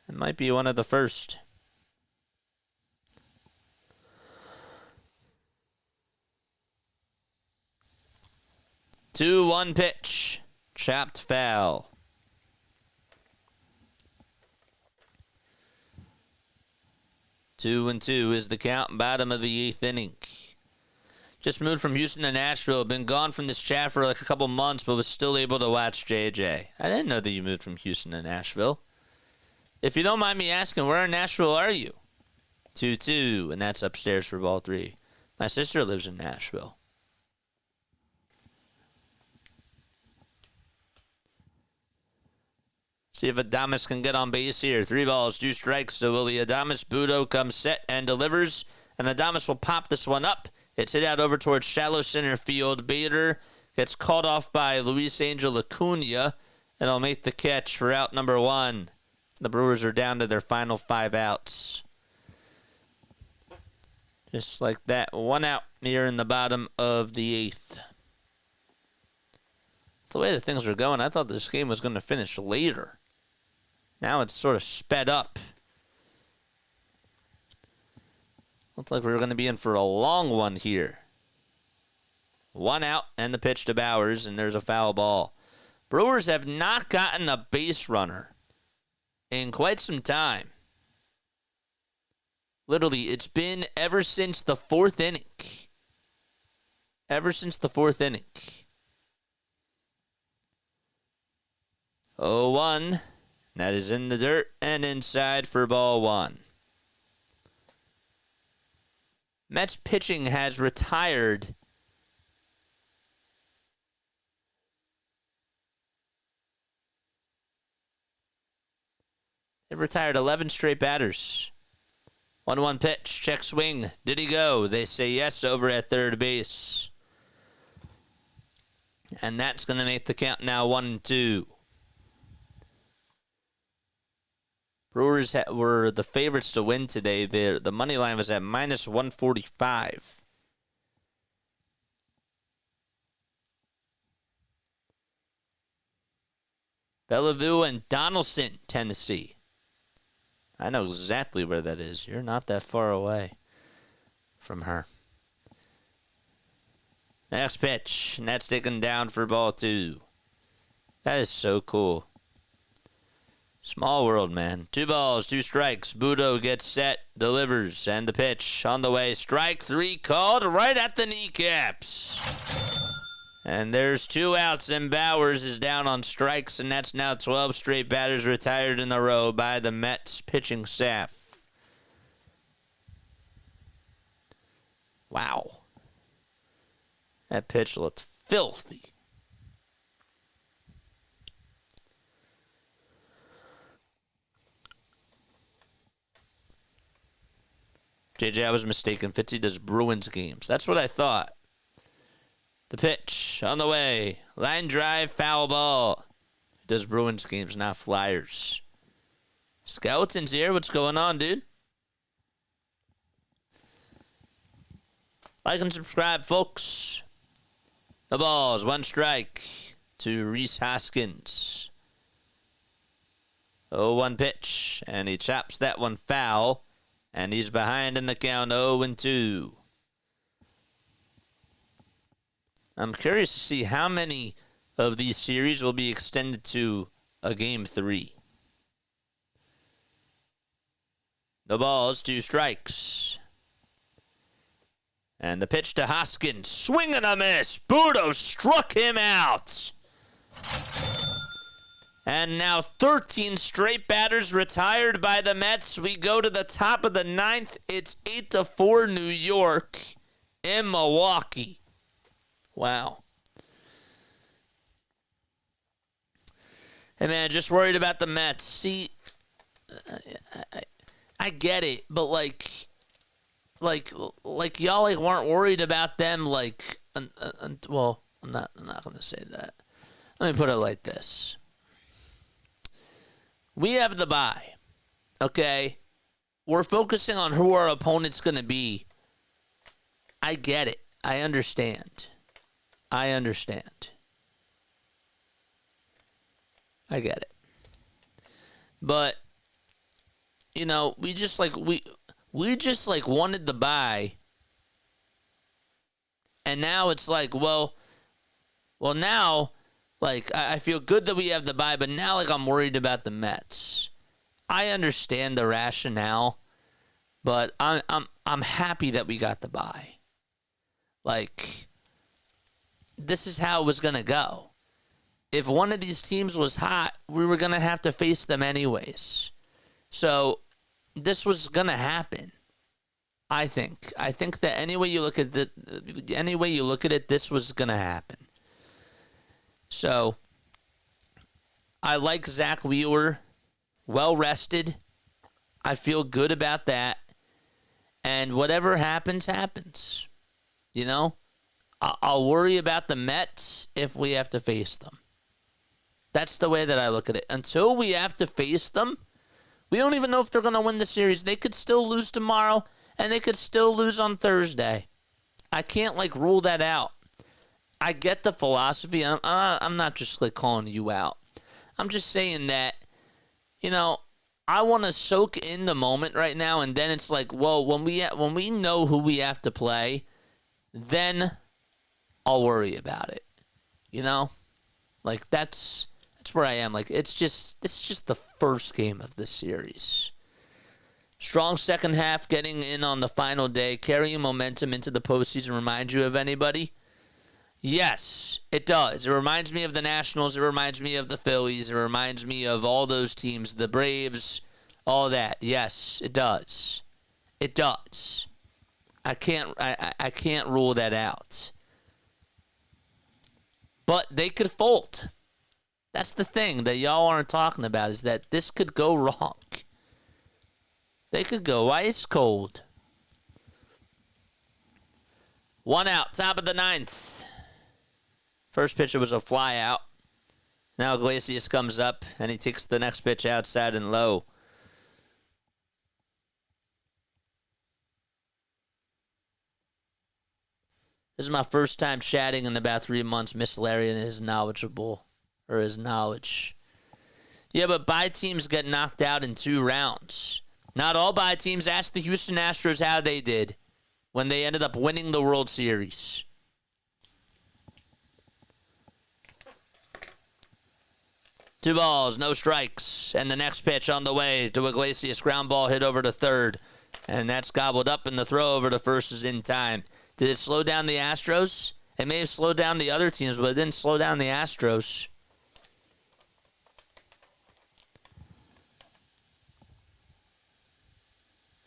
It might be one of the first. 2-1 pitch. Chopped foul. 2-2 is the count. Bottom of the 8th inning. Just moved from Houston to Nashville. Been gone from this chat for like a couple months, but was still able to watch JJ. I didn't know that you moved from Houston to Nashville. If you don't mind me asking, where in Nashville are you? 2-2, and that's upstairs for ball 3. My sister lives in Nashville. See if Adames can get on base here. 3 balls, 2 strikes to Willie Adames. Budo comes set and delivers. And Adames will pop this one up. It's hit out over towards shallow center field. Bader gets called off by Luis Angel Acuna. And will make the catch for out number 1. The Brewers are down to their final 5 outs. Just like that. 1 out here in the bottom of the 8th. The way that things are going, I thought this game was going to finish later. Now it's sort of sped up. Looks like we're going to be in for a long one here. 1 out and the pitch to Bowers, and there's a foul ball. Brewers have not gotten a base runner in quite some time. Literally, it's been ever since the 4th inning. Ever since the 4th inning. 0-1. That is in the dirt and inside for ball 1. Mets pitching has retired They've retired 11 straight batters. 1-1 pitch. Check swing. Did he go? They say yes over at third base. And that's going to make the count now 1-2. Brewers were the favorites to win today. The money line was at minus 145. Bellevue and Donaldson, Tennessee. I know exactly where that is. You're not that far away from her. Next pitch, and that's taken down for ball 2. That is so cool. Small world, man. 2 balls, 2 strikes. Budo gets set, delivers, and the pitch on the way. Strike 3 called right at the kneecaps. And there's 2 outs, and Bowers is down on strikes, and that's now 12 straight batters retired in a row by the Mets pitching staff. Wow. That pitch looked filthy. JJ, I was mistaken. Fitzy does Bruins games. That's what I thought. The pitch on the way. Line drive, foul ball. He does Bruins games, not Flyers. Skeleton's here. What's going on, dude? Like and subscribe, folks. The balls, 1 strike to Rhys Hoskins. 0-1 pitch, and he chops that one foul, and he's behind in the count 0-2. I'm curious to see how many of these series will be extended to a game 3. The balls, 2 strikes. And the pitch to Hoskins. Swing and a miss. Budo struck him out. And now 13 straight batters retired by the Mets. We go to the top of the 9th. It's 8-4 New York in Milwaukee. Wow. Hey, man, just worried about the Mets. See, I get it, but like y'all weren't worried about them. Well, I'm not gonna say that. Let me put it like this: we have the bye. Okay, we're focusing on who our opponent's gonna be. I get it. I understand. I get it. But you know, we just wanted the bye. And now it's like, well now, like, I feel good that we have the bye, but now, like, I'm worried about the Mets. I understand the rationale, but I'm happy that we got the bye. Like, this is how it was gonna go. If one of these teams was hot, we were gonna have to face them anyways. So this was gonna happen. I think that any way you look at it, this was gonna happen. So I like Zach Wheeler, well rested. I feel good about that. And whatever happens, happens. You know, I'll worry about the Mets if we have to face them. That's the way that I look at it. Until we have to face them, we don't even know if they're going to win the series. They could still lose tomorrow, and they could still lose on Thursday. I can't, rule that out. I get the philosophy. I'm not just, calling you out. I'm just saying that, I want to soak in the moment right now, and then it's well, when we know who we have to play, then I'll worry about it. That's where I am. It's just the first game of this series. Strong second half, getting in on the final day, carrying momentum into the postseason. Remind you of anybody? Yes, it does. It reminds me of the Nationals. It reminds me of the Phillies. It reminds me of all those teams, the Braves, all that. Yes, it does. It does. I can't rule that out. But they could fold. That's the thing that y'all aren't talking about, is that this could go wrong. They could go ice cold. 1 out, top of the 9th. First pitcher was a fly out. Now Iglesias comes up, and he takes the next pitch outside and low. This is my first time chatting in about 3 months. Miss Larian is knowledgeable, or his knowledge. Yeah, but bye teams get knocked out in 2 rounds. Not all bye teams. Ask the Houston Astros how they did when they ended up winning the World Series. Two balls, no strikes. And the next pitch on the way to Iglesias. Ground ball hit over to third. And that's gobbled up, and the throw over to first is in time. Did it slow down the Astros? It may have slowed down the other teams, but it didn't slow down the Astros.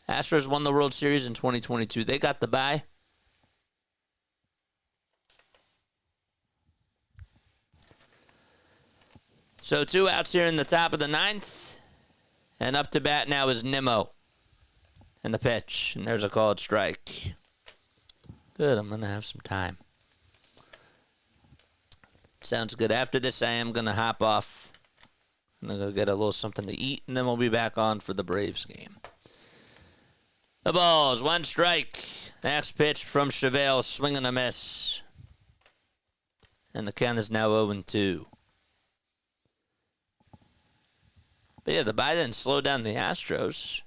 Astros won the World Series in 2022. They got the bye. So 2 outs here in the top of the 9th. And up to bat now is Nimmo. And the pitch. And there's a called strike. Good, I'm going to have some time. Sounds good. After this, I am going to hop off. I'm going to go get a little something to eat, and then we'll be back on for the Braves game. The balls, 1 strike. Next pitch from Chevelle, swing and a miss. And the count is now 0-2. But yeah, the bye didn't slow down the Astros.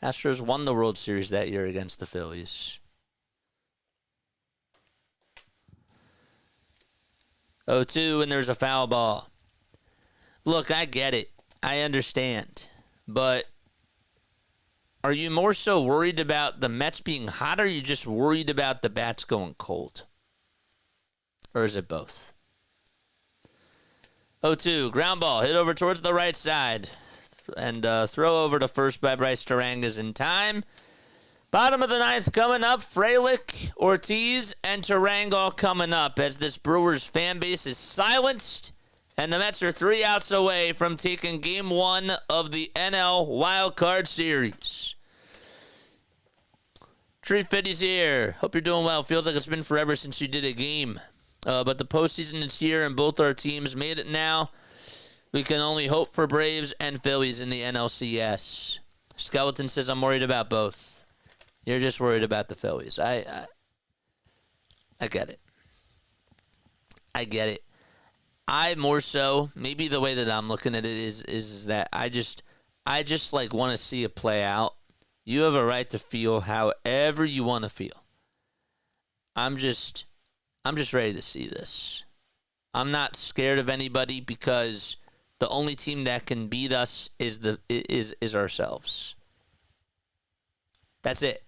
Astros won the World Series that year against the Phillies. 0-2, and there's a foul ball. Look, I get it. I understand. But are you more so worried about the Mets being hot, or are you just worried about the bats going cold? Or is it both? 0-2, ground ball, hit over towards the right side. And throw over to first by Bryce Terang is in time. Bottom of the 9th coming up. Frelick, Ortiz, and Terang all coming up as this Brewers fan base is silenced. And the Mets are 3 outs away from taking Game 1 of the NL Wild Card Series. Tree Fitty's here. Hope you're doing well. Feels like it's been forever since you did a game. But the postseason is here, and both our teams made it now. We can only hope for Braves and Phillies in the NLCS. Skeleton says, I'm worried about both. You're just worried about the Phillies. I get it. I get it. I more so, maybe the way that I'm looking at it is that I just want to see it play out. You have a right to feel however you want to feel. I'm just ready to see this. I'm not scared of anybody because the only team that can beat us is ourselves. That's it.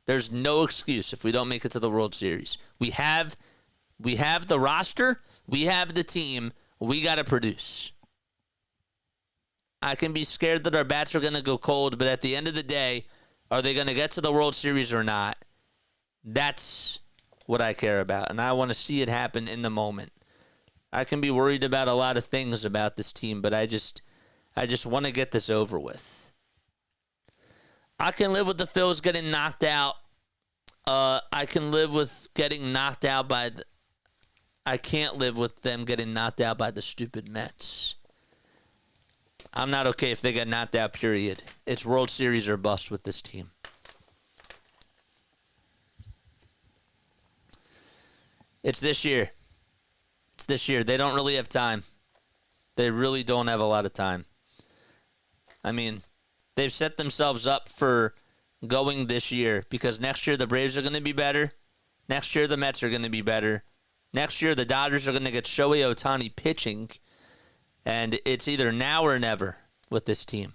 There's no excuse if we don't make it to the World Series. We have the roster. We have the team. We got to produce. I can be scared that our bats are going to go cold, but at the end of the day, are they going to get to the World Series or not? That's what I care about, and I want to see it happen in the moment. I can be worried about a lot of things about this team, but I just want to get this over with. I can live with the Phils getting knocked out. I can live with getting knocked out by the... I can't live with them getting knocked out by the stupid Mets. I'm not okay if they get knocked out, period. It's World Series or bust with this team. It's this year. It's this year. They don't really have time. They really don't have a lot of time. I mean, they've set themselves up for going this year because next year the Braves are going to be better. Next year the Mets are going to be better. Next year the Dodgers are going to get Shohei Ohtani pitching. And it's either now or never with this team.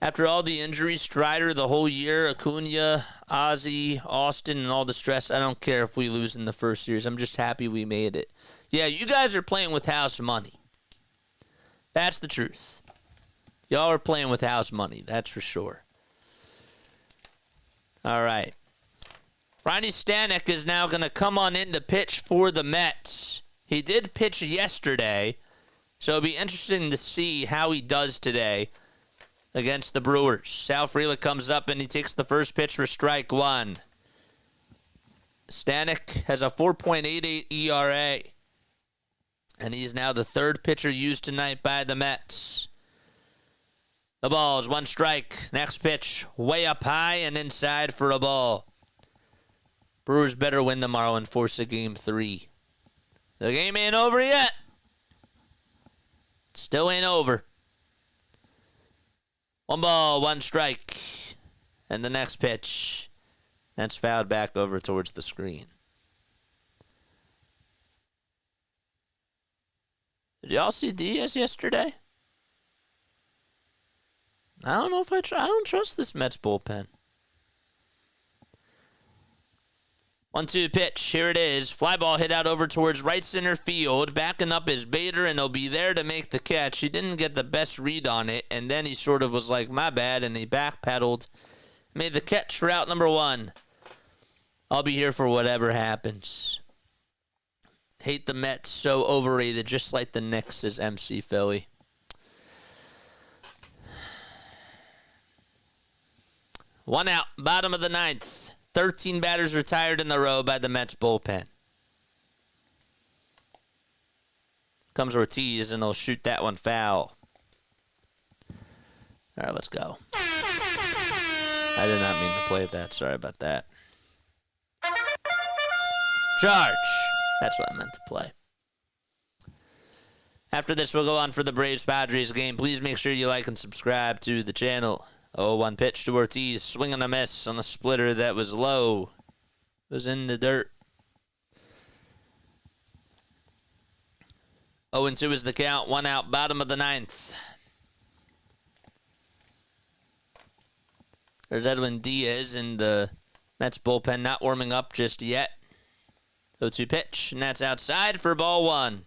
After all the injuries, Strider the whole year, Acuna, Ozzie, Austin, and all the stress, I don't care if we lose in the first series. I'm just happy we made it. Yeah, you guys are playing with house money. That's the truth. Y'all are playing with house money, that's for sure. All right. Ronnie Stanek is now going to come on in to pitch for the Mets. He did pitch yesterday, so it'll be interesting to see how he does today against the Brewers. Sal Frelick comes up and he takes the first pitch for strike one. Stanek has a 4.88 ERA, and he's now the third pitcher used tonight by the Mets. The ball is one strike. Next pitch, way up high and inside for a ball. Brewers better win tomorrow and force a game 3. The game ain't over yet. Still ain't over. One ball, one strike. And the next pitch, that's fouled back over towards the screen. Did y'all see Diaz yesterday? I don't know if I don't trust this Mets bullpen. 1-2 pitch. Here it is. Fly ball hit out over towards right center field. Backing up is Bader, and he'll be there to make the catch. He didn't get the best read on it, and then he sort of was like, my bad, and he backpedaled. Made the catch for out number 1. I'll be here for whatever happens. Hate the Mets, so overrated, just like the Knicks is MC Philly. One out, bottom of the 9th. 13 batters retired in the row by the Mets bullpen. Comes Ortiz, and he'll shoot that one foul. All right, let's go. I did not mean to play that. Sorry about that. Charge. That's what I meant to play. After this, we'll go on for the Braves-Padres game. Please make sure you like and subscribe to the channel. 0-1 pitch to Ortiz. Swing and a miss on the splitter that was low. It was in the dirt. 0-2 is the count. 1 out, bottom of the 9th. There's Edwin Diaz in the Mets bullpen, not warming up just yet. 0-2 pitch, and that's outside for ball 1.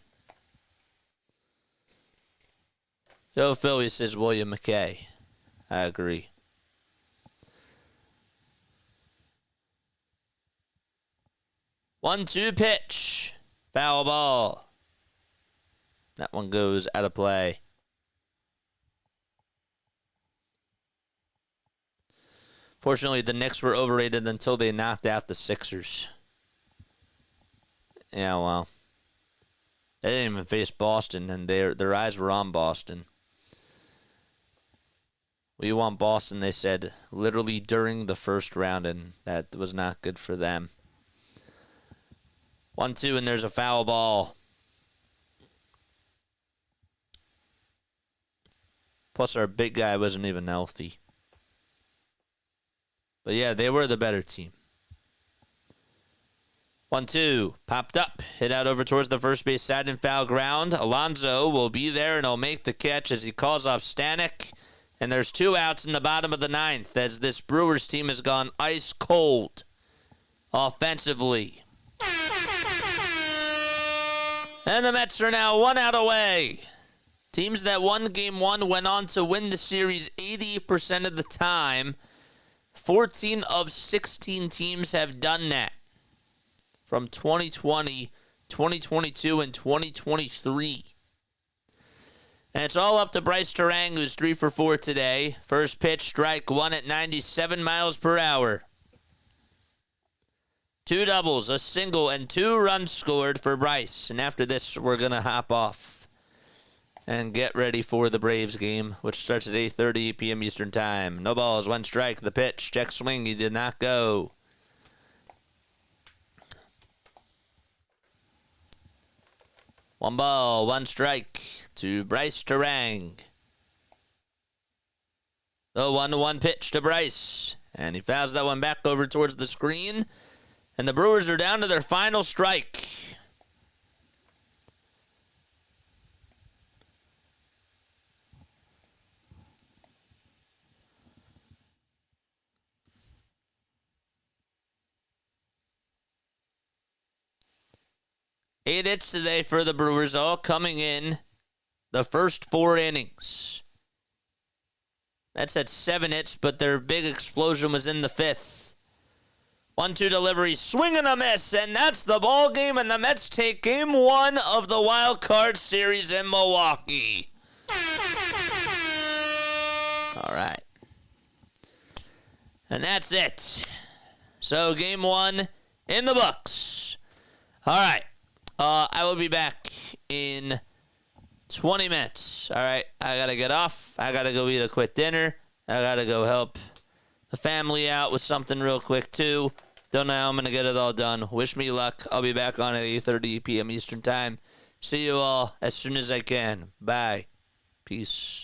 Go Phillies, says William McKay. I agree. One-two pitch. Foul ball. That one goes out of play. Fortunately, the Knicks were overrated until they knocked out the Sixers. Yeah, well. They didn't even face Boston, and their eyes were on Boston. We want Boston, they said, literally during the first round, and that was not good for them. 1-2, and there's a foul ball. Plus, our big guy wasn't even healthy. But yeah, they were the better team. 1-2, popped up, hit out over towards the first base side in foul ground. Alonso will be there, and he'll make the catch as he calls off Stanek. And there's 2 outs in the bottom of the 9th as this Brewers team has gone ice cold offensively. And the Mets are now 1 out away. Teams that won Game 1 went on to win the series 80% of the time. 14 of 16 teams have done that from 2020, 2022, and 2023. And it's all up to Bryce Terang, who's 3 for 4 today. First pitch, strike 1 at 97 miles per hour. 2 doubles, a single, and 2 runs scored for Bryce. And after this, we're going to hop off. and get ready for the Braves game, which starts at 8:30 p.m. Eastern Time. No balls, 1 strike. The pitch, check swing. He did not go. One ball, 1 strike to Bryce Terang. The 1-1 pitch to Bryce. And he fouls that one back over towards the screen. And the Brewers are down to their final strike. Eight hits today for the Brewers, all coming in the first 4 innings. That's at 7 hits, but their big explosion was in the 5th. 1-2 delivery, swing and a miss, and that's the ball game, and the Mets take Game 1 of the Wild Card Series in Milwaukee. All right. And that's it. So Game 1 in the books. All right. I will be back in 20 minutes. All right, I got to get off. I got to go eat a quick dinner. I got to go help the family out with something real quick, too. Don't know how I'm going to get it all done. Wish me luck. I'll be back on at 8:30 p.m. Eastern Time. See you all as soon as I can. Bye. Peace.